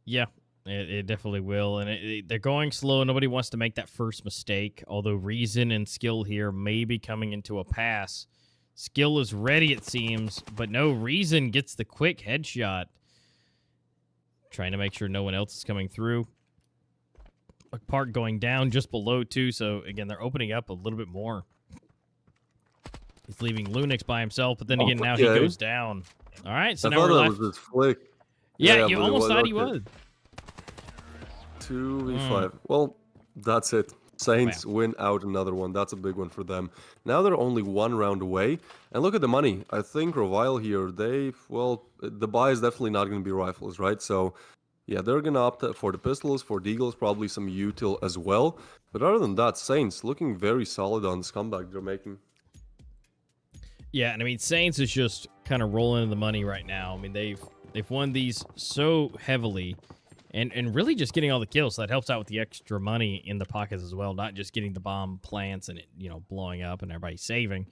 Yeah, it definitely will. And they're going slow. Nobody wants to make that first mistake, although reason and skill here may be coming into a pass. Skill is ready, it seems, but no, reason gets the quick headshot. Trying to make sure no one else is coming through. A part going down just below, too, so, again, they're opening up a little bit more. He's leaving Lunix by himself, but then again, now he goes down. All right, so I now thought we're that left. was his flick. Yeah, you almost thought he would. 2v5. Well, that's it. Saints win out another one. That's a big one for them. Now they're only one round away. And look at the money. I think Revile here, the buy is definitely not going to be rifles, right? So, yeah, they're going to opt for the pistols, for deagles, probably some util as well. But other than that, Saints looking very solid on this comeback they're making. Yeah, and I mean, Saints is just kind of rolling in the money right now. I mean, they've won these so heavily. And really just getting all the kills, so that helps out with the extra money in the pockets as well, not just getting the bomb plants and it, you know, blowing up and everybody saving.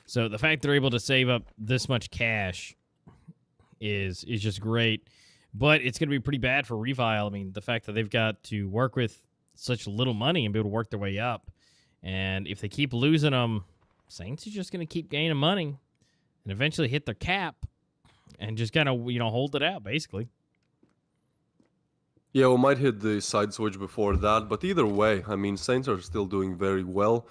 So the fact they're able to save up this much cash is just great. But it's going to be pretty bad for Revile. I mean, the fact that they've got to work with such little money and be able to work their way up. And if they keep losing them, Saints is just going to keep gaining money and eventually hit their cap and just kind of, you know, hold it out, basically. Yeah, we might hit the side switch before that, but either way, I mean, Saints are still doing very well.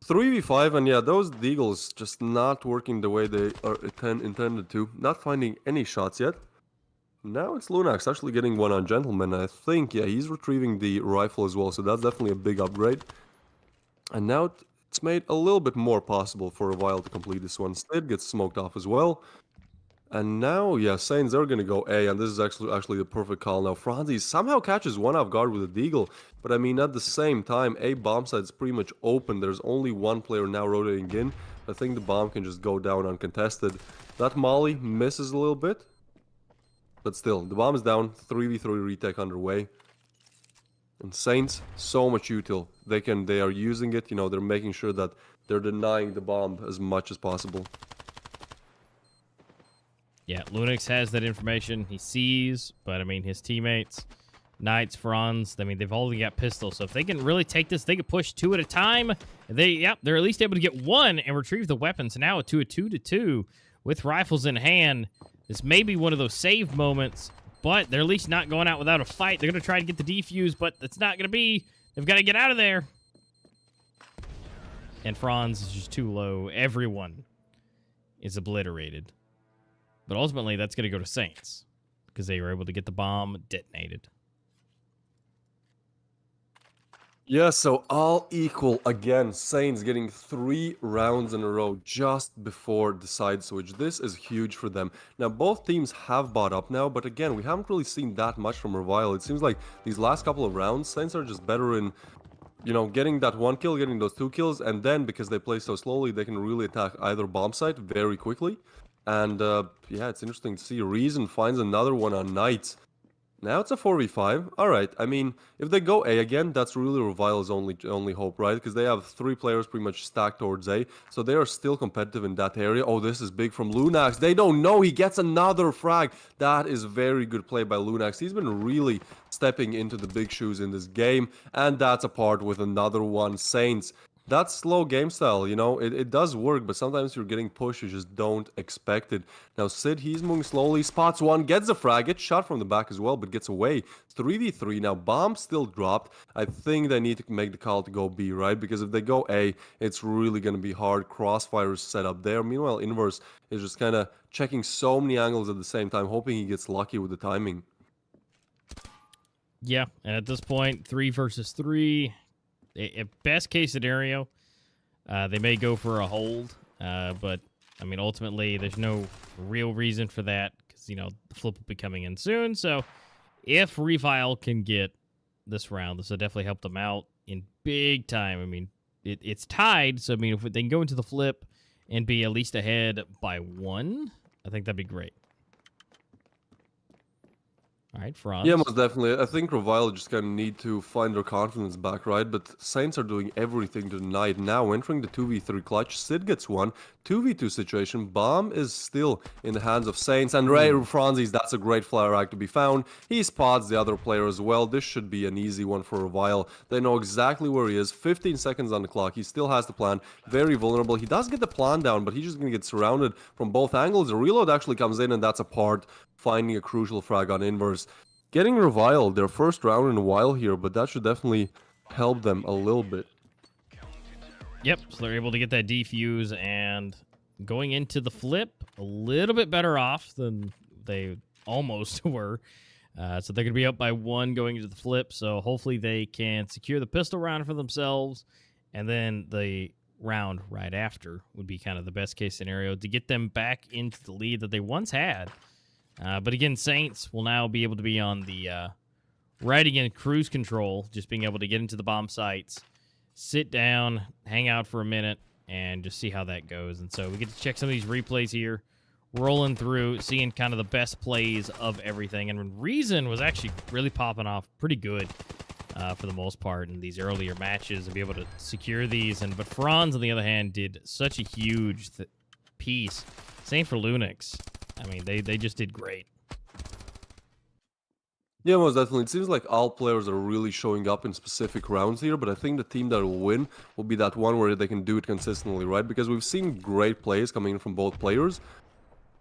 3v5, and yeah, those deagles just not working the way they are intended to. Not finding any shots yet. Now it's Lunax actually getting one on Gentleman. I think, yeah, he's retrieving the rifle as well, so that's definitely a big upgrade. And now it's made a little bit more possible for a while to complete this one. Slid gets smoked off as well. And now, yeah, Saints are going to go A, and this is actually the perfect call now. Franzi somehow catches one off guard with a deagle, but I mean, at the same time, A bomb site's pretty much open. There's only one player now rotating in. I think the bomb can just go down uncontested. That molly misses a little bit, but still, the bomb is down. 3v3 retake underway. And Saints, so much util. They are using it, you know, they're making sure that they're denying the bomb as much as possible. Yeah, Lunix has that information. He sees, but I mean, his teammates, Knights, Franz, I mean, they've all got pistols. So if they can really take this, they can push 2 at a time. They're at least able to get 1 and retrieve the weapons. Now to a 2-2 with rifles in hand. This may be one of those save moments, but they're at least not going out without a fight. They're going to try to get the defuse, but it's not going to be. They've got to get out of there. And Franz is just too low. Everyone is obliterated. But ultimately, that's going to go to Saints because they were able to get the bomb detonated. Yeah, so all equal again. Saints getting 3 rounds in a row just before the side switch. This is huge for them. Now, both teams have bought up now, but again, we haven't really seen that much from Revile. It seems like these last couple of rounds, Saints are just better in, you know, getting that 1 kill, getting those 2 kills, and then because they play so slowly, they can really attack either bomb site very quickly. And yeah, it's interesting to see. Reason finds another one on Knights. Now it's a 4v5. All right. I mean, if they go A again, that's really Revile's only hope, right? Because they have 3 players pretty much stacked towards A. So they are still competitive in that area. Oh, this is big from Lunax. They don't know. He gets another frag. That is very good play by Lunax. He's been really stepping into the big shoes in this game. And that's apart with another one. Saints. That slow game style, you know, it does work, but sometimes you're getting pushed, you just don't expect it. Now, Sid, he's moving slowly, spots one, gets a frag, gets shot from the back as well, but gets away. 3v3, now bomb still dropped. I think they need to make the call to go B, right? Because if they go A, it's really going to be hard. Crossfires set up there. Meanwhile, Inverse is just kind of checking so many angles at the same time, hoping he gets lucky with the timing. Yeah, and at this point, 3 versus 3. Best case scenario, they may go for a hold, but I mean, ultimately, there's no real reason for that because, you know, the flip will be coming in soon. So if Revile can get this round, this will definitely help them out in big time. I mean, it's tied, so I mean, if they can go into the flip and be at least ahead by 1, I think that'd be great. All right, Franz. Yeah, most definitely. I think Revile just kind of need to find their confidence back, right? But Saints are doing everything to deny it. Now, entering the 2v3 clutch, Sid gets one. 2v2 situation, Bomb is still in the hands of Saints. And Ray Franzis, that's a great flare rack to be found. He spots the other player as well. This should be an easy one for Revile. They know exactly where he is. 15 seconds on the clock. He still has the plan. Very vulnerable. He does get the plan down, but he's just going to get surrounded from both angles. The reload actually comes in, and that's a part. Finding a crucial frag on Inverse. Getting Revile, their first round in a while here, but that should definitely help them a little bit. Yep, so they're able to get that defuse, and going into the flip, a little bit better off than they almost were. So they're going to be up by 1 going into the flip, so hopefully they can secure the pistol round for themselves, and then the round right after would be kind of the best case scenario to get them back into the lead that they once had. But again, Saints will now be able to be on the right again, cruise control, just being able to get into the bomb sites, sit down, hang out for a minute, and just see how that goes. And so we get to check some of these replays here, rolling through, seeing kind of the best plays of everything. And Reason was actually really popping off pretty good for the most part in these earlier matches and be able to secure these. But Franz, on the other hand, did such a huge piece. Same for Lunix. I mean, they just did great. Yeah, most definitely. It seems like all players are really showing up in specific rounds here, but I think the team that will win will be that one where they can do it consistently, right? Because we've seen great plays coming in from both players,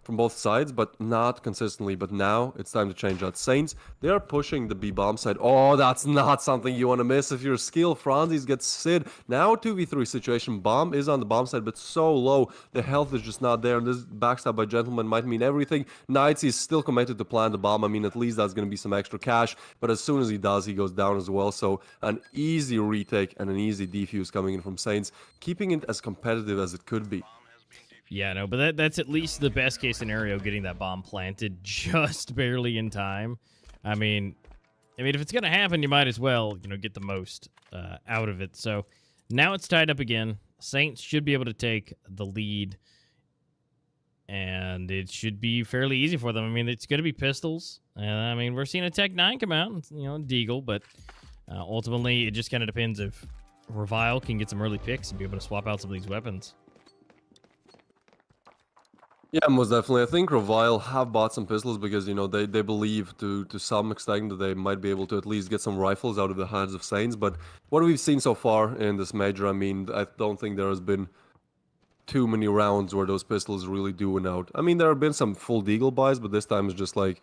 from both sides, but not consistently. But now it's time to change that. Saints, they are pushing the B-bomb side. Oh, that's not something you want to miss if you're skilled. Franzis gets Sid. Now 2v3 situation. Bomb is on the bomb side, but so low. The health is just not there. And this backstab by Gentleman might mean everything. Knights is still committed to plant the bomb. I mean, at least that's going to be some extra cash. But as soon as he does, he goes down as well. So an easy retake and an easy defuse coming in from Saints, keeping it as competitive as it could be. Yeah, no, but that's at least the best case scenario, getting that bomb planted just barely in time. I mean, if it's going to happen, you might as well, get the most out of it. So now it's tied up again. Saints should be able to take the lead, and it should be fairly easy for them. I mean, it's going to be pistols. I mean, we're seeing a Tech 9 come out, Deagle, but ultimately it just kind of depends if Revile can get some early picks and be able to swap out some of these weapons. Yeah, most definitely. I think Revile have bought some pistols because, they believe to some extent that they might be able to at least get some rifles out of the hands of Saints. But what we've seen so far in this major, I mean, I don't think there has been too many rounds where those pistols really do win out. I mean, there have been some full deagle buys, but this time it's just like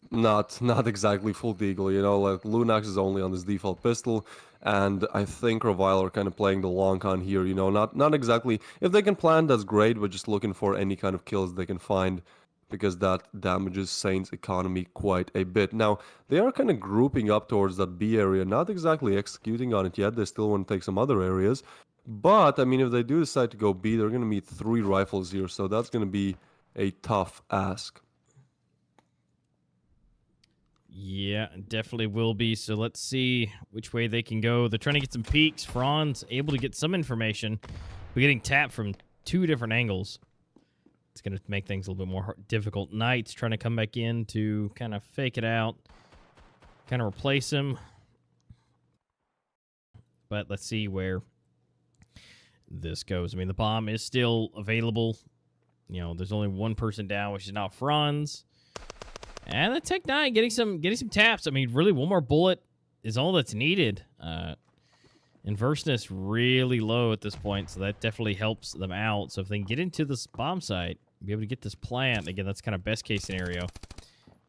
not exactly full deagle, like Lunax is only on this default pistol, and I think Revile are kind of playing the long con here, not exactly, if they can plan, that's great, but just looking for any kind of kills they can find, because that damages Saints' economy quite a bit. Now, they are kind of grouping up towards that B area, not exactly executing on it yet, they still want to take some other areas, but, I mean, if they do decide to go B, they're going to need 3 rifles here, so that's going to be a tough ask. Yeah, definitely will be. So let's see which way they can go. They're trying to get some peeks. Franz able to get some information. We're getting tapped from 2 different angles. It's going to make things a little bit more difficult. Knights trying to come back in to kind of fake it out, kind of replace him. But let's see where this goes. I mean, the bomb is still available. There's only one person down, which is now Franz. And the Tech 9 getting some taps. I mean, really, one more bullet is all that's needed. Inverseness really low at this point, so that definitely helps them out. So if they can get into this bomb site, be able to get this plant, again, that's kind of best case scenario.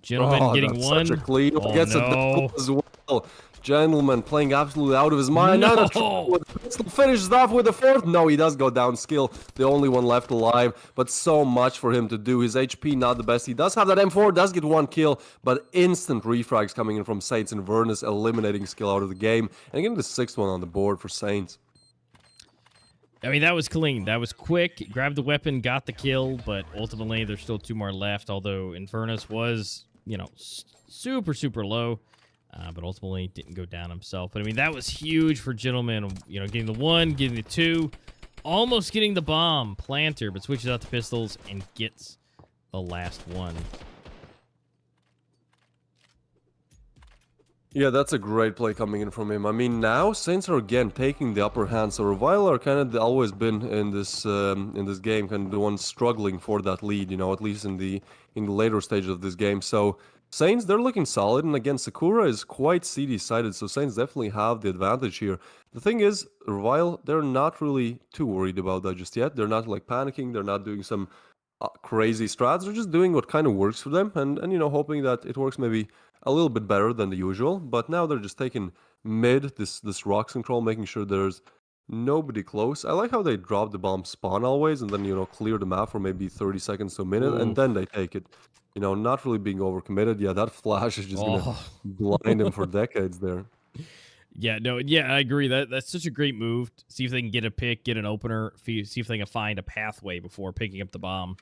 Gentleman getting one. Such a clean. Oh, gets a double as well. Gentleman playing absolutely out of his mind. No. Now finishes off with the 4th. No, he does go down skill. The only one left alive, but so much for him to do. His HP not the best. He does have that M4, does get 1 kill, but instant refrags coming in from Saints, and Inverness eliminating skill out of the game, and getting the 6th one on the board for Saints. I mean, that was clean. That was quick. Grabbed the weapon, got the kill, but ultimately there's still 2 more left, although Inverness was, super, super low. But ultimately didn't go down himself. But I mean, that was huge for Gentleman. Getting the 1, getting the 2. almost getting the bomb planter, but switches out the pistols and gets the last one. Yeah, that's a great play coming in from him. I mean, now Saints are again taking the upper hand. So Revile are kind of always been in this game, kind of the ones struggling for that lead. You know, at least in the later stages of this game. So Saints, they're looking solid, and again, Sakura is quite CD sided. So Saints definitely have the advantage here. The thing is, Revile, they're not really too worried about that just yet. They're not like panicking. They're not doing some crazy strats. They're just doing what kind of works for them, and you know, hoping that it works maybe a little bit better than the usual. But now they're just taking mid, this rocks control, making sure there's nobody close. I like how they drop the bomb spawn always, and then, you know, clear the map for maybe 30 seconds to a minute, and then they take it. You know, not really being overcommitted. Yeah, that flash is just gonna blind him for decades there. Yeah, no, yeah, I agree. That's such a great move. See if they can get a pick, get an opener, see if they can find a pathway before picking up the bomb.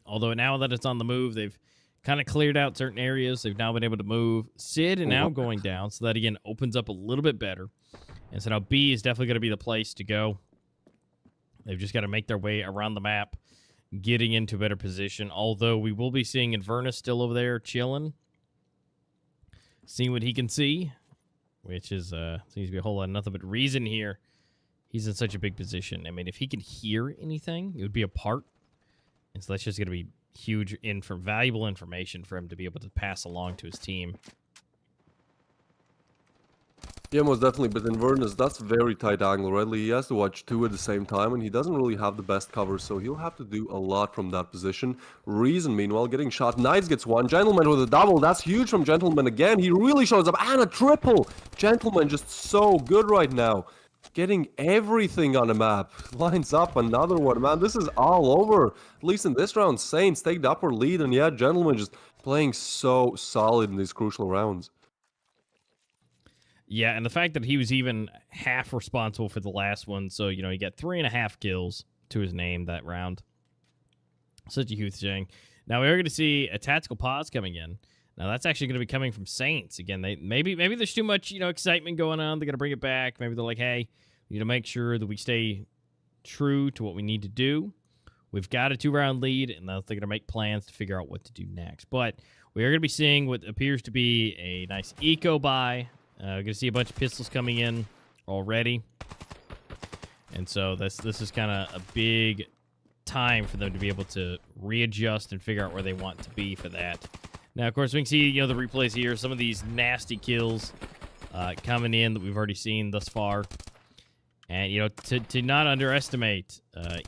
Although now that it's on the move, they've kind of cleared out certain areas. They've now been able to move. Sid and now going down, so that, again, opens up a little bit better. And so now B is definitely going to be the place to go. They've just got to make their way around the map, getting into a better position. Although we will be seeing Invernus still over there chilling, seeing what he can see, which is seems to be a whole lot of nothing but reason here. He's in such a big position. I mean, if he can hear anything, it would be a part. And so that's just going to be huge, valuable information for him to be able to pass along to his team. Yeah, most definitely. But Invernus, that's very tight angle, right? He has to watch two at the same time, and he doesn't really have the best cover, so he'll have to do a lot from that position. Reason, meanwhile, getting shot. Knights gets one. Gentleman with a double. That's huge from Gentleman again. He really shows up. And a triple. Gentleman just so good right now. Getting everything on the map. Lines up another one. Man, this is all over. At least in this round, Saints take the upper lead, and yeah, Gentleman just playing so solid in these crucial rounds. Yeah, and the fact that he was even half responsible for the last one, so, you know, he got 3.5 kills to his name that round. Such a huge thing. Now, we're going to see a tactical pause coming in. Now, that's actually going to be coming from Saints. Again, maybe there's too much, you know, excitement going on. They're going to bring it back. Maybe they're like, hey, we need to make sure that we stay true to what we need to do. We've got a 2-round lead, and they're going to make plans to figure out what to do next. But we are going to be seeing what appears to be a nice eco buy. We're going to see a bunch of pistols coming in already. And so this is kind of a big time for them to be able to readjust and figure out where they want to be for that. Now, of course, we can see, you know, the replays here. Some of these nasty kills coming in that we've already seen thus far. And, you know, to not underestimate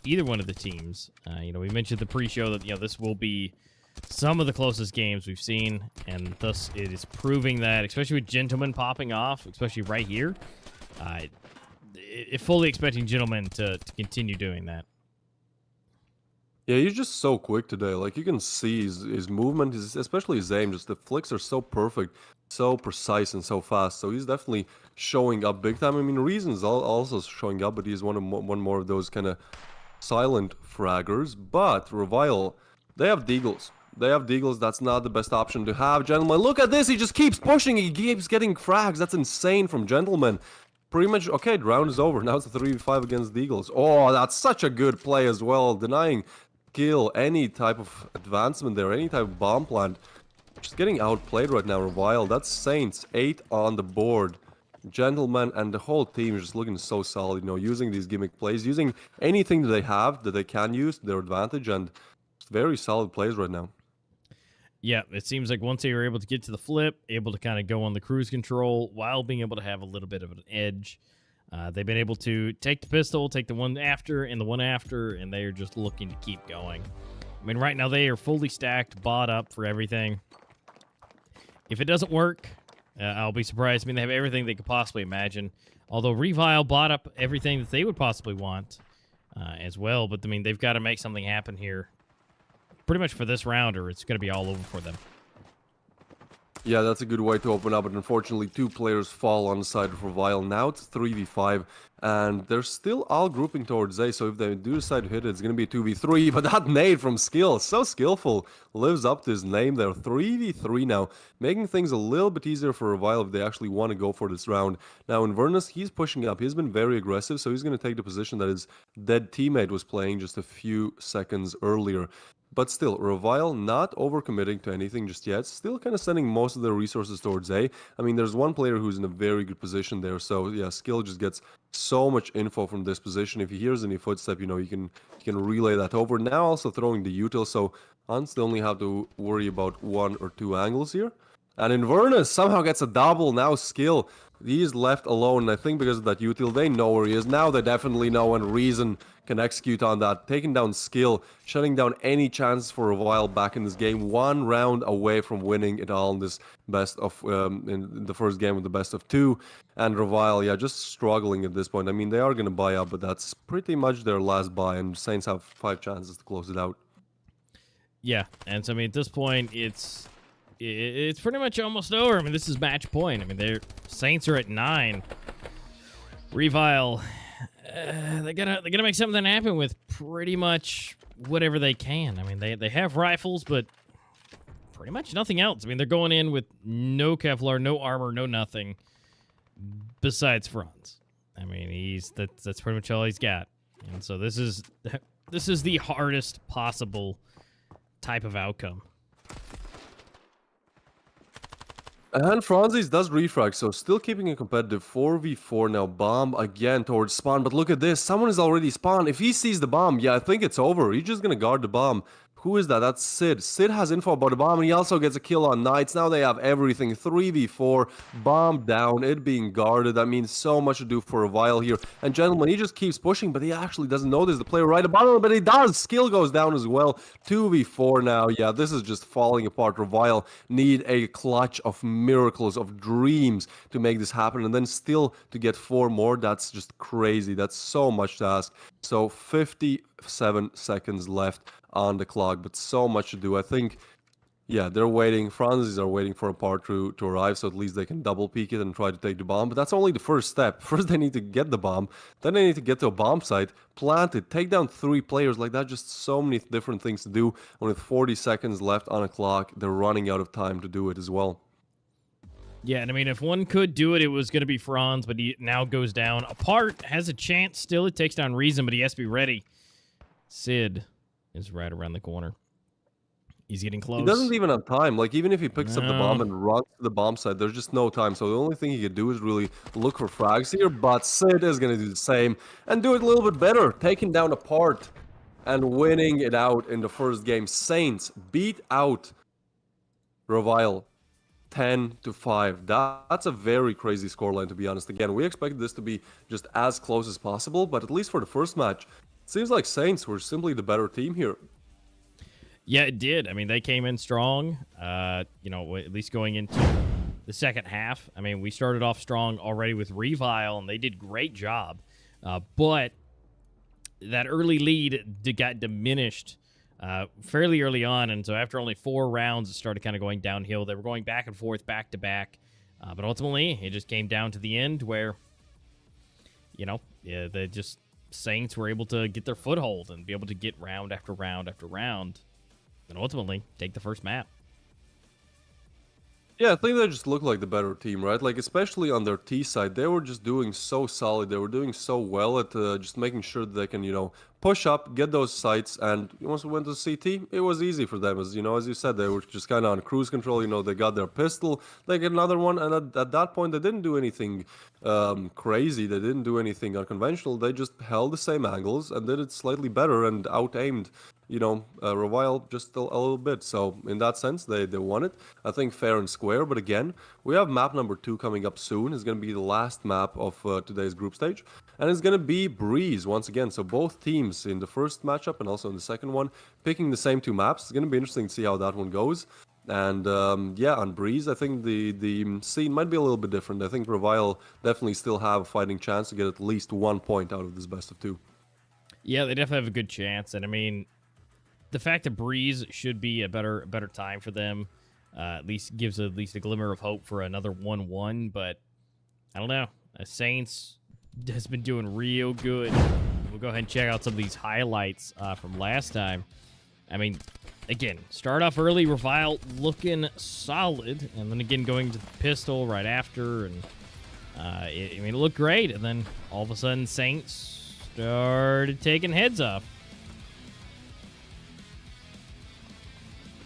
either one of the teams. You know, we mentioned the pre-show that, you know, this will be some of the closest games we've seen, and thus it is proving that, especially with Gentleman popping off, especially right here, fully expecting Gentleman to continue doing that. Yeah, he's just so quick today. Like, you can see his movement, especially his aim, just the flicks are so perfect, so precise, and so fast. So he's definitely showing up big time. I mean, Reason's also showing up, but he's one more of those kind of silent fraggers. But Revile, they have Deagles. They have Deagles. That's not the best option to have. Gentleman, look at this. He just keeps pushing. He keeps getting frags. That's insane from Gentleman. Pretty much, okay, the round is over. Now it's a 3v5 against Deagles. Oh, that's such a good play as well. Denying kill, any type of advancement there, any type of bomb plant. Just getting outplayed right now, Revile. That's Saints, 8 on the board. Gentleman and the whole team is just looking so solid, you know, using these gimmick plays, using anything that they have, that they can use to their advantage, and very solid plays right now. Yeah, it seems like once they were able to get to the flip, able to kind of go on the cruise control while being able to have a little bit of an edge. They've been able to take the pistol, take the one after, and the one after, and they are just looking to keep going. I mean, right now they are fully stacked, bought up for everything. If it doesn't work, I'll be surprised. I mean, they have everything they could possibly imagine. Although Revile bought up everything that they would possibly want as well. But, I mean, they've got to make something happen here pretty much for this round, or it's going to be all over for them. Yeah, that's a good way to open up, but unfortunately, 2 players fall on the side of Revile. Now it's 3v5, and they're still all grouping towards A, so if they do decide to hit it, it's going to be a 2v3, but that nade from Skill, so skillful, lives up to his name there. 3v3 now, making things a little bit easier for Revile if they actually want to go for this round. Now, Invernus, he's pushing up. He's been very aggressive, so he's going to take the position that his dead teammate was playing just a few seconds earlier. But still, Revile not overcommitting to anything just yet. Still kind of sending most of their resources towards A. I mean, there's one player who's in a very good position there. So yeah, Skill just gets so much info from this position. If he hears any footstep, you know, you can relay that over. Now also throwing the util. So Hans, they only have to worry about 1 or 2 angles here. And Invernus somehow gets a double. Now Skill, he is left alone. I think because of that util, they know where he is. Now they definitely know, and Reason can execute on that. Taking down Skill, shutting down any chance for a while back in this game. 1 round away from winning it all in this best of, in the first game of the best of 2. And Revile, yeah, just struggling at this point. I mean, they are going to buy up, but that's pretty much their last buy. And Saints have 5 chances to close it out. Yeah, and so I mean, at this point, it's pretty much almost over. I mean, this is match point. I mean, their Saints are at 9. Revile, they gotta make something happen with pretty much whatever they can. I mean, they have rifles, but pretty much nothing else. I mean, they're going in with no Kevlar, no armor, no nothing besides Franz. I mean, that's pretty much all he's got. And so this is the hardest possible type of outcome. And Franzis does refrag, so still keeping a competitive 4v4 now. Bomb again towards spawn, but look at this. Someone is already spawned. If he sees the bomb, yeah, I think it's over. He's just gonna guard the bomb. Who is that? That's Sid. Sid has info about the bomb, and he also gets a kill on Knights. Now they have everything. 3v4, bomb down, it being guarded. That means so much to do for a while here. And gentlemen, he just keeps pushing, but he actually doesn't know there's the player right above him, but he does. Skill goes down as well. 2v4 now. Yeah, this is just falling apart. Revile need a clutch of miracles, of dreams to make this happen, and then still to get 4 more. That's just crazy. That's so much to ask. So 57 seconds left on the clock, but so much to do. I think, yeah, they're waiting. Franzis are waiting for a part to arrive, so at least they can double peek it and try to take the bomb. But that's only the first step. First, they need to get the bomb. Then they need to get to a bomb site, plant it, take down 3 players. Like that, just so many different things to do. And with 40 seconds left on a clock, they're running out of time to do it as well. Yeah, and I mean, if one could do it, it was going to be Franz, but he now goes down. Apart has a chance still. It takes down Reason, but he has to be ready. Sid is right around the corner. He's getting close. He doesn't even have time. Like, even if he picks up the bomb and runs to the bomb site, there's just no time. So the only thing he could do is really look for frags here. But Sid is going to do the same and do it a little bit better. Taking down Apart and winning it out in the first game. Saints beat out Revile 10-5. That's a very crazy scoreline, to be honest. Again, we expected this to be just as close as possible. But at least for the first match, it seems like Saints were simply the better team here. Yeah, it did. I mean, they came in strong, you know, at least going into the second half. I mean, we started off strong already with Revile, and they did a great job. But that early lead got diminished fairly early on, and so after only 4 rounds, it started kind of going downhill. They were going back and forth, back to back. But ultimately, it just came down to the end where, you know, yeah, they just... Saints were able to get their foothold and be able to get round after round after round and ultimately take the first map. Yeah, I think they just look like the better team, right? Like, especially on their T side, they were just doing so solid. They were doing so well at just making sure that they can, you know, push up, get those sites, and once we went to CT, it was easy for them. As you know, as you said, they were just kind of on cruise control. You know, they got their pistol, they get another one, and at that point, they didn't do anything crazy. They didn't do anything unconventional. They just held the same angles and did it slightly better and out-aimed, you know, Revile just a little bit. So in that sense, they won it. I think fair and square. But again, we have map number 2 coming up soon. It's going to be the last map of today's group stage. And it's going to be Breeze once again. So both teams in the first matchup and also in the second one picking the same 2 maps. It's going to be interesting to see how that one goes. And yeah, on Breeze, I think the scene might be a little bit different. I think Revile definitely still have a fighting chance to get at least 1 point out of this best of 2. Yeah, they definitely have a good chance. And I mean, the fact that Breeze should be a better time for them, At least gives at least a glimmer of hope for another 1-1, but I don't know. Saints has been doing real good. We'll go ahead and check out some of these highlights from last time. I mean, again, start off early, Revile looking solid, and then again going to the pistol right after, and it looked great, and then all of a sudden Saints started taking heads off.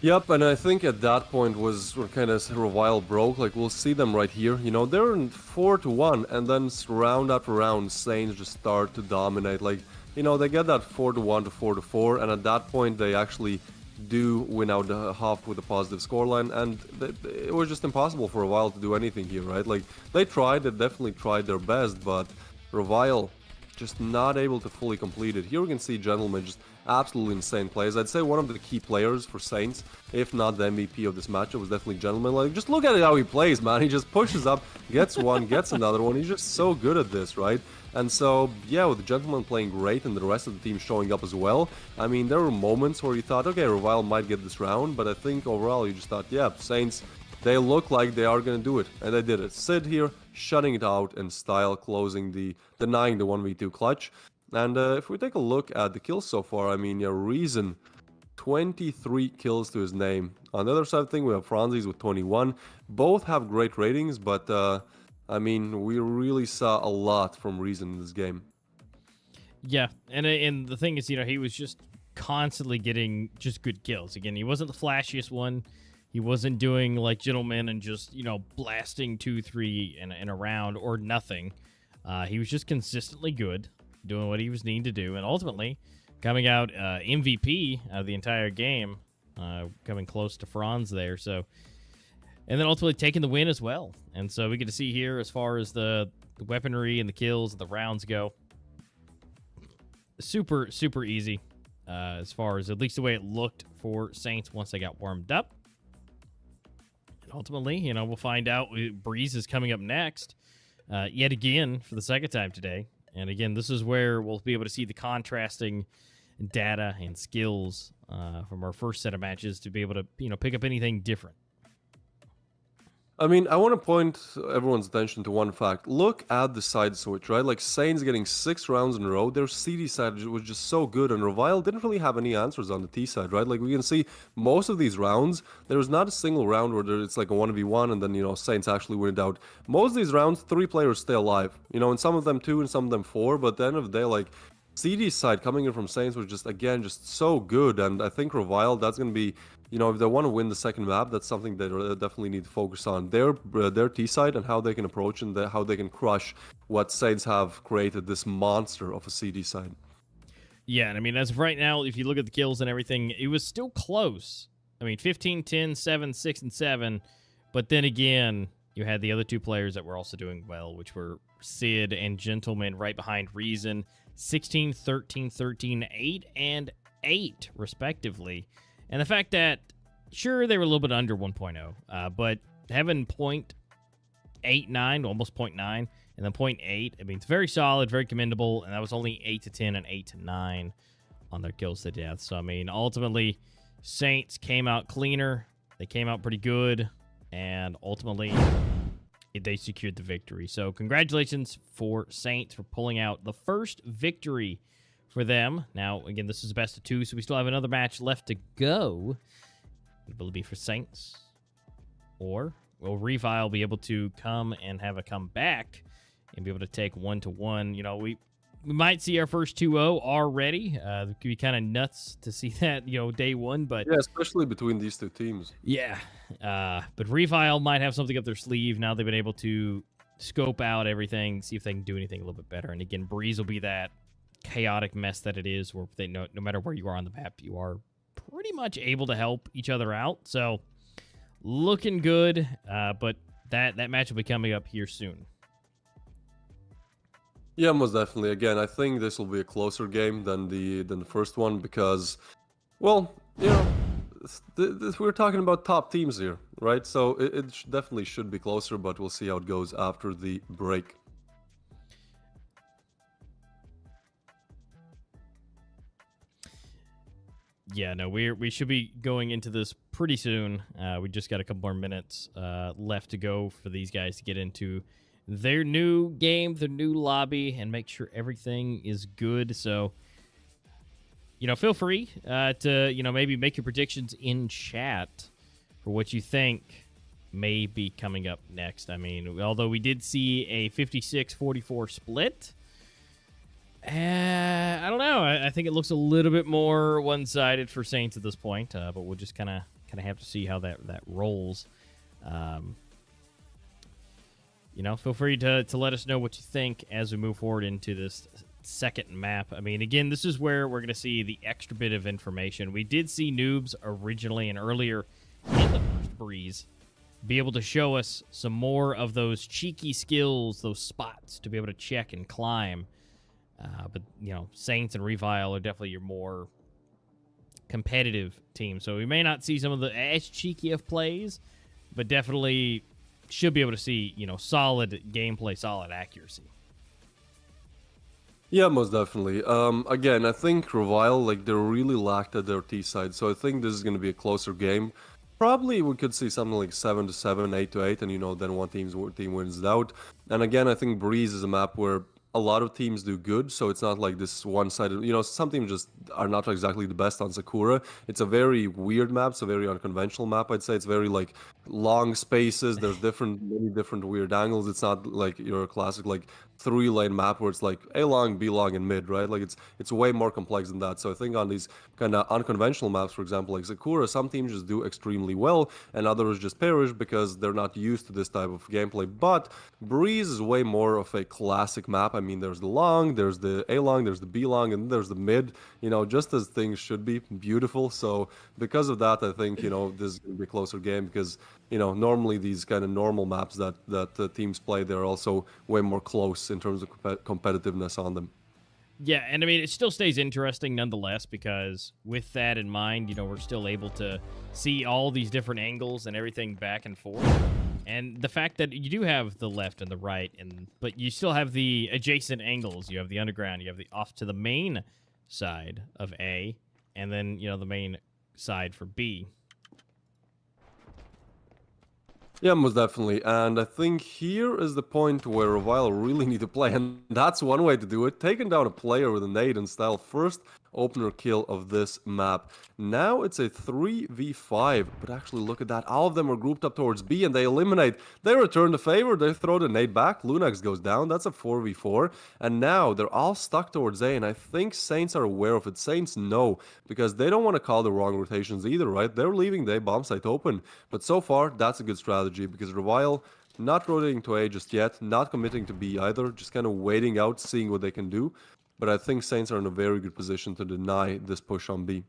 Yep, and I think at that point was where kind of Revile broke. Like, we'll see them right here. You know, they're in 4-1, and then round after round, Saints just start to dominate. Like, you know, they get that 4-1 to 4-4, and at that point, they actually do win out the half with a positive scoreline, and it was just impossible for Revile to do anything here, right? Like, they definitely tried their best, but Revile just not able to fully complete it. Here we can see Gentleman just absolutely insane plays. I'd say one of the key players for Saints, if not the MVP of this matchup, was definitely Gentleman. Like, just look at how he plays, man. He just pushes up, gets one, gets another one. He's just so good at this, right? And so, yeah, with the Gentleman playing great and the rest of the team showing up as well, I mean, there were moments where you thought, okay, Revile might get this round, but I think overall you just thought, yeah, Saints, they look like they are going to do it, and they did it. Sid here, shutting it out in style, denying the 1v2 clutch. And if we take a look at the kills so far, I mean, yeah, Reason, 23 kills to his name. On the other side of the thing, we have Franzis with 21. Both have great ratings, but I mean, we really saw a lot from Reason in this game. Yeah, and the thing is, you know, he was just constantly getting just good kills. Again, he wasn't the flashiest one. He wasn't doing like Gentleman and just, you know, blasting 2-3 in a round or nothing. He was just consistently good, doing what he was needing to do, and ultimately coming out MVP of the entire game, coming close to Franz there. So, and then ultimately taking the win as well. And so we get to see here as far as the weaponry and the kills and the rounds go. Super, super easy as far as at least the way it looked for Saints once they got warmed up. And ultimately, you know, we'll find out. Breeze is coming up next yet again for the second time today. And again, this is where we'll be able to see the contrasting data and skills from our first set of matches to be able to, you know, pick up anything different. I mean, I want to point everyone's attention to one fact. Look at the side switch, right? Like, Saints getting 6 rounds in a row. Their CD side was just so good, and Revile didn't really have any answers on the T side, right? Like, we can see most of these rounds, there's not a single round where it's like a 1v1 and then, you know, Saints actually win it out. Most of these rounds, 3 players stay alive. You know, and some of them 2 and some of them 4, but at the end of the day, like, CD side coming in from Saints was just, again, just so good, and I think Revile, that's going to be, you know, if they want to win the second map, that's something they definitely need to focus on. Their T side and how they can approach and how they can crush what Saints have created, this monster of a CD side. Yeah, and I mean, as of right now, if you look at the kills and everything, it was still close. I mean, 15, 10, 7, 6, and 7, but then again, you had the other 2 players that were also doing well, which were Sid and Gentleman right behind Reason, 16, 13, 13, 8, and 8, respectively. And the fact that, sure, they were a little bit under 1.0, but having 0.89, almost 0.9, and then 0.8, I mean, it's very solid, very commendable, and that was only 8 to 10 and 8 to 9 on their kills to death. So, I mean, ultimately, Saints came out cleaner. They came out pretty good, and ultimately, they secured the victory. So, congratulations for Saints for pulling out the first victory for them. Now, again, this is a best of 2, so we still have another match left to go. Will it be for Saints? Or will Revile be able to come and have a comeback and be able to take 1-1? You know, we might see our first 2-0 already. It could be kind of nuts to see that, you know, day 1. But yeah, especially between these 2 teams. Yeah. But Revile might have something up their sleeve now they've been able to scope out everything, see if they can do anything a little bit better. And again, Breeze will be that chaotic mess that it is, where they know no matter where you are on the map, you are pretty much able to help each other out. So looking good, but that match will be coming up here soon. Yeah, most definitely. Again, I think this will be a closer game than the first one because, well, you know, we're talking about top teams here, right? So it definitely should be closer, but we'll see how it goes after the break. Yeah, no, we should be going into this pretty soon. We just got a couple more minutes left to go for these guys to get into their new game, their new lobby, and make sure everything is good. So, feel free to, maybe make your predictions in chat for what you think may be coming up next. I mean, although we did see a 56-44 split, I don't know. I think it looks a little bit more one-sided for Saints at this point, but we'll just kind of have to see how that rolls. Feel free to let us know what you think as we move forward into this second map. I mean, again, this is where we're going to see the extra bit of information. We did see Noobs originally and earlier in the first breeze be able to show us some more of those cheeky skills, those spots to be able to check and climb. But, Saints and Revile are definitely your more competitive team. So we may not see some of the as cheeky of plays, but definitely should be able to see, solid gameplay, solid accuracy. Yeah, most definitely. Again, I think Revile, they're really lacked at their T side, so I think this is going to be a closer game. Probably we could see something like 7-7, 8-8, and then one team wins it out. And again, I think Breeze is a map where a lot of teams do good, so it's not like this one-sided. Some teams just are not exactly the best on Sakura. It's a very weird map. It's a very unconventional map. I'd say it's very long spaces. There's many different weird angles. It's not like your classic 3-lane map where it's like A long, B long, and mid, right? It's way more complex than that. So I think on these kind of unconventional maps, for example, like Sakura, some teams just do extremely well, and others just perish because they're not used to this type of gameplay. But Breeze is way more of a classic map. I mean, there's the long, there's the A long, there's the B long, and there's the mid, just as things should be. Beautiful. So because of that, I think, this is going to be a closer game because, normally these kind of normal maps that teams play, they're also way more close in terms of competitiveness on them. Yeah, and I mean, it still stays interesting nonetheless because with that in mind, we're still able to see all these different angles and everything back and forth. And the fact that you do have the left and the right, but you still have the adjacent angles. You have the underground, you have the off to the main side of A, and then, the main side for B. Yeah, most definitely. And I think here is the point where Revile really need to play, and that's one way to do it. Taking down a player with a nade and style first opener kill of this map. Now it's a 3v5, but actually look at that. All of them are grouped up towards B and they eliminate. They return the favor, they throw the nade back, Lunax goes down, that's a 4v4. And now they're all stuck towards A, and I think Saints are aware of it. Saints know, because they don't want to call the wrong rotations either, right? They're leaving the A bomb site open. But so far, that's a good strategy, because Revile not rotating to A just yet, not committing to B either, just kind of waiting out, seeing what they can do. But I think Saints are in a very good position to deny this push on B.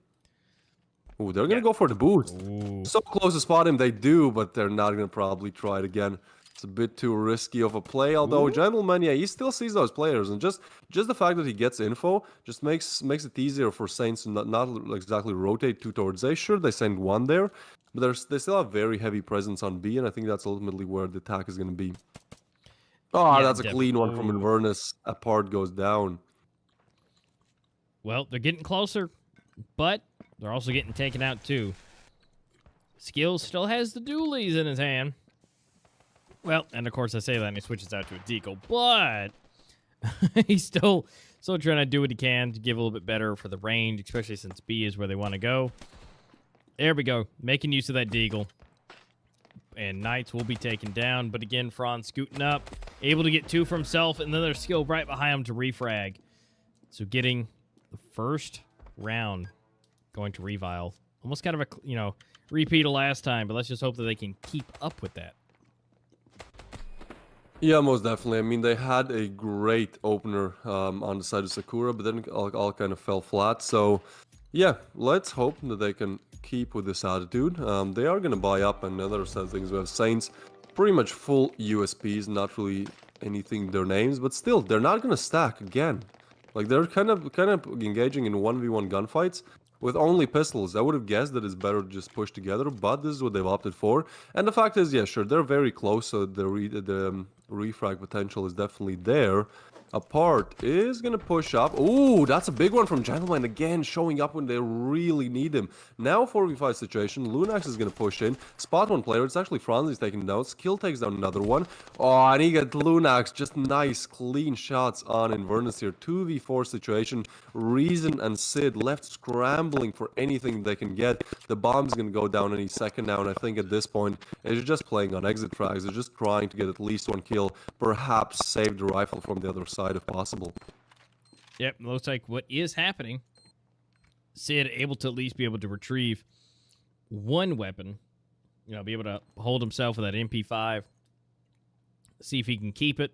Ooh, they're going to go for the boost. Ooh. So close to spot him, they do, but they're not going to probably try it again. It's a bit too risky of a play, although Gentleman, yeah, he still sees those players. And just the fact that he gets info just makes it easier for Saints to not exactly rotate two towards A. Sure, they send one there, but they still have very heavy presence on B, and I think that's ultimately where the attack is going to be. Oh, yeah, that's a clean one from Inverness. A part goes down. Well, they're getting closer, but they're also getting taken out too. Skills still has the dualies in his hand. Well, and of course I say that and he switches out to a deco, but he's still trying to do what he can to give a little bit better for the range, especially since B is where they want to go. There we go, making use of that deagle. And Knights will be taken down, but again, Franz scooting up, able to get two for himself, and then there's skill right behind him to refrag. So getting the first round going to Revile. Almost kind of a, repeat of last time, but let's just hope that they can keep up with that. Yeah, most definitely. I mean, they had a great opener on the side of Sakura, but then it all kind of fell flat. So, yeah, let's hope that they can keep with this attitude. They are going to buy up, and other side of things, we have Saints, pretty much full USPs, not really anything their names, but still, they're not going to stack again. They're kind of engaging in 1v1 gunfights with only pistols. I would have guessed that it's better to just push together, but this is what they've opted for. And the fact is, yeah, sure, they're very close, so the refrag potential is definitely there. Apart is going to push up. Ooh, that's a big one from Gentleman. Again, showing up when they really need him. Now 4v5 situation. Lunax is going to push in. Spot one player. It's actually Franzi's taking down. Skill takes down another one. Oh, and he gets Lunax. Just nice, clean shots on Inverness here. 2v4 situation. Reason and Sid left scrambling for anything they can get. The bomb's going to go down any second now. And I think at this point, it's just playing on exit frags. They're just trying to get at least one kill. Perhaps save the rifle from the other side if possible. Yep, looks like what is happening. Sid able to at least be able to retrieve one weapon. You know, be able to hold himself with that MP5. See if he can keep it.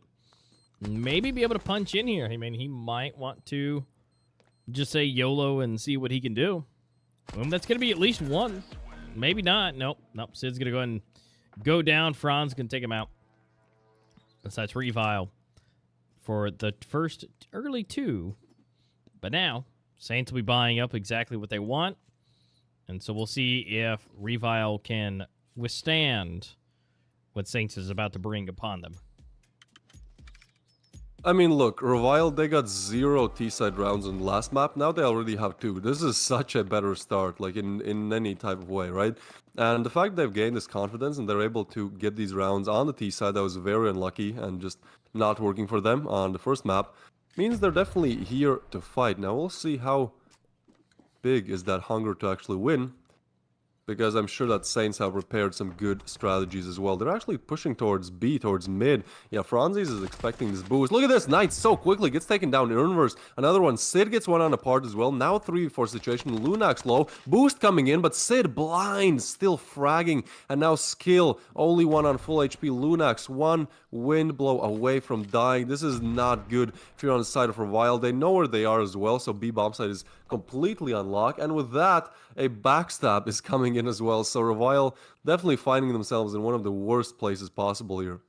Maybe be able to punch in here. I mean, he might want to just say YOLO and see what he can do. Well, that's going to be at least one. Maybe not. Nope. Sid's going to go ahead and go down. Franz going to take him out. So that's Revile for the first early two. But now, Saints will be buying up exactly what they want. And so we'll see if Revile can withstand what Saints is about to bring upon them. I mean, look, Revile, they got 0 T-side rounds on the last map. Now they already have 2. This is such a better start, like in any type of way, right? And the fact they've gained this confidence and they're able to get these rounds on the T-side that was very unlucky and just not working for them on the first map means they're definitely here to fight. Now we'll see how big is that hunger to actually win, because I'm sure that Saints have prepared some good strategies as well. They're actually pushing towards B, towards mid. Yeah, Franzis is expecting this boost. Look at this, Knight so quickly gets taken down. Inverse, another one. Sid gets one on apart as well. Now 3v4 situation. Lunax low. Boost coming in, but Sid blind, still fragging. And now Skill, only one on full HP. Lunax, one wind blow away from dying. This is not good if you're on the side of Revile. They know where they are as well, so B bomb site is completely unlocked. And with that, a backstab is coming in as well. So Revile definitely finding themselves in one of the worst places possible here.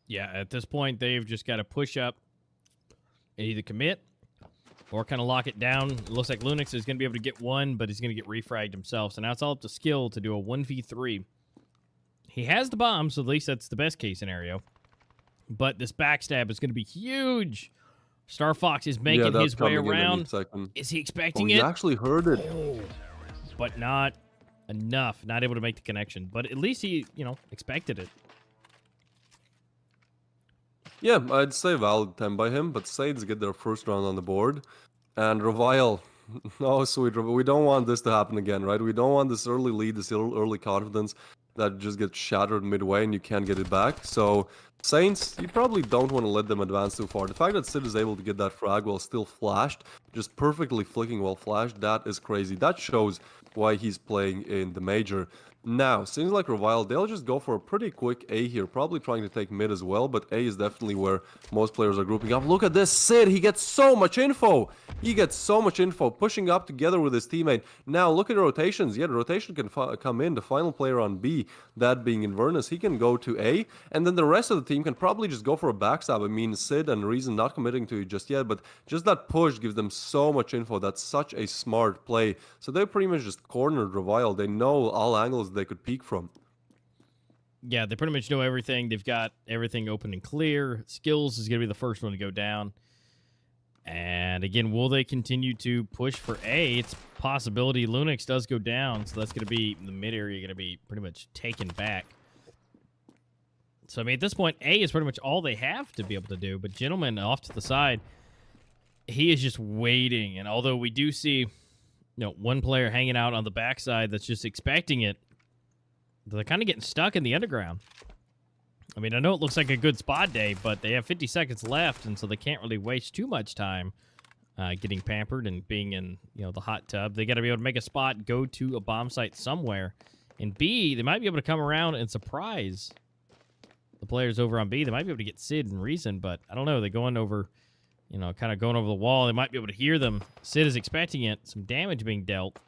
Yeah, at this point, they've just got to push up and either commit or kind of lock it down. It looks like Lunix is going to be able to get one, but he's going to get refragged himself. So now it's all up to Skill to do a 1v3. He has the bomb, so at least that's the best case scenario. But this backstab is going to be huge. Star Fox is making his way around. Is he expecting it? He actually heard it. Oh, but not enough. Not able to make the connection. But at least he, expected it. Yeah, I'd say valid 10 by him, but Sades get their first round on the board. And Revile, oh sweet Revile, we don't want this to happen again, right? We don't want this early lead, this early confidence that just gets shattered midway and you can't get it back. So Saints, you probably don't want to let them advance too far. The fact that Sid is able to get that frag while still flashed, just perfectly flicking while flashed, that is crazy. That shows why he's playing in the major. Now, seems like Revile, they'll just go for a pretty quick A here, probably trying to take mid as well, but A is definitely where most players are grouping up. Look at this, Sid, he gets so much info. He gets so much info, pushing up together with his teammate. Now, look at the rotations. Yeah, the rotation can come in. The final player on B, that being Inverness, he can go to A, and then the rest of the team can probably just go for a backstab. I mean, Sid and Reason not committing to it just yet, but just that push gives them so much info. That's such a smart play. So they pretty much just cornered Revile. They know all angles they could peek from. Yeah, they pretty much know everything. They've got everything open and clear. Skills is going to be the first one to go down. And again, will they continue to push for A? It's a possibility Lunix does go down, so that's going to be the mid area going to be pretty much taken back. So, I mean, at this point, A is pretty much all they have to be able to do. But Gentleman off to the side, he is just waiting. And although we do see, one player hanging out on the backside that's just expecting it, they're kind of getting stuck in the underground. I mean, I know it looks like a good spot day, but they have 50 seconds left, and so they can't really waste too much time getting pampered and being in, the hot tub. They got to be able to make a spot, go to a bomb site somewhere. And B, they might be able to come around and surprise the players over on B. They might be able to get Sid and Reason, but I don't know. They're going over, kind of going over the wall. They might be able to hear them. Sid is expecting it. Some damage being dealt.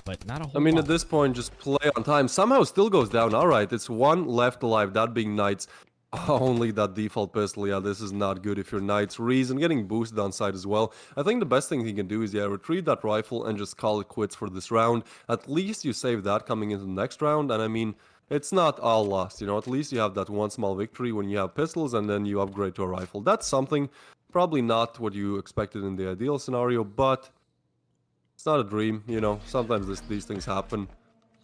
But not a whole lot. At this point, just play on time. Somehow still goes down. All right, it's one left alive, that being Knights. Only that default pistol. Yeah, this is not good if you're Knights. Reason getting boosted on side as well. I think the best thing he can do is, retrieve that rifle and just call it quits for this round. At least you save that coming into the next round. And I mean, it's not all lost, you know. At least you have that one small victory when you have pistols and then you upgrade to a rifle. That's something, probably not what you expected in the ideal scenario, but it's not a dream, you know. Sometimes these things happen,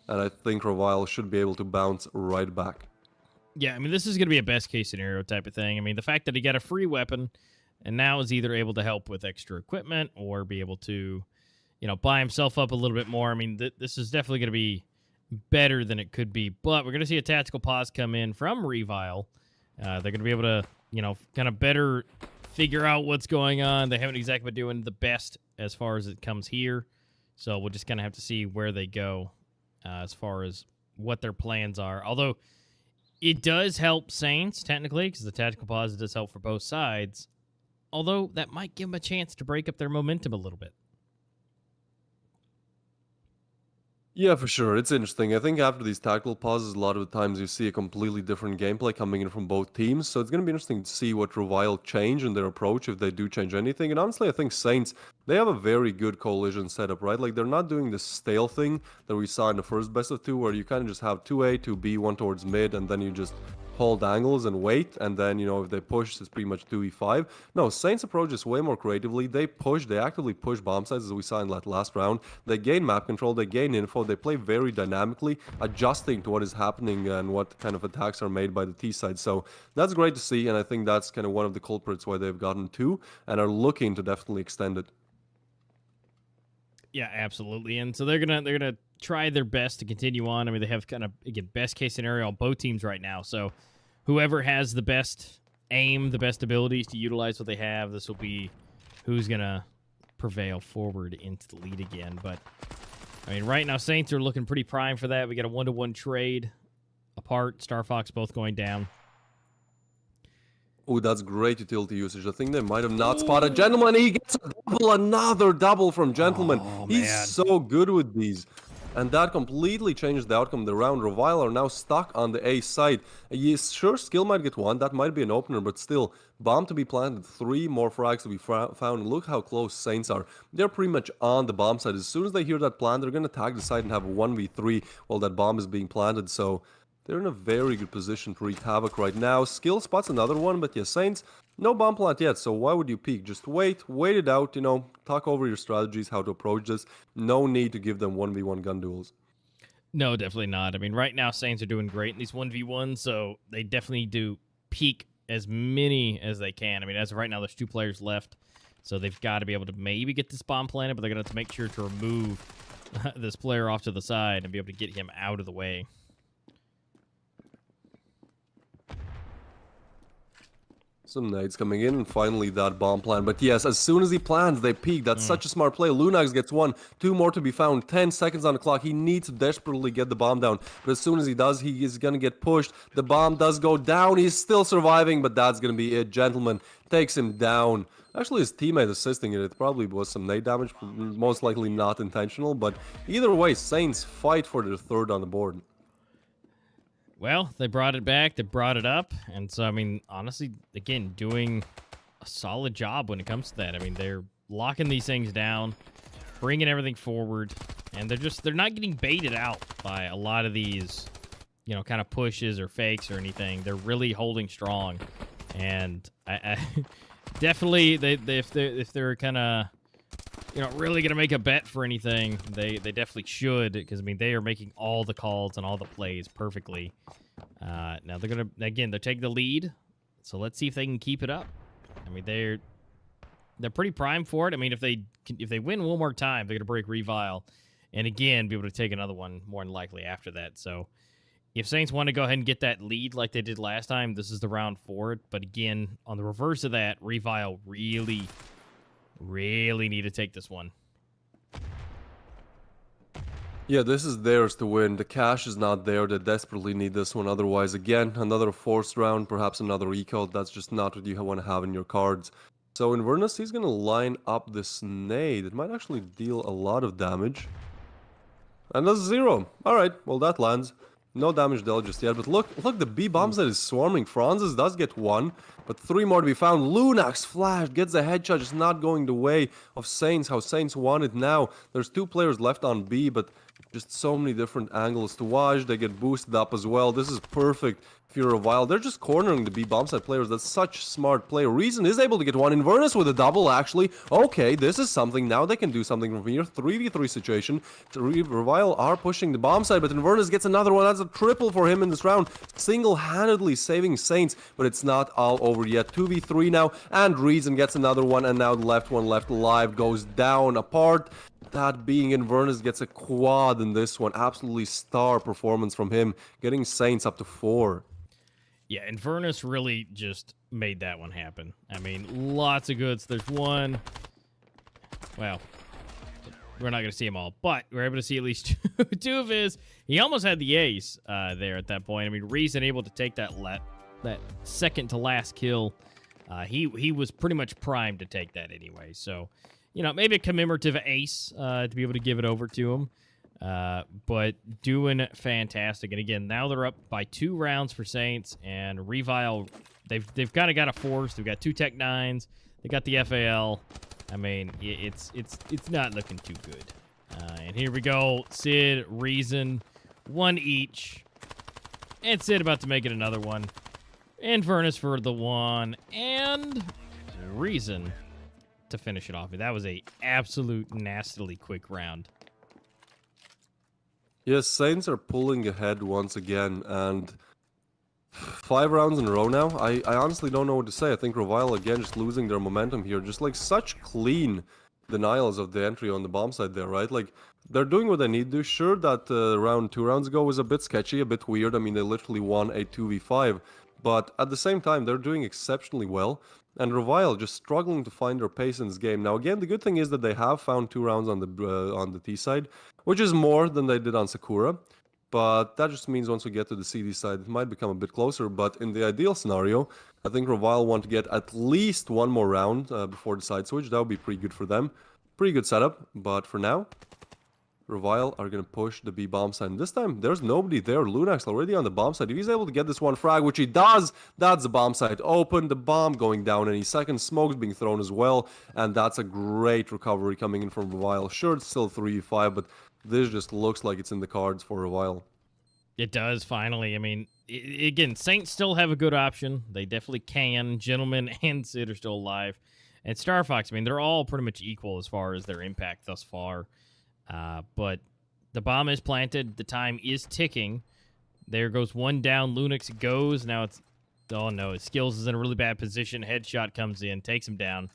and I think Revile should be able to bounce right back. Yeah, I mean, this is going to be a best case scenario type of thing. I mean, the fact that he got a free weapon and now is either able to help with extra equipment or be able to, you know, buy himself up a little bit more. I mean, this is definitely going to be better than it could be, but we're going to see a tactical pause come in from Revile. They're going to be able to, you know, kind of better figure out what's going on. They haven't exactly been doing the best as far as it comes here, so we'll just kind of have to see where they go as far as what their plans are. Although it does help Saints, technically, because the tactical pause does help for both sides, although that might give them a chance to break up their momentum a little bit. Yeah, for sure. It's interesting. I think after these tactical pauses, a lot of the times you see a completely different gameplay coming in from both teams. So it's going to be interesting to see what Revile change in their approach, if they do change anything. And honestly, I think Saints, they have a very good coalition setup, right? Like, they're not doing this stale thing that we saw in the first best of two, where you kind of just have 2A, 2B, one towards mid, and then you just hold angles and wait, and then, you know, if they push, it's pretty much 2E5. No, Saints approach is way more creatively. They actively push bomb sites, as we saw in that last round. They gain map control, they gain info, they play very dynamically, adjusting to what is happening and what kind of attacks are made by the T side. So that's great to see, and I think that's kind of one of the culprits why they've gotten 2 and are looking to definitely extend it. Yeah, absolutely. And so they're gonna try their best to continue on. I mean, they have kind of, again, best case scenario on both teams right now. So whoever has the best aim, the best abilities to utilize what they have, this will be who's gonna prevail forward into the lead again. But I mean, right now Saints are looking pretty prime for that. We got a 1-to-1 trade apart. Star Fox both going down. Oh, that's great utility usage. I think they might have not spotted Gentleman. He gets a double, another double from Gentleman. Oh, He's man. so good with these. And that completely changes the outcome of the round. Revile are now stuck on the A side. Yes, sure, skill might get one. That might be an opener, but still, bomb to be planted, 3 more frags to be found. Look how close Saints are. They're pretty much on the bomb side. As soon as they hear that plant, they're going to tag the side and have a 1v3 while that bomb is being planted. So they're in a very good position to wreak havoc right now. Skill spots another one, but yeah, Saints, no bomb plant yet, so why would you peek? Just wait it out, you know, talk over your strategies, how to approach this. No need to give them 1v1 gun duels. No, definitely not. I mean, right now Saints are doing great in these 1v1s, so they definitely need to peak as many as they can. I mean, as of right now, there's 2 players left, so they've got to be able to maybe get this bomb planted, but they're going to have to make sure to remove this player off to the side and be able to get him out of the way. Some nades coming in, and finally that bomb plan. But yes, as soon as he plans, they peek. That's such a smart play. Lunax gets 1, 2 more to be found. 10 seconds on the clock. He needs to desperately get the bomb down. But as soon as he does, he is going to get pushed. The bomb does go down. He's still surviving, but that's going to be it. Gentleman takes him down. Actually, his teammate assisting it. It probably was some nade damage. Most likely not intentional. But either way, Saints fight for their 3rd on the board. Well, they brought it back, they brought it up, and so, I mean, honestly, again, doing a solid job when it comes to that. I mean, they're locking these things down, bringing everything forward, and they're not getting baited out by a lot of these, you know, kind of pushes or fakes or anything. They're really holding strong, and I definitely, if they're kind of, you know, really going to make a bet for anything, they definitely should, because, I mean, they are making all the calls and all the plays perfectly. Now they're going to, again, they're taking the lead, so let's see if they can keep it up. I mean, they're pretty primed for it. I mean, if they win one more time, they're going to break Revile, and again, be able to take another one more than likely after that. So if Saints want to go ahead and get that lead like they did last time, this is the round for it. But again, on the reverse of that, Revile really need to take this one. Yeah, this is theirs to win. The cash is not there. They desperately need this one. Otherwise, again, another forced round, perhaps another eco. That's just not what you want to have in your cards. So Inverness, he's going to line up this nade. It might actually deal a lot of damage. And that's 0. Alright, well that lands. No damage dealt just yet, but look, the B bombs that is swarming. Franz's does get 1, but 3 more to be found. Lunax flash gets a headshot, just not going the way of Saints, how Saints want it now. There's 2 players left on B, but Just so many different angles to watch. They get boosted up as well. This is perfect if you're a Revile. They're just cornering the B bomb site players. That's such smart play. Reason is able to get one. Inverness with a double, actually. Okay, this is something. Now they can do something from here. 3v3 situation. Revile are pushing the bomb site, but Inverness gets another one. That's a triple for him in this round. Single-handedly saving Saints, but it's not all over yet. 2v3 now, and Reason gets another one, and now the left one left alive goes down apart. That being Inverness gets a quad in this one. Absolutely star performance from him, getting Saints up to 4. Yeah, Inverness really just made that one happen. I mean, lots of goods. There's one. Well, we're not going to see them all, but we're able to see at least two of his. He almost had the ace there at that point. I mean, Reason able to take that second to last kill. He was pretty much primed to take that anyway. So, you know, maybe a commemorative ace to be able to give it over to him. But doing fantastic. And again, now they're up by 2 rounds for Saints, and Revile, they've kind of got a force. They've got 2 Tech 9s. They got the FAL. I mean, it's not looking too good. And here we go. Sid, Reason, 1 each. And Sid about to make it another one. Inverness for the 1. And Reason to finish it off. That was a absolute nastily quick round. Yes, Saints are pulling ahead once again, and 5 rounds in a row now. I honestly don't know what to say. I think Revile again just losing their momentum here. Just like such clean denials of the entry on the bomb side there, right? Like they're doing what they need to do. Sure that round 2 rounds ago was a bit sketchy, a bit weird. I mean, they literally won a 2v5, but at the same time, they're doing exceptionally well. And Revile just struggling to find their pace in this game. Now, again, the good thing is that they have found 2 rounds on the T side, which is more than they did on Sakura. But that just means once we get to the CD side, it might become a bit closer. But in the ideal scenario, I think Revile want to get at least 1 more round before the side switch. That would be pretty good for them. Pretty good setup. But for now, Revile are going to push the B bomb side. And this time, there's nobody there. Lunax already on the bomb side. If he's able to get this one frag, which he does, that's the bomb side open. The bomb going down any second. Smoke's being thrown as well. And that's a great recovery coming in from Revile. Sure, it's still 3v5, but this just looks like it's in the cards for Revile. It does, finally. I mean, again, Saints still have a good option. They definitely can. Gentleman and Sid are still alive. And Star Fox, I mean, they're all pretty much equal as far as their impact thus far. But the bomb is planted. The time is ticking. There goes 1 down. Lunix goes. Now it's... Oh, no. His Skills is in a really bad position. Headshot comes in. Takes him down.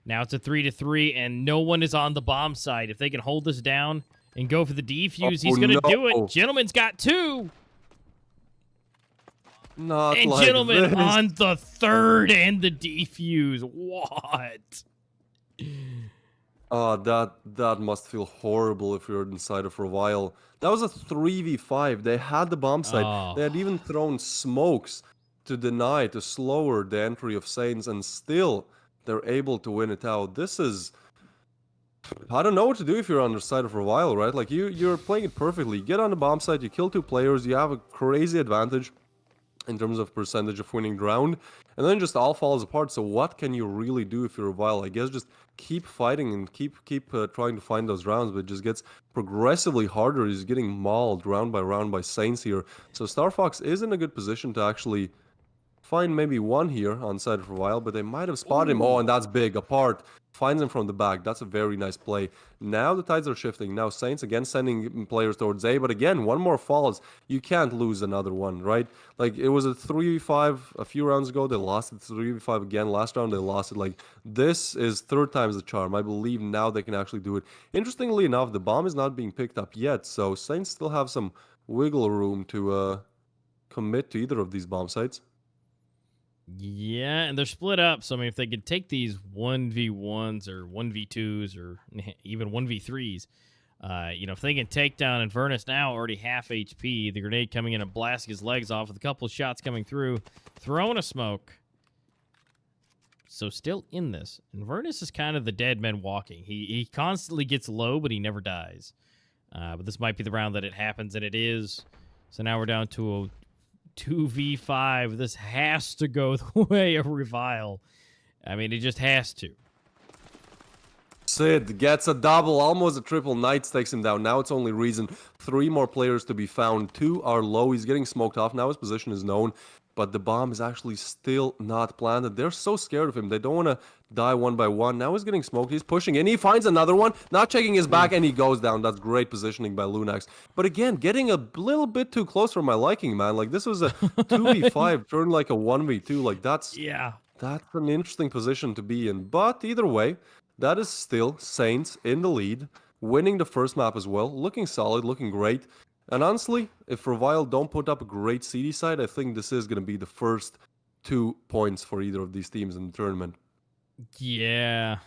Now it's a 3-3, and no one is on the bomb side. If they can hold this down and go for the defuse, he's going to do it. Gentleman's got 2. Not and like Gentleman this. on the 3rd and the defuse. What? Oh, that must feel horrible if you're inside of Revile. That was a 3v5. They had the bomb site. Oh. They had even thrown smokes to deny, to slower the entry of Saints, and still they're able to win it out. This is... I don't know what to do if you're on the side of Revile, right? Like, you're playing it perfectly. You get on the bomb site, you kill 2 players, you have a crazy advantage in terms of percentage of winning the round, and then just all falls apart. So what can you really do if you're Revile? I guess just keep fighting and keep trying to find those rounds, but it just gets progressively harder. He's getting mauled round by Saints here. So Star Fox is in a good position to actually find maybe 1 here on side for a while, but they might have spotted him. Oh, and that's big. Apart. Finds him from the back. That's a very nice play. Now the tides are shifting. Now Saints again sending players towards A, but again, 1 more falls. You can't lose another one, right? Like, it was a 3v5 a few rounds ago. They lost it 3v5 again. Last round, they lost it. Like, this is 3rd time's the charm. I believe now they can actually do it. Interestingly enough, the bomb is not being picked up yet, so Saints still have some wiggle room to commit to either of these bomb sites. Yeah, and they're split up. So, I mean, if they could take these 1v1s or 1v2s or even 1v3s, you know, if they can take down Inverness now, already half HP, the grenade coming in and blasting his legs off with a couple of shots coming through, throwing a smoke. So, still in this. Inverness is kind of the dead man walking. He constantly gets low, but he never dies. But this might be the round that it happens, and it is. So now we're down to a 2v5. This has to go the way of Revile. I mean, it just has to. Sid gets a double, almost a triple. Knights takes him down. Now it's only Reason. 3 more players to be found. 2 are low. He's getting smoked off. Now his position is known. But the bomb is actually still not planted. They're so scared of him. They don't want to die one by one. Now he's getting smoked. He's pushing in. He finds another one. Not checking his back, and he goes down. That's great positioning by Lunax. But again, getting a little bit too close for my liking, man. Like, this was a 2v5 turned like a 1v2. Like, that's an interesting position to be in. But either way, that is still Saints in the lead, winning the first map as well. Looking solid, looking great. And honestly, if Revile don't put up a great CD side, I think this is going to be the first 2 points for either of these teams in the tournament. Yeah.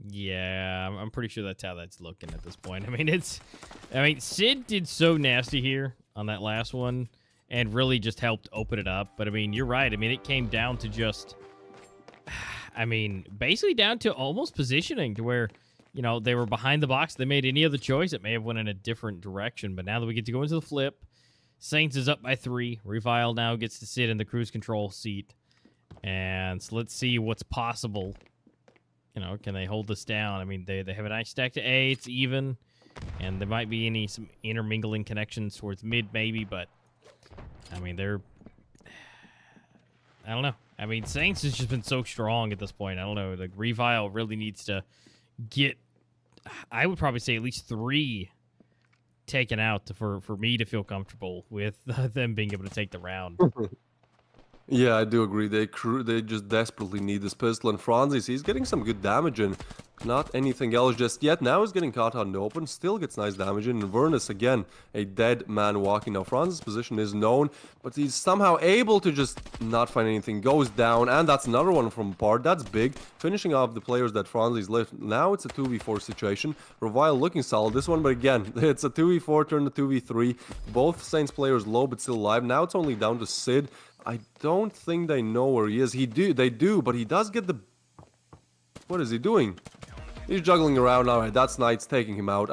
Yeah, I'm pretty sure that's how that's looking at this point. I mean, Sid did so nasty here on that last one and really just helped open it up. But, I mean, you're right. I mean, it came down to just, basically down to almost positioning to where, you know, they were behind the box. They made any other choice. It may have went in a different direction. But now that we get to go into the flip, Saints is up by 3. Revile now gets to sit in the cruise control seat. And so let's see what's possible. You know, can they hold this down? I mean, they have a nice stack to A. It's even. And there might be some intermingling connections towards mid, maybe. But, I mean, I don't know. I mean, Saints has just been so strong at this point. I don't know. Like, Revile really needs to get, I would probably say, at least 3 taken out for me to feel comfortable with them being able to take the round. Yeah, I do agree. They just desperately need this pistol. And Franzis, he's getting some good damage in. Not anything else just yet. Now he's getting caught out in the open. Still gets nice damage in. And Vernus, again, a dead man walking. Now, Franzis' position is known, but he's somehow able to just not find anything. Goes down, and that's another one from Part. That's big. Finishing off the players that Franzis left. Now it's a 2v4 situation. Revile looking solid this one, but again, it's a 2v4 turned to 2v3. Both Saints players low, but still alive. Now it's only down to Sid. I don't think they know where he is. They do, but he does get the... What is he doing? He's juggling around. All right, that's Knights taking him out.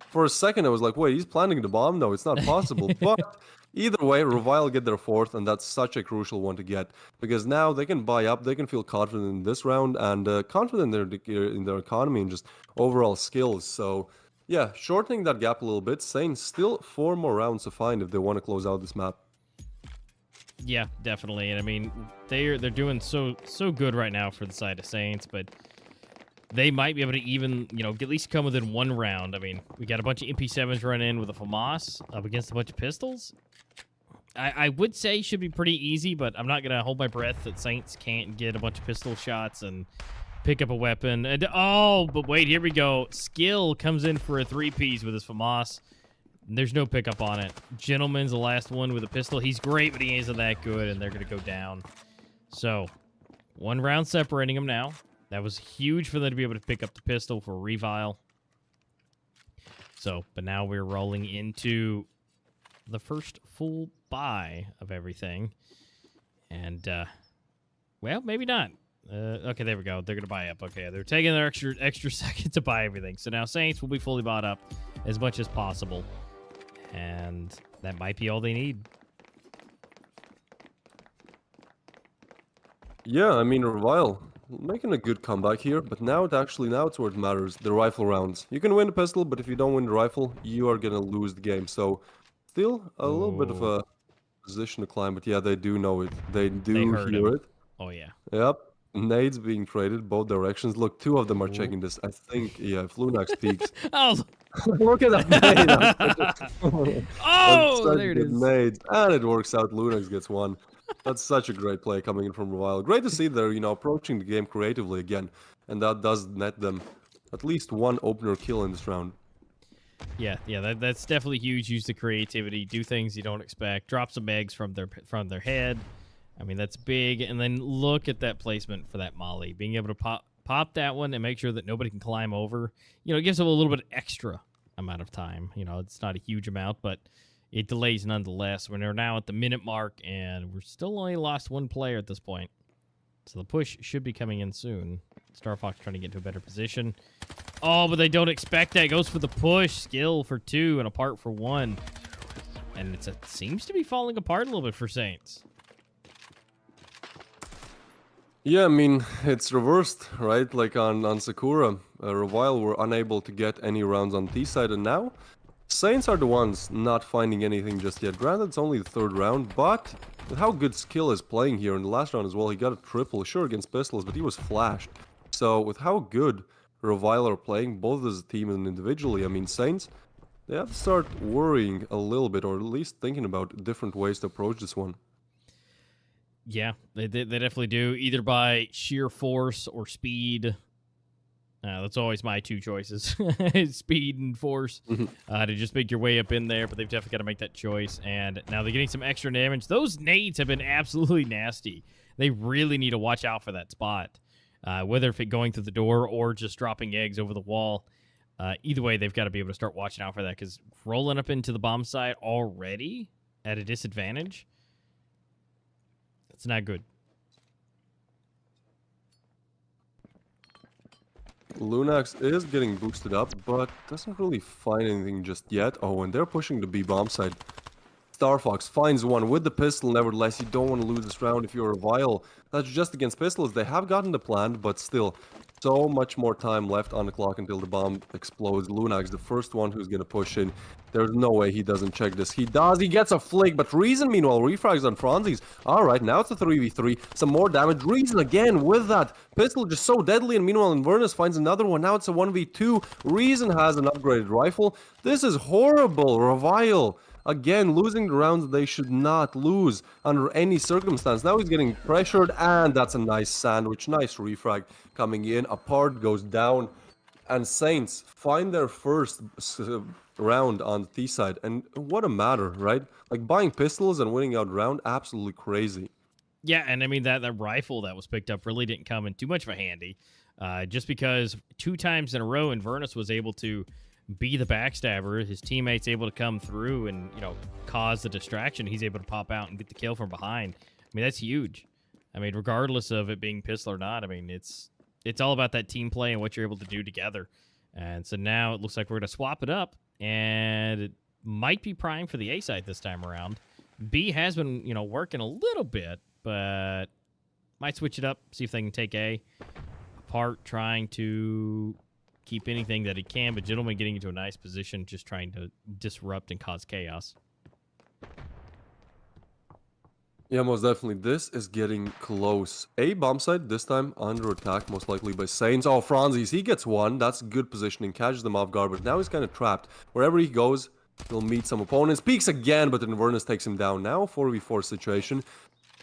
For a second, I was like, wait, he's planting the bomb? No, it's not possible. But either way, Revile get their 4th, and that's such a crucial one to get. Because now they can buy up, they can feel confident in this round, and confident in their economy and just overall skills. So, yeah, shortening that gap a little bit, saying still 4 more rounds to find if they want to close out this map. Yeah, definitely. And I mean, they're doing so good right now for the side of Saints, but they might be able to even, you know, at least come within 1 round. I mean, we got a bunch of MP7s run in with a FAMAS up against a bunch of pistols. I would say should be pretty easy, but I'm not going to hold my breath that Saints can't get a bunch of pistol shots and pick up a weapon. And, but wait, here we go. Skill comes in for a 3-piece with his FAMAS. There's no pickup on it. Gentleman's the last one with a pistol. He's great, but he isn't that good, and they're going to go down. So, 1 round separating them now. That was huge for them to be able to pick up the pistol for Revile. So, but now we're rolling into the first full buy of everything. And, well, maybe not. Okay, there we go. They're going to buy up. Okay, they're taking their extra second to buy everything. So now Saints will be fully bought up as much as possible. And that might be all they need. Yeah, I mean, Revile making a good comeback here, but now it's where it matters, the rifle rounds. You can win the pistol, but if you don't win the rifle, you are going to lose the game. So, still a little bit of a position to climb, but yeah, they do know it. They do hear it. Oh, yeah. Yep. Nades being traded both directions. Look, 2 of them are checking this. I think, yeah, if Lunax peeks. Oh! Look at that nade. Oh, there it is. Nades. And it works out. Lunax gets 1. That's such a great play coming in from Revile. Great to see they're, approaching the game creatively again. And that does net them at least 1 opener kill in this round. Yeah, that's definitely huge. Use the creativity, do things you don't expect, drop some eggs from their head. I mean, that's big. And then look at that placement for that molly. Being able to pop that one and make sure that nobody can climb over. It gives them a little bit extra amount of time. It's not a huge amount, but it delays nonetheless. We're now at the minute mark, and we're still only lost 1 player at this point. So the push should be coming in soon. Star Fox trying to get into a better position. Oh, but they don't expect that. Goes for the push. Skill for 2 and apart for 1. And it seems to be falling apart a little bit for Saints. Yeah, I mean, it's reversed, right? Like on Sakura. Revile were unable to get any rounds on T side, and now Saints are the ones not finding anything just yet. Granted, it's only the third round, but with how good Skill is playing here in the last round as well, he got a triple, sure, against Pistols, but he was flashed. So with how good Revile are playing, both as a team and individually, I mean, Saints, they have to start worrying a little bit, or at least thinking about different ways to approach this one. Yeah, they definitely do, either by sheer force or speed. That's always my two choices, speed and force, to just make your way up in there, but they've definitely got to make that choice, and now they're getting some extra damage. Those nades have been absolutely nasty. They really need to watch out for that spot, whether if it going through the door or just dropping eggs over the wall. Either way, they've got to be able to start watching out for that, because rolling up into the bomb site already at a disadvantage, that's not good. Lunax is getting boosted up, but doesn't really find anything just yet. Oh, and they're pushing the B bomb side. Star Fox finds one with the pistol. Nevertheless, you don't want to lose this round if you're a Vile. That's just against pistols. They have gotten the plan, but still, so much more time left on the clock until the bomb explodes. Lunax, the first one who's going to push in. There's no way he doesn't check this. He does. He gets a flick, but Reason, meanwhile, refrags on Franzi's. All right, now it's a 3v3. Some more damage. Reason again with that pistol, just so deadly. And meanwhile, Inverness finds another one. Now it's a 1v2. Reason has an upgraded rifle. This is horrible. Revile, again, losing the rounds they should not lose under any circumstance. Now he's getting pressured, and that's a nice sandwich. Nice refrag coming in. Apart goes down, and Saints find their first round on the T side. And what a matter, right? Like, buying pistols and winning out round, absolutely crazy. Yeah, and I mean, that rifle that was picked up really didn't come in too much of a handy. Just because 2 times in a row, Inverness was able to be the backstabber, his teammates able to come through and, you know, cause the distraction. He's able to pop out and get the kill from behind. I mean, that's huge. I mean, regardless of it being pistol or not, I mean, it's all about that team play and what you're able to do together. And so now it looks like we're going to swap it up, and it might be prime for the A side this time around. B has been, you know, working a little bit, but might switch it up, see if they can take A. Apart trying to keep anything that he can, but Gentleman getting into a nice position, just trying to disrupt and cause chaos. Yeah, most definitely. This is getting close. A bomb site, this time under attack, most likely by Saints. Oh, Franzi's, he gets one. That's good positioning, catches them off guard, but now he's kind of trapped. Wherever he goes, he'll meet some opponents. Peeks again, but Inverness takes him down. Now 4v4 situation.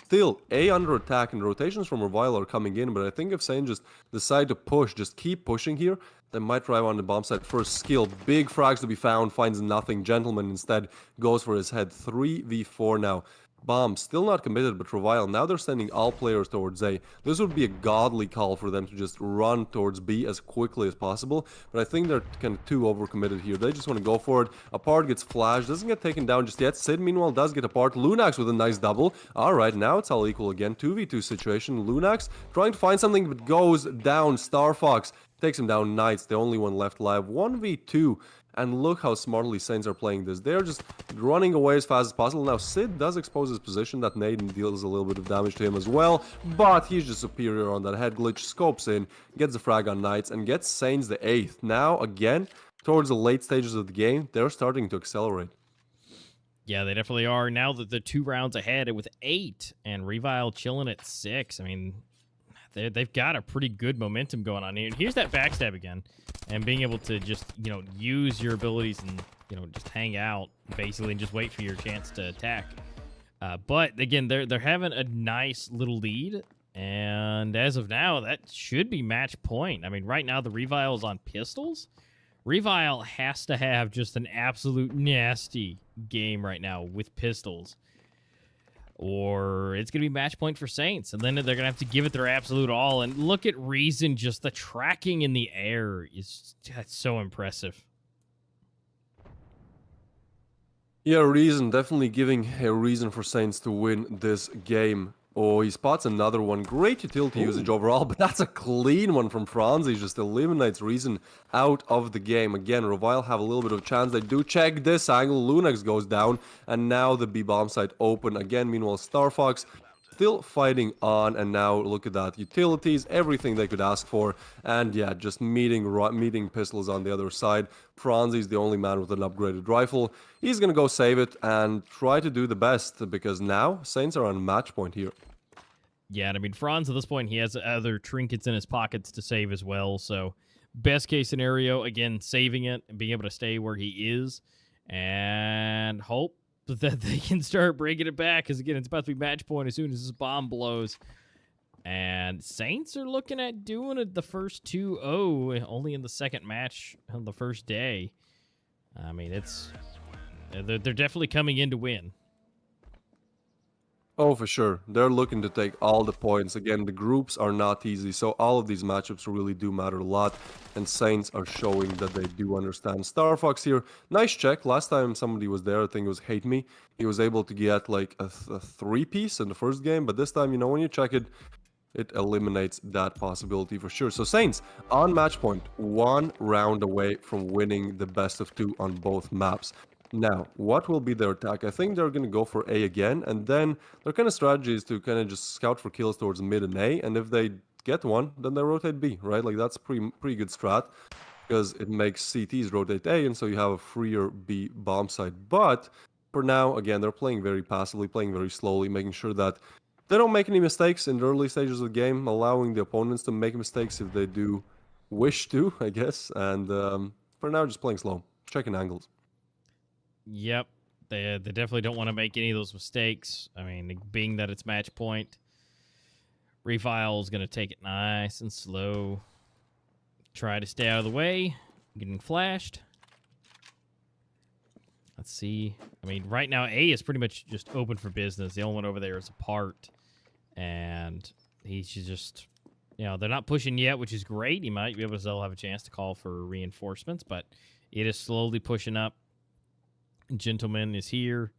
Still, A under attack, and rotations from Revile are coming in, but I think if Saints just decide to push, just keep pushing here, they might drive on the bomb site first. Skill, big frags to be found, finds nothing. Gentleman instead goes for his head. 3v4 now. Bomb still not committed, but Revile, now they're sending all players towards A. This would be a godly call for them to just run towards B as quickly as possible, but I think they're kind of too overcommitted here. They just want to go for it. Apart gets flashed, doesn't get taken down just yet. Sid, meanwhile, does get Apart. Lunax with a nice double. Alright, now it's all equal again. 2v2 situation. Lunax trying to find something, but goes down. Star Fox takes him down. Knights, the only one left alive. 1v2. And look how smartly Saints are playing this. They're just running away as fast as possible. Now, Sid does expose his position. That nade and deals a little bit of damage to him as well. But he's just superior on that head glitch. Scopes in, gets the frag on Knights, and gets Saints the 8th. Now, again, towards the late stages of the game, they're starting to accelerate. Yeah, they definitely are. Now that they're 2 rounds ahead with 8, and Revile chilling at 6. I mean, they've got a pretty good momentum going on here. Here's that backstab again, and being able to just, you know, use your abilities and, you know, just hang out basically and just wait for your chance to attack. But again, they're having a nice little lead, and as of now, that should be match point. I mean, right now the Revile is on pistols. Revile has to have just an absolute nasty game right now with pistols, or it's going to be match point for Saints, and then they're going to have to give it their absolute all. And look at Reason, just the tracking in the air is so impressive. Yeah, Reason, definitely giving a reason for Saints to win this game. Oh, he spots another one. Great utility usage overall, but that's a clean one from Franz. He just eliminates Reason out of the game. Again, Revile have a little bit of chance. They do check this angle. Lunax goes down, and now the B-bomb site open again. Meanwhile, Star Fox still fighting on, and now look at that. Utilities, everything they could ask for, and yeah, just meeting pistols on the other side. Franzi's the only man with an upgraded rifle. He's gonna go save it and try to do the best, because now Saints are on match point here. Yeah, and I mean, Franz at this point, he has other trinkets in his pockets to save as well, so best case scenario, again, saving it and being able to stay where he is, and hope that they can start bringing it back, because again, it's about to be match point as soon as this bomb blows. And Saints are looking at doing it the first 2-0, only in the second match on the first day. I mean, they're definitely coming in to win. Oh, for sure. They're looking to take all the points. Again, the groups are not easy, so all of these matchups really do matter a lot, and Saints are showing that they do understand. Star Fox here, nice check. Last time somebody was there, I think it was Hate Me. He was able to get like a three-piece in the first game, but this time, you know, when you check it, it eliminates that possibility for sure. So Saints on match point, 1 round away from winning the best of 2 on both maps. Now, what will be their attack? I think they're going to go for A again, and then their kind of strategy is to kind of just scout for kills towards mid and A, and if they get one, then they rotate B, right? Like, that's pretty good strat, because it makes CTs rotate A, and so you have a freer B bomb site. But for now, again, they're playing very passively, playing very slowly, making sure that they don't make any mistakes in the early stages of the game, allowing the opponents to make mistakes if they do wish to, I guess, and for now, just playing slow, checking angles. Yep, they definitely don't want to make any of those mistakes. I mean, being that it's match point, Revile is going to take it nice and slow. Try to stay out of the way. Getting flashed. Let's see. I mean, right now, A is pretty much just open for business. The only one over there is apart. And he's just, you know, they're not pushing yet, which is great. He might be able to still have a chance to call for reinforcements, but it is slowly pushing up. Gentleman is here.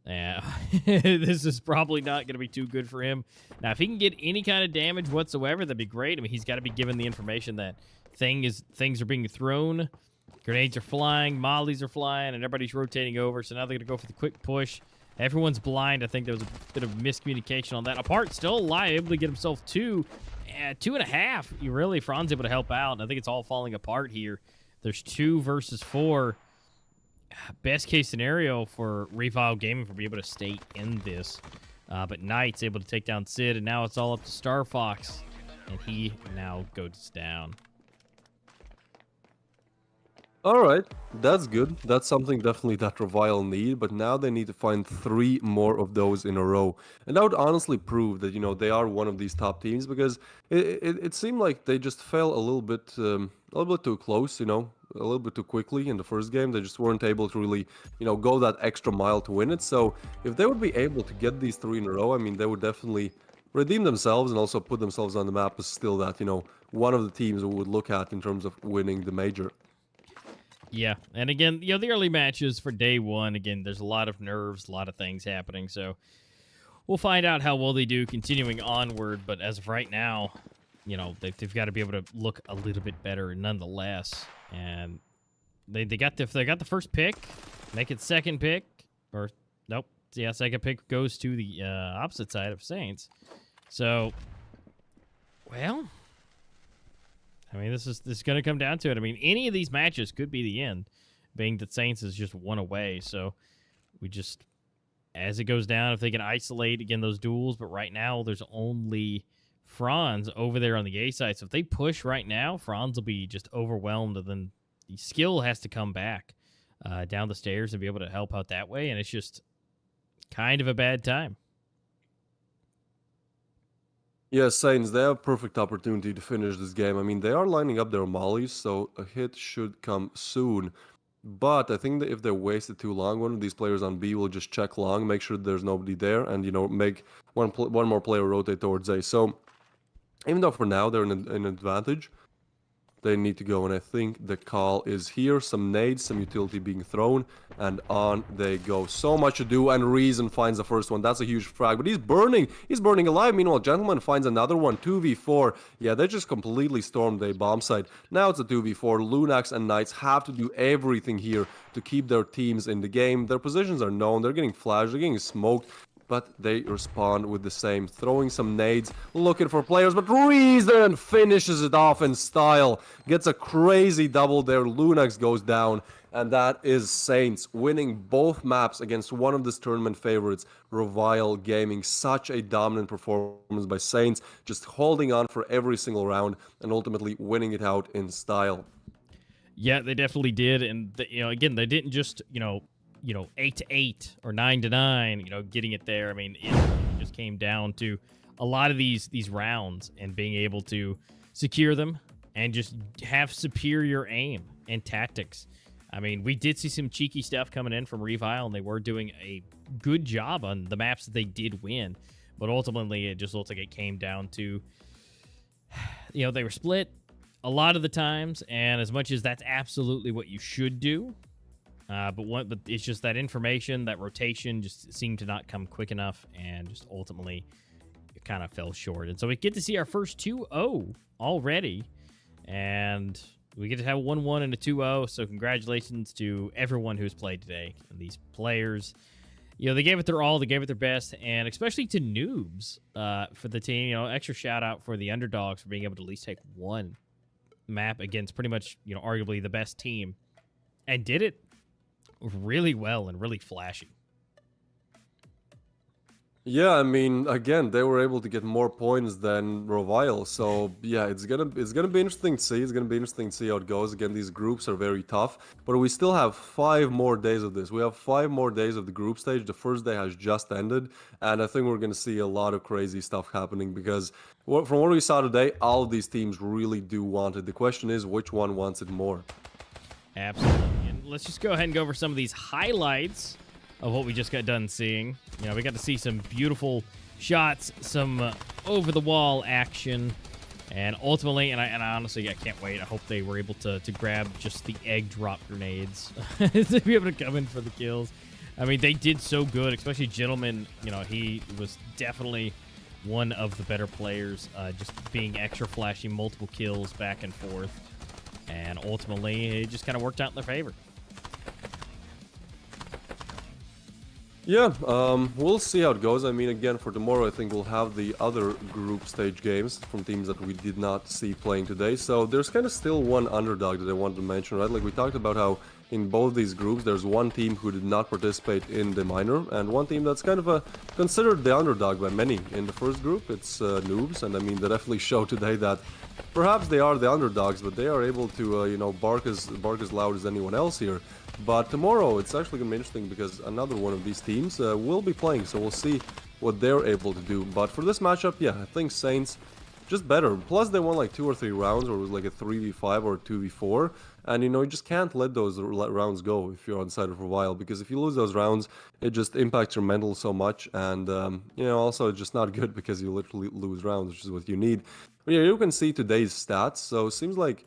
This is probably not going to be too good for him. Now, if he can get any kind of damage whatsoever, that'd be great. I mean, he's got to be given the information that things are being thrown, grenades are flying, mollies are flying, and everybody's rotating over. So now they're going to go for the quick push. Everyone's blind. I think there was a bit of miscommunication on that. Apart, still alive, able to get himself 2.5. You really, Franz able to help out. And I think it's all falling apart here. There's 2 versus 4. Best case scenario for RevialGG Gaming for being able to stay in this. But Knight's able to take down Sid, and now it's all up to Star Fox. And he now goes down. All right, that's good. That's something definitely that Revile need, but now they need to find 3 more of those in a row. And that would honestly prove that, you know, they are one of these top teams, because it seemed like they just fell a little bit too close, you know, a little bit too quickly in the first game. They just weren't able to really, you know, go that extra mile to win it. So if they would be able to get these 3 in a row, I mean, they would definitely redeem themselves and also put themselves on the map as still that, you know, one of the teams we would look at in terms of winning the major. Yeah, and again, you know, the early matches for day 1, again, there's a lot of nerves, a lot of things happening, so we'll find out how well they do continuing onward, but as of right now, you know, they've got to be able to look a little bit better nonetheless, and they got the first pick, make it second pick, or nope, yeah, second pick goes to the opposite side of Saints, so, well, I mean, this is going to come down to it. I mean, any of these matches could be the end, being that Saints is just 1 away. So we just, as it goes down, if they can isolate, again, those duels. But right now, there's only Franz over there on the A side. So if they push right now, Franz will be just overwhelmed. And then the skill has to come back down the stairs and be able to help out that way. And it's just kind of a bad time. Yeah, Saints, they have perfect opportunity to finish this game. I mean, they are lining up their mollies, so a hit should come soon. But I think that if they waste it too long, one of these players on B will just check long, make sure there's nobody there, and, you know, make one more player rotate towards A. So even though for now they're in an advantage, they need to go, and I think the call is here. Some nades, some utility being thrown, and on they go. So much to do, and Reason finds the first one. That's a huge frag, but he's burning alive. Meanwhile, Gentleman finds another one. 2v4. Yeah, they just completely stormed a bomb site. Now it's a 2v4. Lunax and Knights have to do everything here to keep their teams in the game. Their positions are known. They're getting flashed. They're getting smoked. but they respond with the same, throwing some nades, looking for players, but Reason finishes it off in style, gets a crazy double there, Lunax goes down, and that is Saints winning both maps against one of this tournament favorites, Revile Gaming. Such a dominant performance by Saints, just holding on for every single round and ultimately winning it out in style. Yeah, they definitely did, and again, they didn't just 8-8 or 9-9, getting it there. I mean, it just came down to a lot of these rounds and being able to secure them and just have superior aim and tactics. I mean, we did see some cheeky stuff coming in from Revile, and they were doing a good job on the maps that they did win, but ultimately it just looks like it came down to they were split a lot of the times, and as much as that's absolutely what you should do, but it's just that information, that rotation just seemed to not come quick enough, and just ultimately it kind of fell short. And so we get to see our first 2-0 already, and we get to have a 1-1 and a 2-0. So congratulations to everyone who's played today. And these players, they gave it their all, they gave it their best, and especially to Noobs for the team. Extra shout out for the underdogs for being able to at least take one map against pretty much arguably the best team, and did it really well and really flashy. Yeah, I mean, again, they were able to get more points than Revile, so yeah, it's gonna be interesting to see. It's gonna be interesting to see how it goes. Again, these groups are very tough, but we still have 5 more days of this. We have 5 more days of the group stage. The first day has just ended, and I think we're gonna see a lot of crazy stuff happening because from what we saw today, all of these teams really do want it. The question is, which one wants it more? Absolutely. And let's just go ahead and go over some of these highlights of what we just got done seeing. We got to see some beautiful shots, some over-the-wall action, and ultimately, and I honestly, I can't wait. I hope they were able to grab just the egg drop grenades to be able to come in for the kills. I mean, they did so good, especially Gentleman. He was definitely one of the better players, just being extra flashy, multiple kills back and forth, and ultimately, it just kind of worked out in their favor. Yeah, we'll see how it goes. I mean, again, for tomorrow, I think we'll have the other group stage games from teams that we did not see playing today. So there's kind of still one underdog that I wanted to mention, right? Like we talked about how in both these groups, there's one team who did not participate in the minor, and one team that's kind of considered the underdog by many. In the first group, it's Noobs, and I mean, they definitely showed today that perhaps they are the underdogs, but they are able to, bark as loud as anyone else here. But tomorrow, it's actually going to be interesting because another one of these teams will be playing, so we'll see what they're able to do. But for this matchup, yeah, I think Saints just better. Plus, they won like 2 or 3 rounds, or it was like a 3v5 or a 2v4. And, you just can't let those rounds go if you're on the side of Revile, because if you lose those rounds, it just impacts your mental so much. And, also it's just not good because you literally lose rounds, which is what you need. But yeah, you can see today's stats. So it seems like,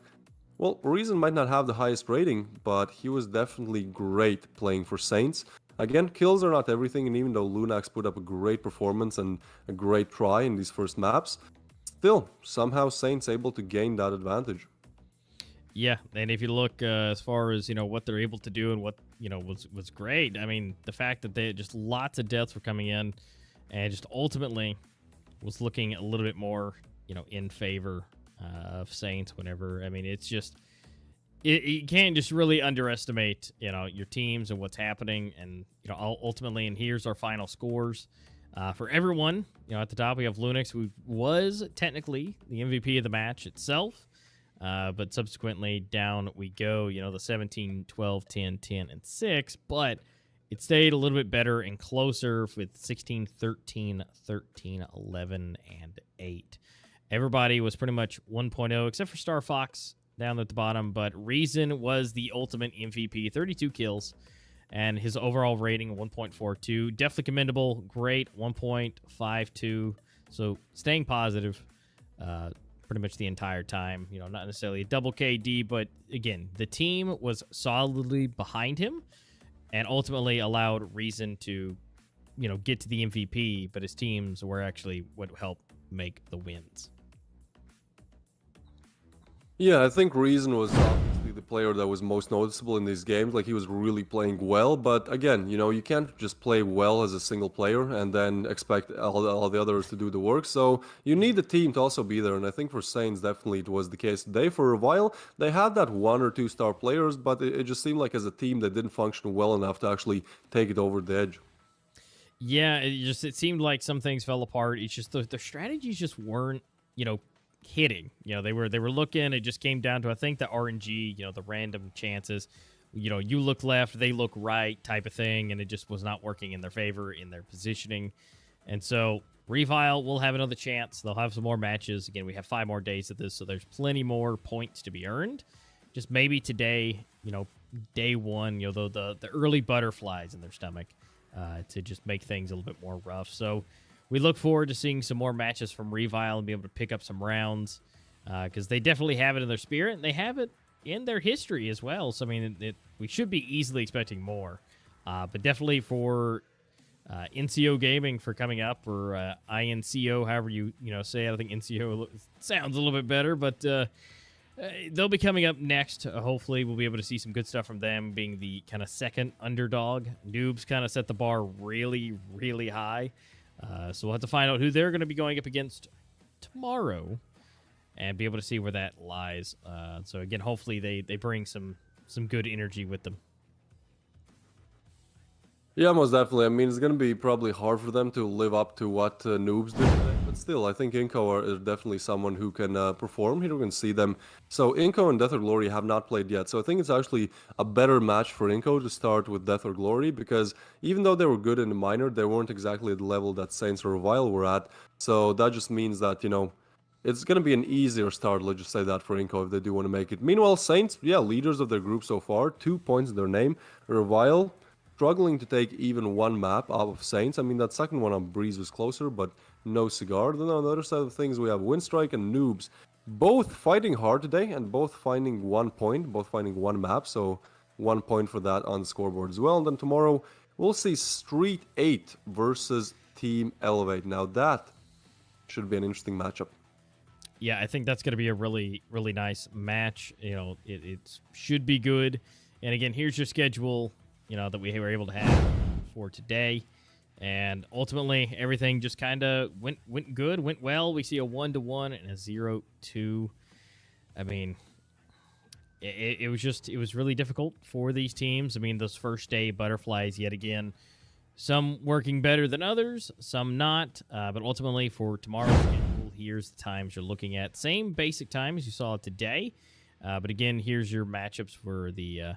well, Reason might not have the highest rating, but he was definitely great playing for Saints. Again, kills are not everything, and even though Lunax put up a great performance and a great try in these first maps, still, somehow Saints able to gain that advantage. Yeah, and if you look as far as, what they're able to do and what, was great, I mean, the fact that they just lots of deaths were coming in and just ultimately was looking a little bit more, in favor of Saints whenever, I mean, it's just, you can't just really underestimate, your teams and what's happening. And, ultimately, and here's our final scores. For everyone, at the top we have Lunix, who was technically the MVP of the match itself, but subsequently down we go, the 17, 12, 10, 10, and 6, but it stayed a little bit better and closer with 16, 13, 13, 11, and 8. Everybody was pretty much 1.0, except for Star Fox down at the bottom, but Reason was the ultimate MVP, 32 kills, and his overall rating 1.42. Definitely commendable, great, 1.52. So staying positive pretty much the entire time. Not necessarily a double KD, but again, the team was solidly behind him and ultimately allowed Reason to, get to the MVP, but his teams were actually what helped make the wins. Yeah, I think Reason was obviously the player that was most noticeable in these games. Like he was really playing well, but again, you can't just play well as a single player and then expect all the others to do the work. So you need the team to also be there, and I think for Saints definitely it was the case today. For a while, they had that 1 or 2 star players, but it just seemed like as a team they didn't function well enough to actually take it over the edge. Yeah, it seemed like some things fell apart. It's just the strategies just weren't, hitting. They were looking. It just came down to, I think, the RNG. The random chances. You look left, they look right, type of thing, and it just was not working in their favor in their positioning. And so Revile will have another chance. They'll have some more matches. Again, we have 5 more days of this, so there's plenty more points to be earned. Just maybe today, day one, the early butterflies in their stomach to just make things a little bit more rough. So we look forward to seeing some more matches from Revile and be able to pick up some rounds because they definitely have it in their spirit and they have it in their history as well. So, I mean, we should be easily expecting more. But definitely for NCO Gaming for coming up, or INCO, however you say it. I think NCO sounds a little bit better, but they'll be coming up next. Hopefully, we'll be able to see some good stuff from them, being the kind of second underdog. Noobs kind of set the bar really, really high. So we'll have to find out who they're going to be going up against tomorrow and be able to see where that lies. So again, hopefully they bring some good energy with them. Yeah, most definitely. I mean, it's going to be probably hard for them to live up to what Noobs did today, but still, I think INCO are definitely someone who can perform. Here we can see them. So INCO and Death or Glory have not played yet, so I think it's actually a better match for INCO to start with Death or Glory, because even though they were good in the minor, they weren't exactly at the level that Saints or Revile were at. So that just means that, it's going to be an easier start, let's just say that, for INCO if they do want to make it. Meanwhile, Saints, yeah, leaders of their group so far, 2 points in their name. Revile struggling to take even one map out of Saints. I mean, that second one on Breeze was closer, but no cigar. Then on the other side of things, we have Winstrike and Noobs, both fighting hard today and both finding 1 point, both finding one map. So 1 point for that on the scoreboard as well. And then tomorrow, we'll see STREETEIGHT versus Team Elevate. Now that should be an interesting matchup. Yeah, I think that's going to be a really, really nice match. It should be good. And again, here's your schedule, that we were able to have for today. And ultimately, everything just kind of went good, went well. We see a 1-1 and a 0-2. I mean, it was really difficult for these teams. I mean, those first day butterflies, yet again, some working better than others, some not. But ultimately, for tomorrow's schedule, here's the times you're looking at. Same basic times you saw today. But again, here's your matchups for the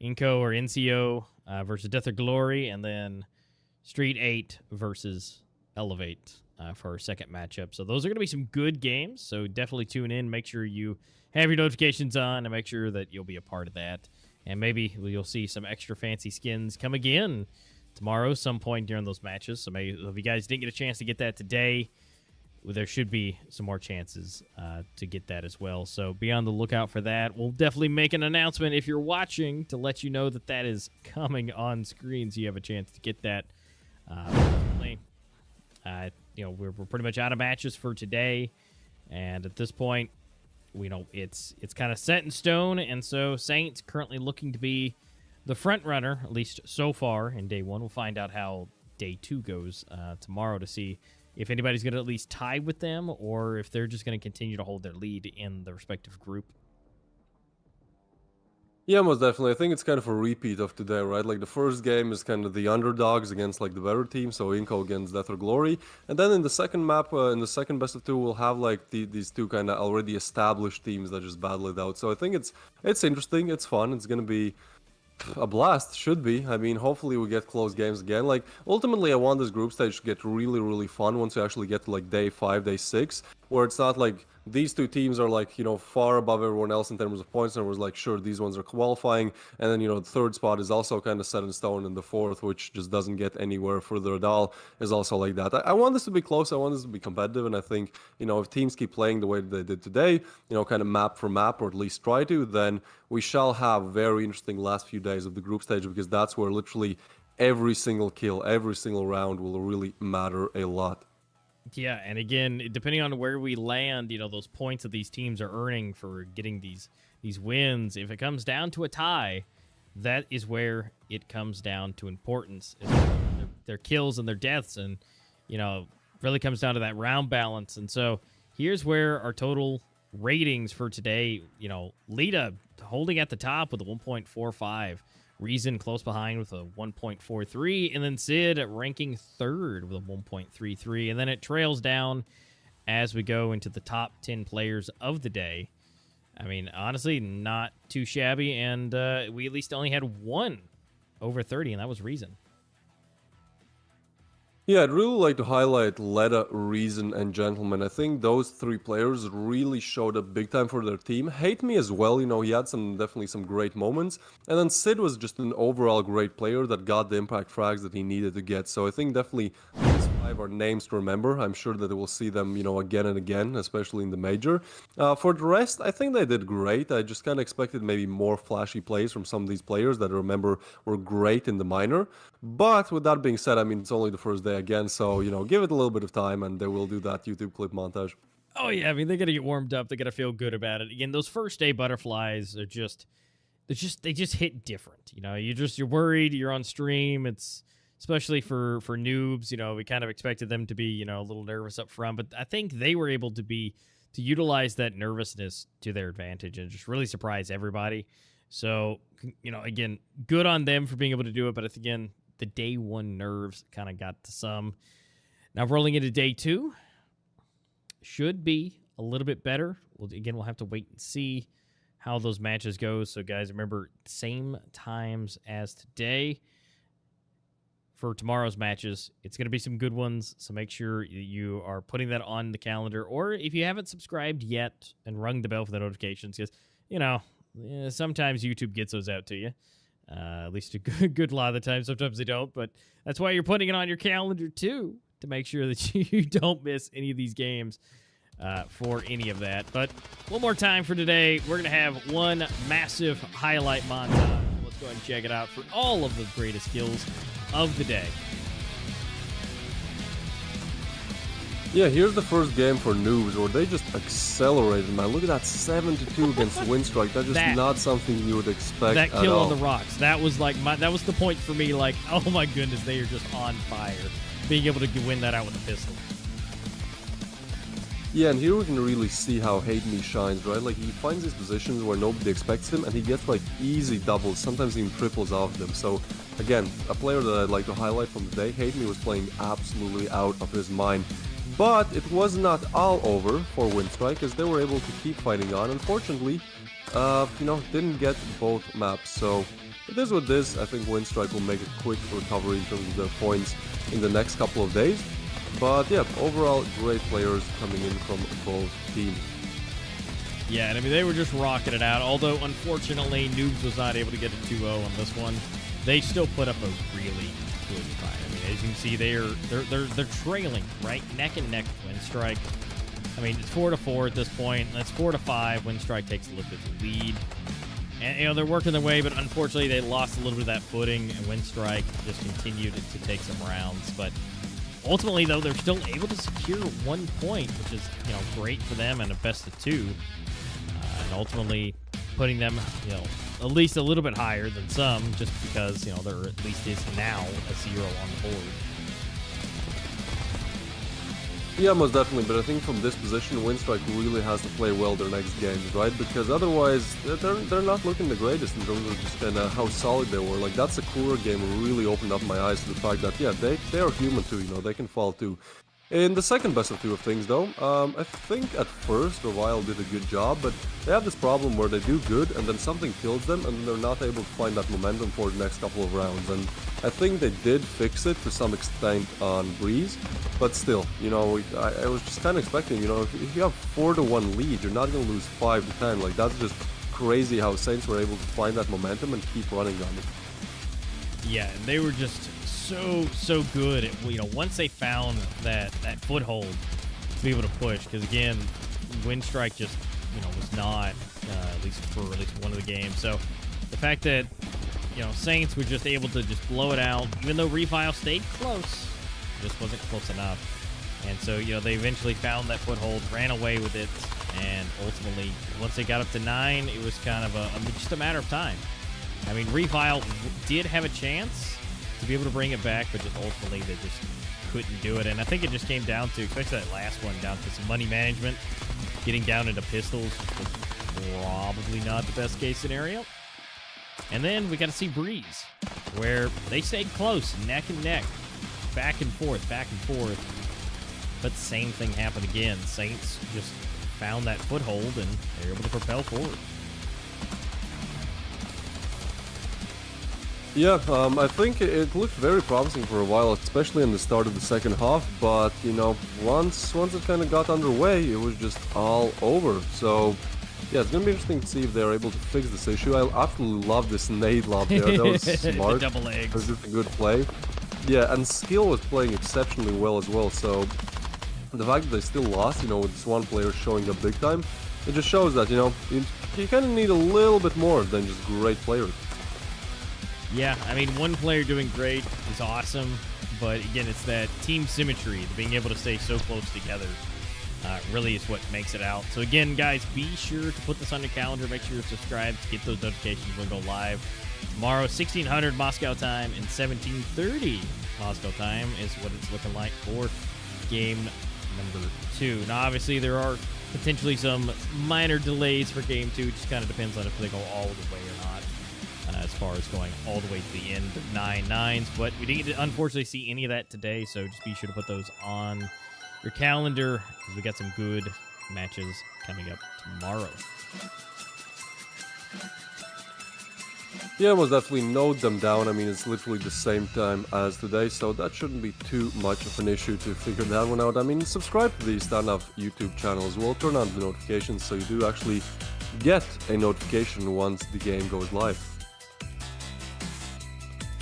INCO or NCO versus Death or Glory, and then STREETEIGHT versus Elevate for our second matchup. So those are going to be some good games, so definitely tune in. Make sure you have your notifications on and make sure that you'll be a part of that. And maybe you'll see some extra fancy skins come again tomorrow, some point during those matches. So maybe if you guys didn't get a chance to get that today, there should be some more chances to get that as well. So be on the lookout for that. We'll definitely make an announcement if you're watching to let you know that that is coming on screen, so you have a chance to get that. We're pretty much out of matches for today, and at this point, we know it's kind of set in stone. And so Saints currently looking to be the front runner, at least so far in day one. We'll find out how day 2 goes tomorrow to see if anybody's going to at least tie with them or if they're just going to continue to hold their lead in the respective group. Yeah, most definitely. I think it's kind of a repeat of today, right? Like the first game is kind of the underdogs against like the better team, so INCO against Death or Glory. And then in the second map, in the second best of 2, we'll have like these two kind of already established teams that just battle it out. So I think it's interesting, it's fun, it's going to be a blast, should be. I mean, hopefully we get close games again. Like, ultimately, I want this group stage to get really, really fun once we actually get to, like, day 5, day 6, where it's not like these two teams are, like, far above everyone else in terms of points, and it was like, sure, these ones are qualifying, and then, the third spot is also kind of set in stone, and the fourth, which just doesn't get anywhere further at all, is also like that. I want this to be close, I want this to be competitive, and I think, if teams keep playing the way that they did today, kind of map for map, or at least try to, then we shall have very interesting last few days of the group stage, because that's where literally every single kill, every single round will really matter a lot. Yeah, and again, depending on where we land, those points that these teams are earning for getting these wins, if it comes down to a tie, that is where it comes down to importance. Is their kills and their deaths, and really comes down to that round balance. And so here's where our total ratings for today, Lita holding at the top with a 1.45. Reason close behind with a 1.43, and then Sid ranking third with a 1.33, and then it trails down as we go into the top 10 players of the day. I mean, honestly, not too shabby, and we at least only had one over 30, and that was Reason. Yeah, I'd really like to highlight Leda, Reason, and Gentleman. I think those three players really showed up big time for their team. Hate Me as well, he had definitely some great moments. And then Sid was just an overall great player that got the impact frags that he needed to get. So I think definitely these five are names to remember. I'm sure that we'll see them, again and again, especially in the major. For the rest, I think they did great. I just kind of expected maybe more flashy plays from some of these players that I remember were great in the minor. But with that being said, I mean, it's only the first day again, so, give it a little bit of time and they will do that YouTube clip montage. Oh, yeah, I mean, they got to get warmed up. They got to feel good about it. Again, those first day butterflies are they just hit different. You're worried, you're on stream. It's especially for noobs, we kind of expected them to be, a little nervous up front, but I think they were able to utilize that nervousness to their advantage and just really surprise everybody. So, again, good on them for being able to do it, but again, the day one nerves kind of got to some. Now rolling into day two, should be a little bit better. We'll have to wait and see how those matches go. So guys, remember, same times as today for tomorrow's matches. It's going to be some good ones, so make sure you are putting that on the calendar, or if you haven't subscribed yet and rung the bell for the notifications, because sometimes YouTube gets those out to you. At least a good lot of the time. Sometimes they don't, but that's why you're putting it on your calendar too, to make sure that you don't miss any of these games for any of that. But one more time for today, we're going to have one massive highlight montage. Let's go ahead and check it out for all of the greatest skills of the day. Yeah, here's the first game for Noobs where they just accelerated, man. Look at that 7-2 against Winstrike. That's just not something you would expect that at kill all. on the rocks. That was that was the point for me. Like, oh my goodness, they are just on fire. Being able to win that out with a pistol. Yeah, and here we can really see how Hate Me shines, right? Like, he finds these positions where nobody expects him, and he gets, like, easy doubles, sometimes even triples off them. So, again, a player that I'd like to highlight from the day, Hate Me was playing absolutely out of his mind. But it was not all over for Winstrike, as they were able to keep fighting on. Unfortunately, didn't get both maps. So it is what it is. I think Winstrike will make a quick recovery in terms of their points in the next couple of days. But yeah, overall, great players coming in from both teams. Yeah, and I mean, they were just rocking it out. Although, unfortunately, Noobs was not able to get a 2-0 on this one. They still put up a really good fight. I mean, as you can see, they're trailing right neck and neck with Winstrike. I mean, it's 4-4 at this point. That's 4-5. Winstrike takes a little bit of lead, and they're working their way. But unfortunately, they lost a little bit of that footing, and Winstrike just continued to take some rounds. But ultimately, though, they're still able to secure 1 point, which is great for them, and a best of 2, and ultimately putting them at least a little bit higher than some, just because, there at least is now a 0 on the board. Yeah, most definitely, but I think from this position, Winstrike really has to play well their next games, right? Because otherwise, they're not looking the greatest in terms of just how solid they were. Like, that Sakura game really opened up my eyes to the fact that, yeah, they are human too, they can fall too. In the second best of 2 of things, though, I think at first Revile did a good job, but they have this problem where they do good and then something kills them and they're not able to find that momentum for the next couple of rounds. And I think they did fix it to some extent on Breeze, but still, I was just kind of expecting, if you have 4-1 lead, you're not going to lose 5-10. Like, that's just crazy how Saints were able to find that momentum and keep running on it. Yeah, and they were just so good at, once they found that foothold to be able to push, because again, Winstrike just was not at least one of the games. So the fact that Saints were just able to just blow it out, even though Revile stayed close, just wasn't close enough. And so, they eventually found that foothold, ran away with it, and ultimately, once they got up to 9, it was kind of just a matter of time. I mean, Revile did have a chance to be able to bring it back, but just ultimately they just couldn't do it. And I think it just came down to, especially that last one, down to some money management. Getting down into pistols was probably not the best case scenario. And then we got to see Breeze, where they stayed close, neck and neck, back and forth, back and forth. But the same thing happened again. Saints just found that foothold, and they're able to propel forward. Yeah, I think it looked very promising for a while, especially in the start of the second half. But once it kind of got underway, it was just all over. So yeah, it's gonna be interesting to see if they're able to fix this issue. I absolutely love this nade lob there. That was smart. The double eggs. That was just a good play. Yeah, and Skill was playing exceptionally well as well. So the fact that they still lost, with this one player showing up big time, it just shows that you kind of need a little bit more than just great players. Yeah, I mean, one player doing great is awesome, but again, it's that team symmetry, the being able to stay so close together, really is what makes it out. So again, guys, be sure to put this on your calendar. Make sure you're subscribed to get those notifications when we go live. Tomorrow, 1600 Moscow time and 1730 Moscow time is what it's looking like for game number 2. Now, obviously, there are potentially some minor delays for game 2. It just kind of depends on if they go all the way or not. As far as going all the way to the end of 9-9s. But we didn't unfortunately see any of that today, so just be sure to put those on your calendar because we got some good matches coming up tomorrow. Yeah, most definitely note them down. I mean, it's literally the same time as today, so that shouldn't be too much of an issue to figure that one out. I mean, subscribe to the Standoff YouTube channel as well. Turn on the notifications so you do actually get a notification once the game goes live.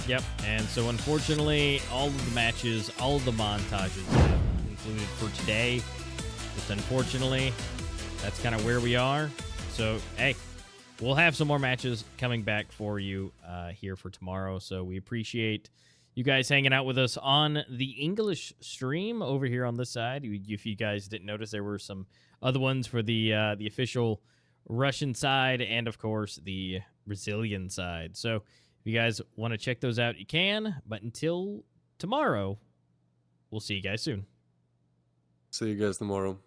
Yep, and so unfortunately, all of the matches, all of the montages have concluded for today. Just unfortunately, that's kind of where we are. So, hey, we'll have some more matches coming back for you here for tomorrow. So we appreciate you guys hanging out with us on the English stream over here on this side. If you guys didn't notice, there were some other ones for the official Russian side and, of course, the Brazilian side. So if you guys want to check those out, you can. But until tomorrow, we'll see you guys soon. See you guys tomorrow.